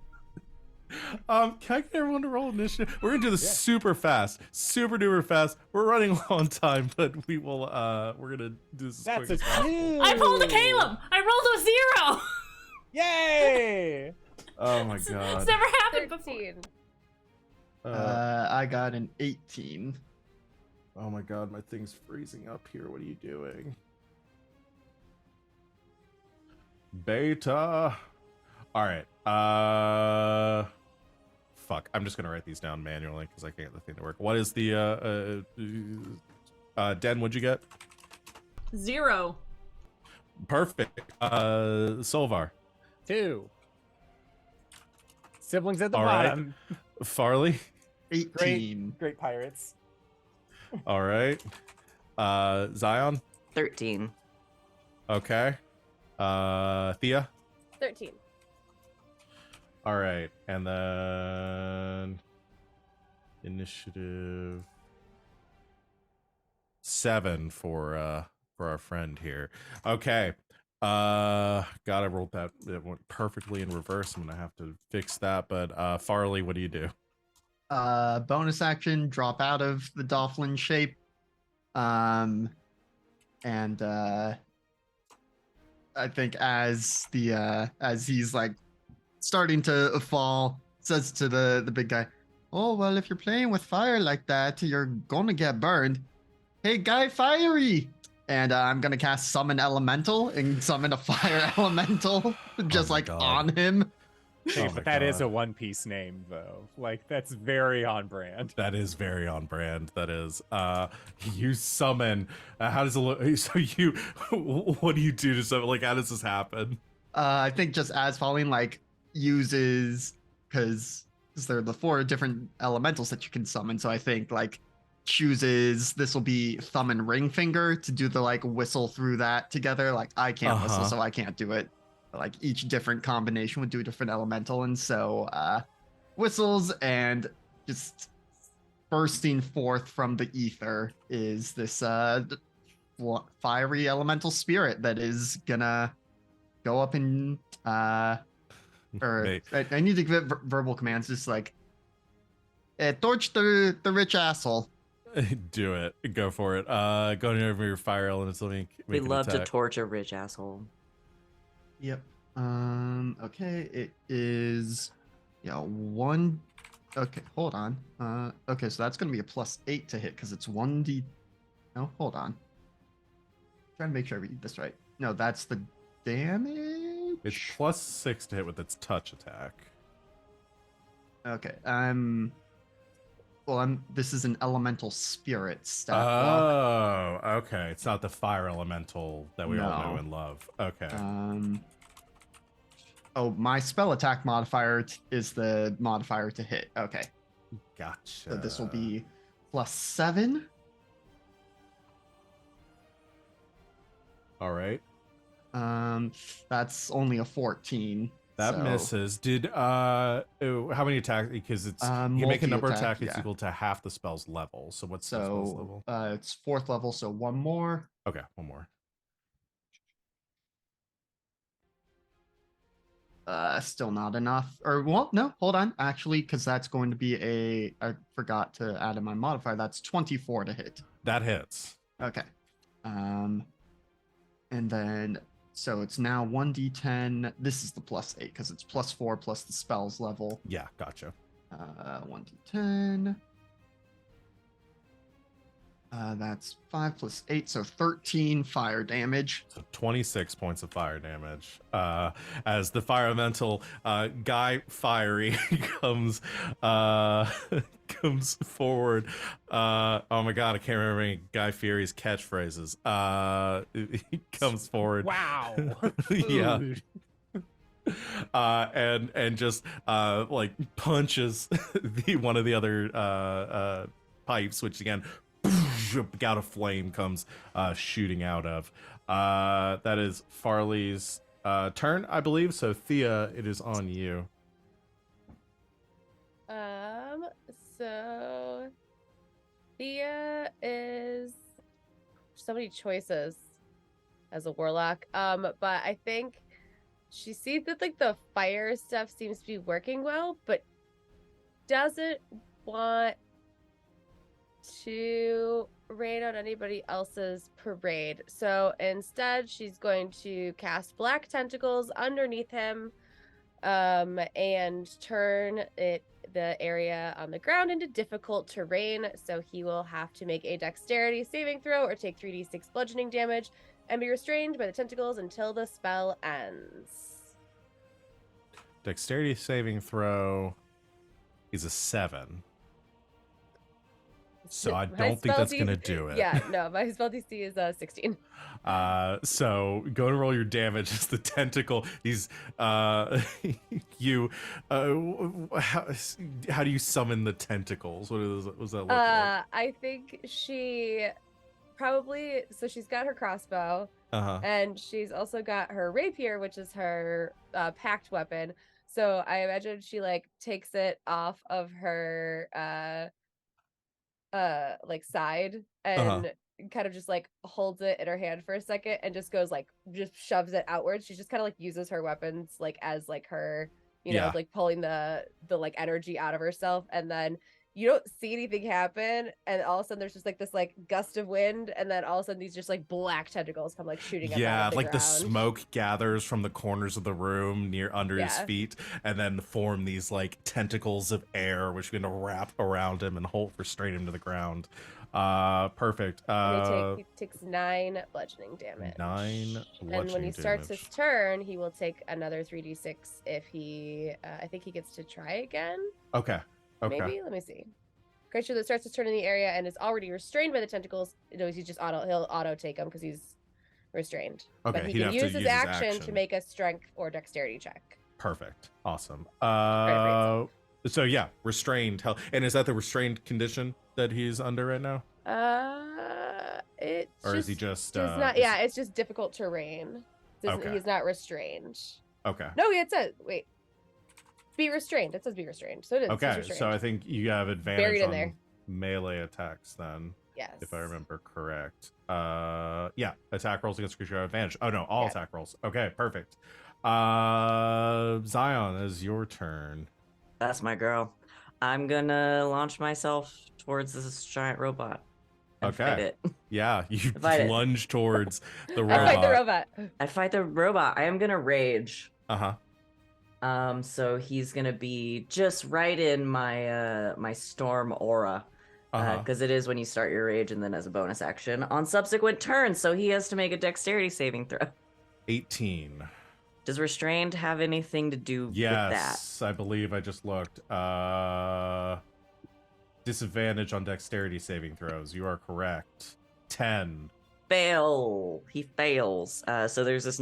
Can I get everyone to roll initiative? We're gonna do this super duper fast. We're running low on time, but we will. We're gonna do this. That's as a quick as 2. I pulled a Caleb. I rolled a 0. Yay! Oh my god! It's never happened before. 13. I got an 18. Oh my god, my thing's freezing up here. What are you doing? Beta. All right. Fuck. I'm just gonna write these down manually because I can't get the thing to work. What is the Den? What'd you get? 0. Perfect. Solvar. 2. Siblings at the All right. bottom. Farley. 18. Great pirates. All right. Zion. 13. Okay. Thea. 13. All right, and then initiative 7 for our friend here. Okay. God, I rolled that. It went perfectly in reverse. I'm gonna have to fix that. But Farley, what do you do? Bonus action, drop out of the Dolphin shape. And I think as he's like starting to fall, says to the big guy, "Oh well, if you're playing with fire like that, you're gonna get burned. Hey, guy, fiery!" And I'm gonna cast Summon Elemental and summon a fire elemental just my like God. on him. Hey, Oh my but that is God. a One Piece name, though. Like, that's very on brand. That is very on brand. That is. You summon. How does it look? So you, what do you do to summon? Like, how does this happen? I think just as falling like uses because there are the 4 different elementals that you can summon. So I think like chooses this will be thumb and ring finger to do the like whistle through that together. Like I can't whistle, Uh-huh. so I can't do it. Like each different combination would do a different elemental, and so whistles and just bursting forth from the ether is this fiery elemental spirit that is gonna go up and or Mate. I need to give it verbal commands, just like torch the rich asshole. Do it. Go for it. Going over your fire elements. Let me We make an love to attack. torch a rich asshole. Yep. Okay, it is one. Okay, hold on. Okay, so that's gonna be a +8 to hit because it's 1d. No, hold on. Trying to make sure I read this right. No, that's the damage. It's +6 to hit with its touch attack. Okay. This is an elemental spirit stat block. Oh, okay. It's not the fire elemental that we all know No. and love. Okay. Oh, my spell attack modifier is the modifier to hit. Okay. Gotcha. So this will be +7. All right. That's only a 14. That so, misses. Did how many attacks? Because it's you make a number multi-attack, attack. It's yeah. equal to half the spell's level. So what's the spell's level? It's 4th level, so 1 more. Okay, one more. Still not enough. Or well, no, hold on. Actually, because that's going to be I forgot to add in my modifier. That's 24 to hit. That hits. Okay. And then so it's now 1d10. This is the +8 because it's +4 plus the spells level. Yeah, gotcha. 1d10. That's 5 plus 8, so 13 fire damage. So 26 points of fire damage. As the fire elemental guy fiery comes comes forward. Oh my god, I can't remember any Guy Fieri's catchphrases. He comes forward. Wow. Yeah. Food. And just like punches one of the other pipes, which again gout of flame comes shooting out of. That is Farley's turn, I believe. So Thea, it is on you. So Thea is so many choices as a warlock. But I think she sees that like the fire stuff seems to be working well, but doesn't want to rain on anybody else's parade. So instead, she's going to cast black tentacles underneath him, and turn the area on the ground into difficult terrain. So he will have to make a dexterity saving throw or take 3d6 bludgeoning damage and be restrained by the tentacles until the spell ends. Dexterity saving throw is a 7. So I My don't think spell that's DC gonna do it. Yeah, no, my spell DC is 16. So go and roll your damage as the tentacle. These you how do you summon the tentacles? What does that look like? I think she probably, so she's got her crossbow, and she's also got her rapier, which is her packed weapon. So I imagine she like takes it off of her like side and kind of just like holds it in her hand for a second and just goes like just shoves it outwards. She just kind of like uses her weapons like as like her, you know, Yeah. like pulling the like energy out of herself, and then you don't see anything happen, and all of a sudden there's just like this like gust of wind, and then all of a sudden these just like black tentacles come like shooting up out Yeah, of the like the ground. smoke gathers from the corners of the room near under his Yeah. feet, and then form these like tentacles of air, which are going to wrap around him and hold restrain him to the ground. Perfect. And he takes 9 bludgeoning damage. 9 And when he bludgeoning starts damage. his turn, he will take another 3d6 if he, I think he gets to try again. Okay. Okay. Maybe? Let me see. Creature that starts his turn in the area and is already restrained by the tentacles, he'll auto take them because he's restrained. Okay, But he he'd can have to use his use his action to action. make a strength or dexterity check. Perfect. Awesome. for So yeah, restrained. Hell, and is that the restrained condition that he's under right now? It's Or just, is he just does not, is- yeah, it's just difficult terrain. Okay. He's not restrained. Okay. No, it says, wait. Be restrained. It says be restrained. So it is. Okay, He's so I restrained. think you have advantage Buried in on there. melee attacks then, Yes. if I remember correct. Yeah, attack rolls against creature have advantage. Oh no, all Yeah. attack rolls. Okay, perfect. Zion, is your turn. That's my girl. I'm gonna launch myself towards this giant robot. And fight Okay. it. Yeah, you Fight it. plunge towards the I robot. fight the robot. I fight the robot. I am gonna rage. Uh-huh. So he's gonna be just right in my my storm aura. Uh-huh. Because it is when you start your rage and then as a bonus action on subsequent turns. So he has to make a dexterity saving throw. 18. Does restrained have anything to do with that? Yes, I believe I just looked. Disadvantage on dexterity saving throws. You are correct. 10. Fail. He fails. So there's this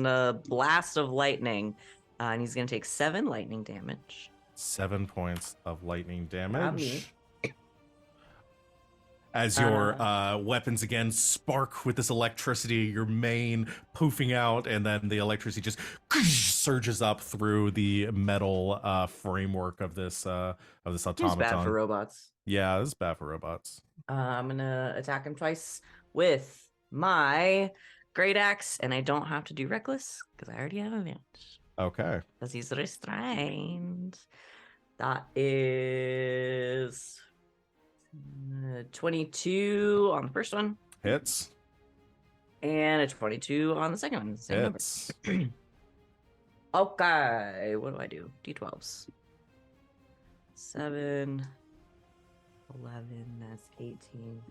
blast of lightning, and he's gonna take 7 lightning damage. 7 points of lightning Not me. damage. As your weapons again spark with this electricity, your mane poofing out, and then the electricity just surges up through the metal framework of this It's automaton. bad for robots. Yeah, this is bad for robots. I'm gonna attack him twice with my great axe, and I don't have to do reckless because I already have advantage. Okay. Because he's restrained. That is 22 on the first one, Hits. and a 22 on the second one. Same number. Hits. Okay, what do I do? D12s. 7, 11, that's 18.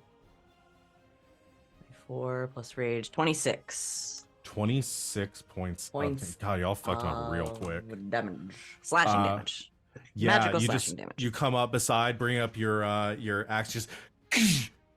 4 plus rage, 26. 26 points. Points God, y'all fucked up real quick. Damage. Slashing Uh, damage. Yeah, Magical you slashing just damage. you come up beside, bring up your axe,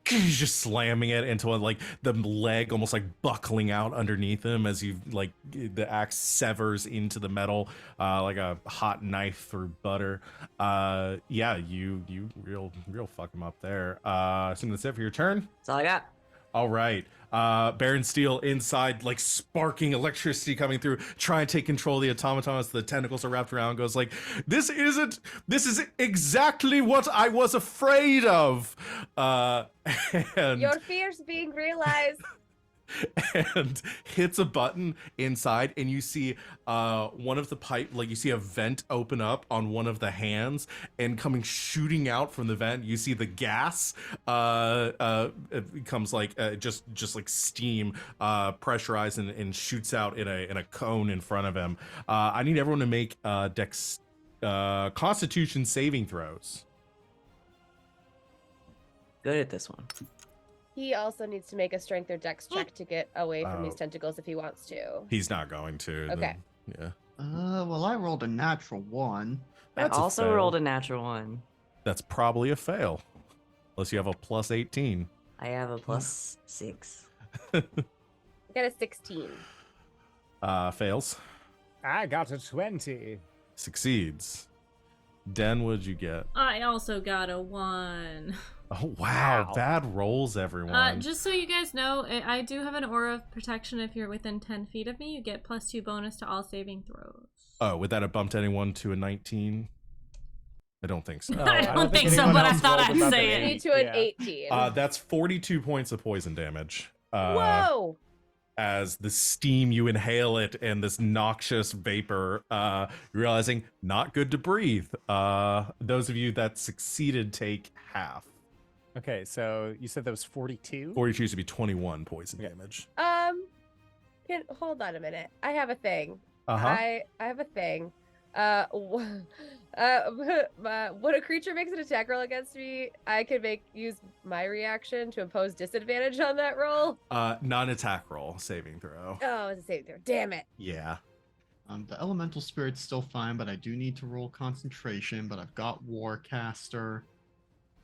just slamming it into like the leg, almost like buckling out underneath him as you like the axe severs into the metal like a hot knife through butter. Yeah, you real fuck him up there. So that's it for your turn. That's all I got. All right. Baron Steel inside, like sparking electricity coming through, trying to take control of the automaton as the tentacles are wrapped around, goes like, this is exactly what I was afraid of. And Your fears being realized. and hits a button inside, and you see one of the pipe, like you see a vent open up on one of the hands, and coming shooting out from the vent, you see the gas it becomes like just like steam pressurized and shoots out in a cone in front of him. I need everyone to make Constitution saving throws. Good at this one. He also needs to make a strength or dex check to get away from these tentacles if he wants to. He's not going to. Okay. Yeah. Well, I rolled a natural 1. That's I a also fail. rolled a natural 1. That's probably a fail. Unless you have a plus 18. I have a plus 6. I got a 16. Fails. I got a 20. Succeeds. Den, what'd you get? I also got a 1. Oh, wow. Wow. Bad rolls, everyone. Just so you guys know, I do have an aura of protection. If you're within 10 feet of me, you get +2 bonus to all saving throws. Oh, would that have bumped anyone to a 19? I don't think so. I don't think so, anyone but I else thought rolled I'd above say an it. Me to an Yeah. 18. That's 42 points of poison damage. Whoa! As the steam, you inhale it, and this noxious vapor, realizing not good to breathe. Those of you that succeeded take half. Okay, so you said that was 42? 42 used to be 21 poison Okay. damage. Hold on a minute. I have a thing. Uh-huh. I have a thing. When a creature makes an attack roll against me, I can use my reaction to impose disadvantage on that roll. Non-attack roll, saving throw. Oh, it's a saving throw. Damn it. Yeah. The elemental spirit's still fine, but I do need to roll concentration. But I've got Warcaster.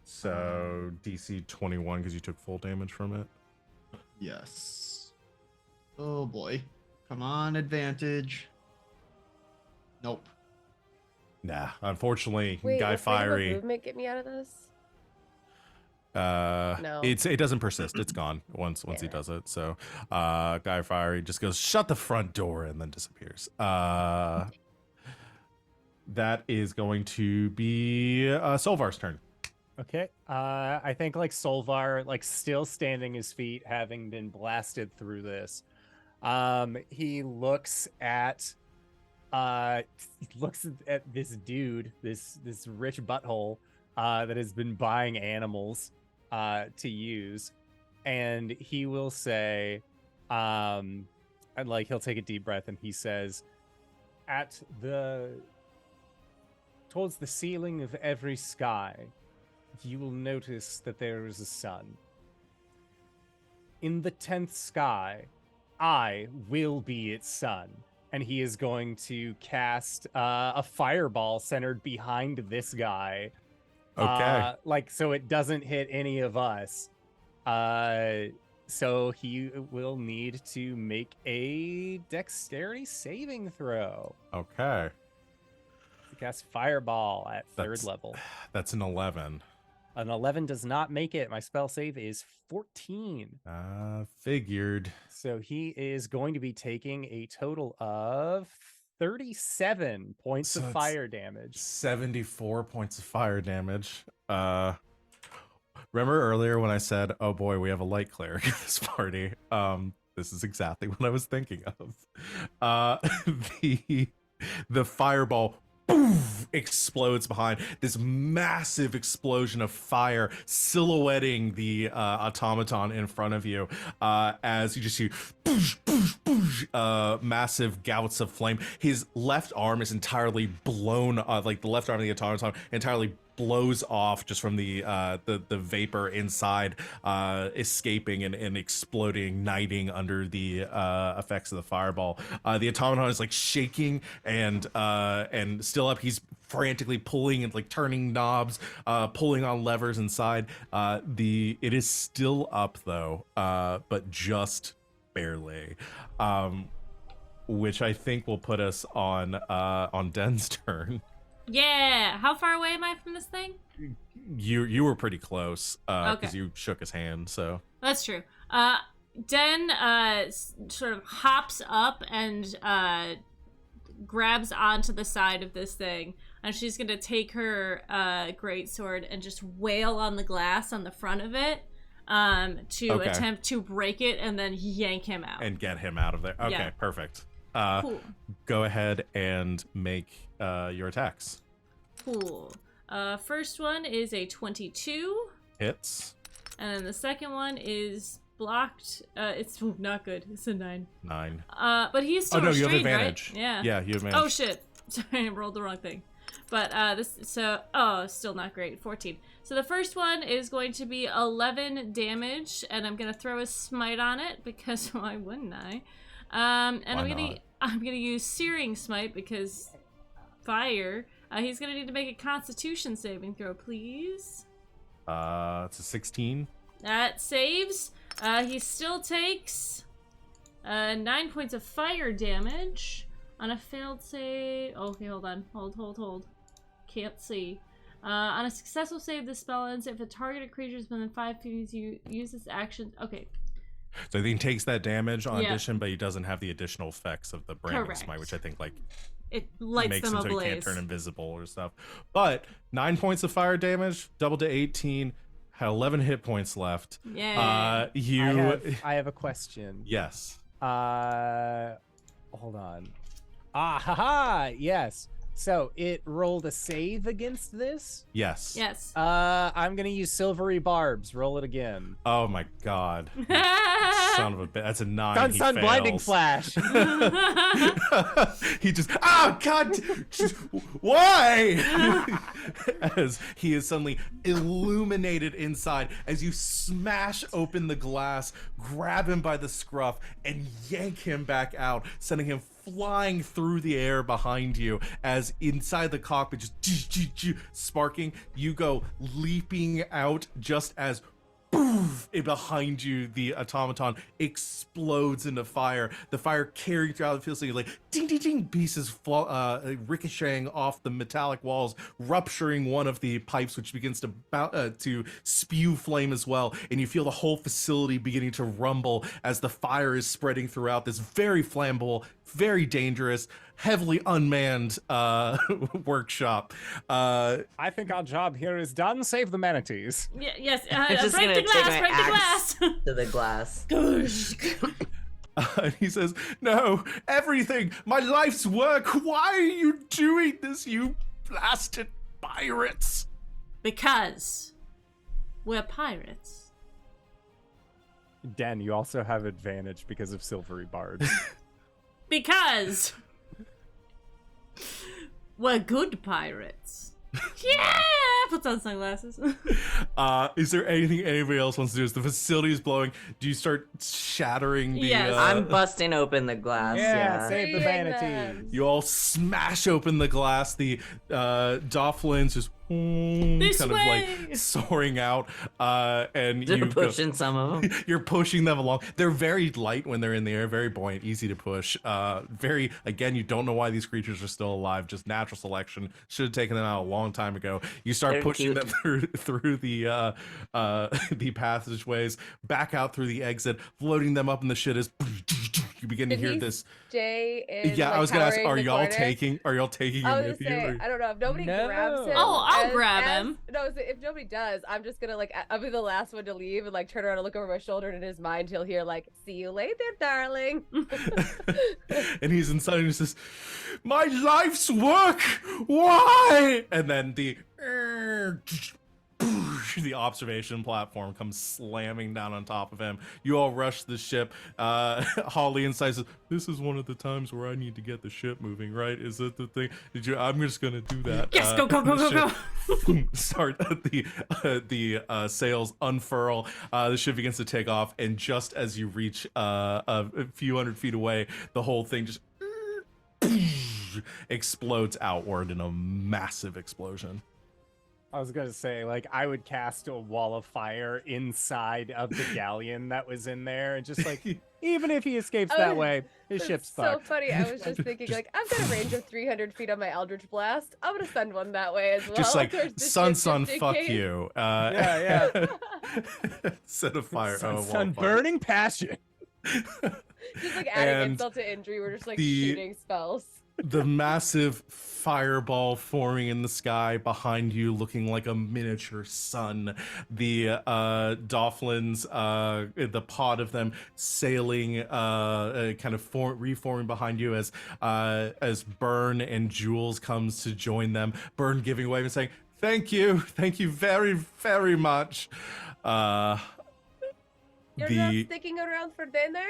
So DC 21 because you took full damage from it. Yes. Oh boy. Come on, advantage. Nope. Nah, unfortunately, Wait, Guy will freedom of Fiery. movement get me out of this? No. It doesn't persist. It's gone once he Yeah. does it. So Guy Fiery just goes, shut the front door, and then disappears. That is going to be Solvar's turn. Okay. I think like Solvar, like still standing his feet, having been blasted through this. He looks at this dude, this rich butthole that has been buying animals to use, and he will say, and like he'll take a deep breath and he says, towards the ceiling of every sky, you will notice that there is a sun. In the 10th sky, I will be its sun. And he is going to cast a fireball centered behind this guy. Okay. So it doesn't hit any of us. So he will need to make a dexterity saving throw. Okay. To cast fireball at third That's- level. That's an 11. An 11 does not make it. My spell save is 14. Figured. So he is going to be taking a total of 37 points So of it's fire damage. 74 points of fire damage. Remember earlier when I said, oh boy, we have a light cleric at this party? This is exactly what I was thinking of. The fireball explodes behind this massive explosion of fire silhouetting the automaton in front of you, as you just see massive gouts of flame. His left arm is entirely blown, like the left arm of the automaton entirely blows off just from the vapor inside, escaping and exploding, igniting under the effects of the fireball. The automaton is like shaking and still up. He's frantically pulling and like turning knobs, pulling on levers inside. It is still up though, but just barely. Which I think will put us on Den's turn. Yeah. How far away am I from this thing? You were pretty close because Okay. you shook his hand. So That's true. Den sort of hops up and grabs onto the side of this thing, and she's gonna take her greatsword and just wail on the glass on the front of it to Okay. attempt to break it and then yank him out. and get him out of there. Okay, Yeah. perfect. Cool. Go ahead and make your attacks. Cool. First one is a 22, Hits. and then the second one is blocked. It's not good. It's a 9. 9. But he's still Oh no, you have restrained, right? advantage. Yeah. Yeah, you have advantage. Oh shit! Sorry, I rolled the wrong thing. But still not great. 14. So the first one is going to be 11 damage, and I'm gonna throw a smite on it because why wouldn't I? And Why I'm gonna use searing smite because fire. He's gonna need to make a Constitution saving throw, please. It's a 16. That saves. He still takes 9 points of fire damage on a failed save. Okay, hold on. Hold. Can't see. On a successful save, the spell ends if a targeted creature is within 5 feet. You use this action. Okay. So he takes that damage on addition, but he doesn't have the additional effects of the branding Correct. smite, which I think like It lights makes them him so he can't ablaze. turn invisible or stuff. But 9 points of fire damage, doubled to 18, had 11 hit points left. Yeah. I have a question. Yes. Hold on. Haha, yes. So it rolled a save against this. Yes. Yes. I'm gonna use silvery barbs. Roll it again. Oh my god. Son of a bitch. That's a 9. Dun He sun blinding fails. flash. He just, oh god, why? As he is suddenly illuminated inside, as you smash open the glass, grab him by the scruff, and yank him back out, sending him flying through the air behind you. As inside the cockpit just sparking, you go leaping out just as poof, behind you, the automaton explodes into fire. The fire carrying throughout the field, so you're like ding ding ding, pieces ricocheting off the metallic walls, rupturing one of the pipes, which begins to spew flame as well. And you feel the whole facility beginning to rumble as the fire is spreading throughout this very flammable, very dangerous, heavily unmanned workshop. I think our job here is done. Save the manatees. Yes. I'm just Break the gonna take glass. my Break the axe glass. to the glass. And he says, no, everything, my life's work, why are you doing this, you blasted pirates? Because we're pirates. Dan, you also have advantage because of silvery barbs. Because we're good pirates. Yeah! Puts on sunglasses. Is there anything anybody else wants to do? As the facility is blowing, do you start shattering the... Yes. I'm busting open the glass. Yeah, Yeah. save the Freeing vanities. them. You all smash open the glass. The Dolphins just This kind way! of like soaring out, and They're you go- pushing some of them. you're pushing them along. They're very light when they're in the air, very buoyant, easy to push. Very, again, you don't know why these creatures are still alive. Just natural selection. Should have taken them out a long time ago. You start They're pushing cute. them through the the passageways, back out through the exit, floating them up in the shit as you begin to Did hear he this. Stay in, Yeah, like, I was gonna ask, powering are the y'all corner? taking I was him gonna with you? say, or- I don't know if nobody No. grabs him. Oh, I'll grab him. No, so if nobody does, I'm just gonna like I'll be the last one to leave and like turn around and look over my shoulder, and in his mind he'll hear like, "See you later, darling." And he's inside and he says, my life's work, why? And then the observation platform comes slamming down on top of him. You all rush the ship. Holly inside says, this is one of the times where I need to get the ship moving, right? Is that the thing? I'm just gonna do that. Yes, go. the ship- Start the sails unfurl. The ship begins to take off, and just as you reach a few hundred feet away, the whole thing just explodes outward in a massive explosion. I was gonna say, like, I would cast a wall of fire inside of the galleon that was in there, and just like, even if he escapes that way, his That's ship's so fucked. funny. I was just thinking, like, I've got a range of 300 feet on my Eldritch Blast. I'm gonna send one that way as well. Just like, towards the son, ship, just in fuck case. you. Yeah. Set a fire. Sun burning passion. Just like adding And insult to injury, we're just like the- shooting spells. The massive fireball forming in the sky behind you, looking like a miniature sun. The dolphins, the pod of them sailing, kind of reforming behind you as Burn and Jules comes to join them. Burn giving away and saying, thank you very, very much. You're the- not sticking around for dinner?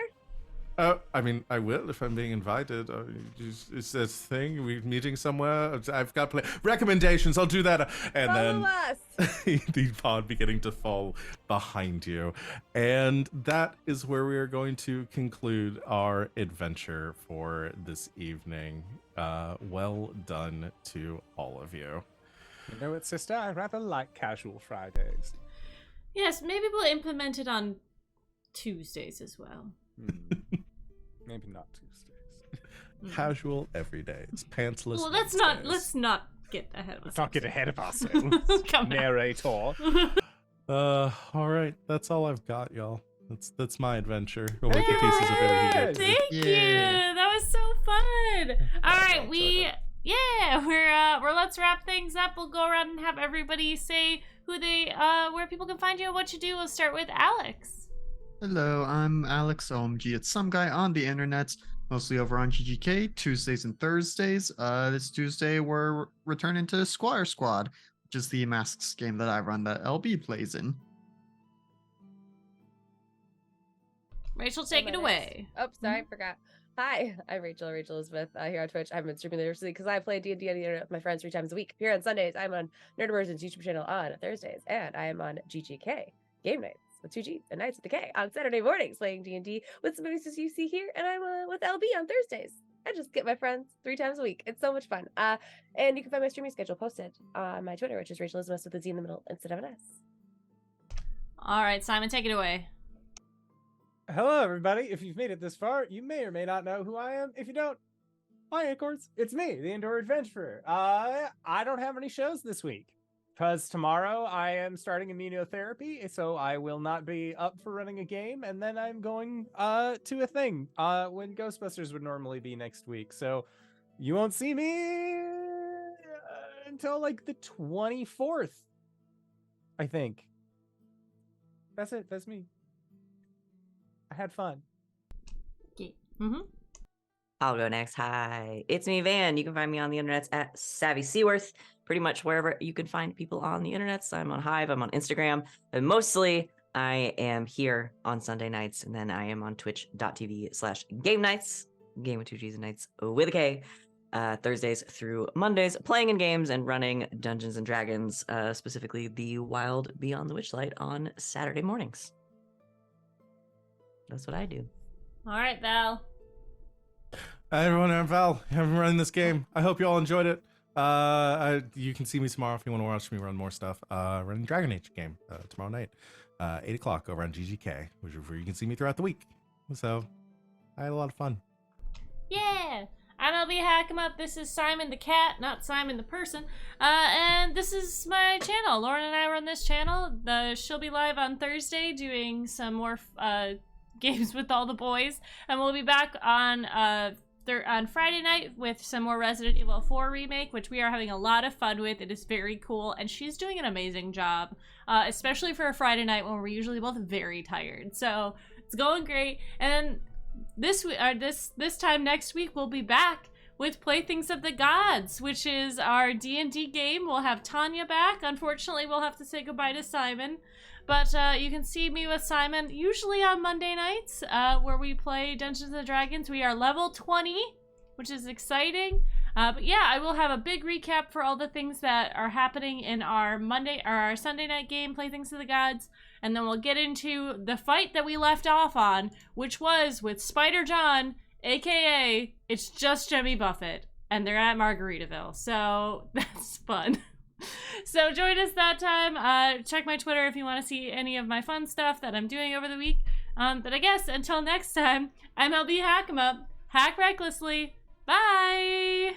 I mean, I will if I'm being invited. Is this thing? We meeting somewhere? I've got recommendations. I'll do that. And Follow then us. the pod beginning to fall behind you. And that is where we are going to conclude our adventure for this evening. Well done to all of you. You know what, sister? I rather like casual Fridays. Yes, maybe we'll implement it on Tuesdays as well. Maybe not Tuesdays. Casual every day. It's pantsless. Well, Wednesdays. let's not get ahead of us. Not get ahead of ourselves. Come on. Narrator. All right. That's all I've got, y'all. That's my adventure. We'll make the pieces of it we get to. Thank Yeah. you. That was so fun. All right, we're let's wrap things up. We'll go around and have everybody say who they where people can find you and what you do. We'll start with Alex. Hello, I'm Alex OMG. It's some guy on the internet, mostly over on GGK, Tuesdays and Thursdays. This Tuesday, we're returning to Squire Squad, which is the Masks game that I run that LB plays in. Rachel, take it away. Oh, sorry, I forgot. Hi, I'm Rachel Elizabeth here on Twitch. I've been streaming there because I play D&D on the internet with my friends 3 times a week. Here on Sundays, I'm on Nerd Immersion's YouTube channel on Thursdays, and I am on GGK Game Nights with 2 G's and Nights with the K on Saturday mornings playing D&D with some faces you see here, and I'm with LB on Thursdays. I just get my friends 3 times a week. It's so much fun. And you can find my streaming schedule posted on my Twitter, which is Rachel Elizabeth with a Z in the middle instead of an S. All right, Simon, take it away. Hello, everybody. If you've made it this far, you may or may not know who I am. If you don't, hi, Acorns. It's me, the Indoor Adventurer. I don't have any shows this week because tomorrow I am starting immunotherapy, so I will not be up for running a game, and then I'm going to a thing when Ghostbusters would normally be next week. So you won't see me until like the 24th, I think. That's it. That's me. I had fun. Okay. I'll go next. Hi, it's me, Van. You can find me on the internet at Savvy Seaworth. Pretty much wherever you can find people on the internet. So I'm on Hive, I'm on Instagram, but mostly I am here on Sunday nights, and then I am on twitch.tv/game nights, game with 2 G's and nights with a K, Thursdays through Mondays, playing in games and running Dungeons and Dragons, specifically the Wild Beyond the Witchlight on Saturday mornings. That's what I do. All right, Val. Hi everyone, I'm Val. I'm running this game. I hope you all enjoyed it. You can see me tomorrow if you want to watch me run more stuff. Running Dragon Age game tomorrow night, 8 o'clock over on GGK, which is where you can see me throughout the week. So I had a lot of fun. Yeah. I'm LB Hack'em This is Simon the cat, not Simon the person. And this is my channel. Lauren and I run this channel. She'll be live on Thursday doing some more games with all the boys, and we'll be back on Friday night with some more Resident Evil 4 remake, which we are having a lot of fun with. It is very cool, and she's doing an amazing job, especially for a Friday night when we're usually both very tired. So it's going great. And this time next week we'll be back with Playthings of the Gods, which is our D&D game. We'll have Tanya back. Unfortunately, we'll have to say goodbye to Simon. But you can see me with Simon usually on Monday nights where we play Dungeons & Dragons. We are level 20, which is exciting. But yeah, I will have a big recap for all the things that are happening in our Sunday night game, Playthings of the Gods. And then we'll get into the fight that we left off on, which was with Spider John, a.k.a. It's Just Jemmy Buffett. And they're at Margaritaville. So that's fun. So join us that time. Check my Twitter if you want to see any of my fun stuff that I'm doing over the week. But I guess until next time, I'm LB Hack'em Hack recklessly. Bye!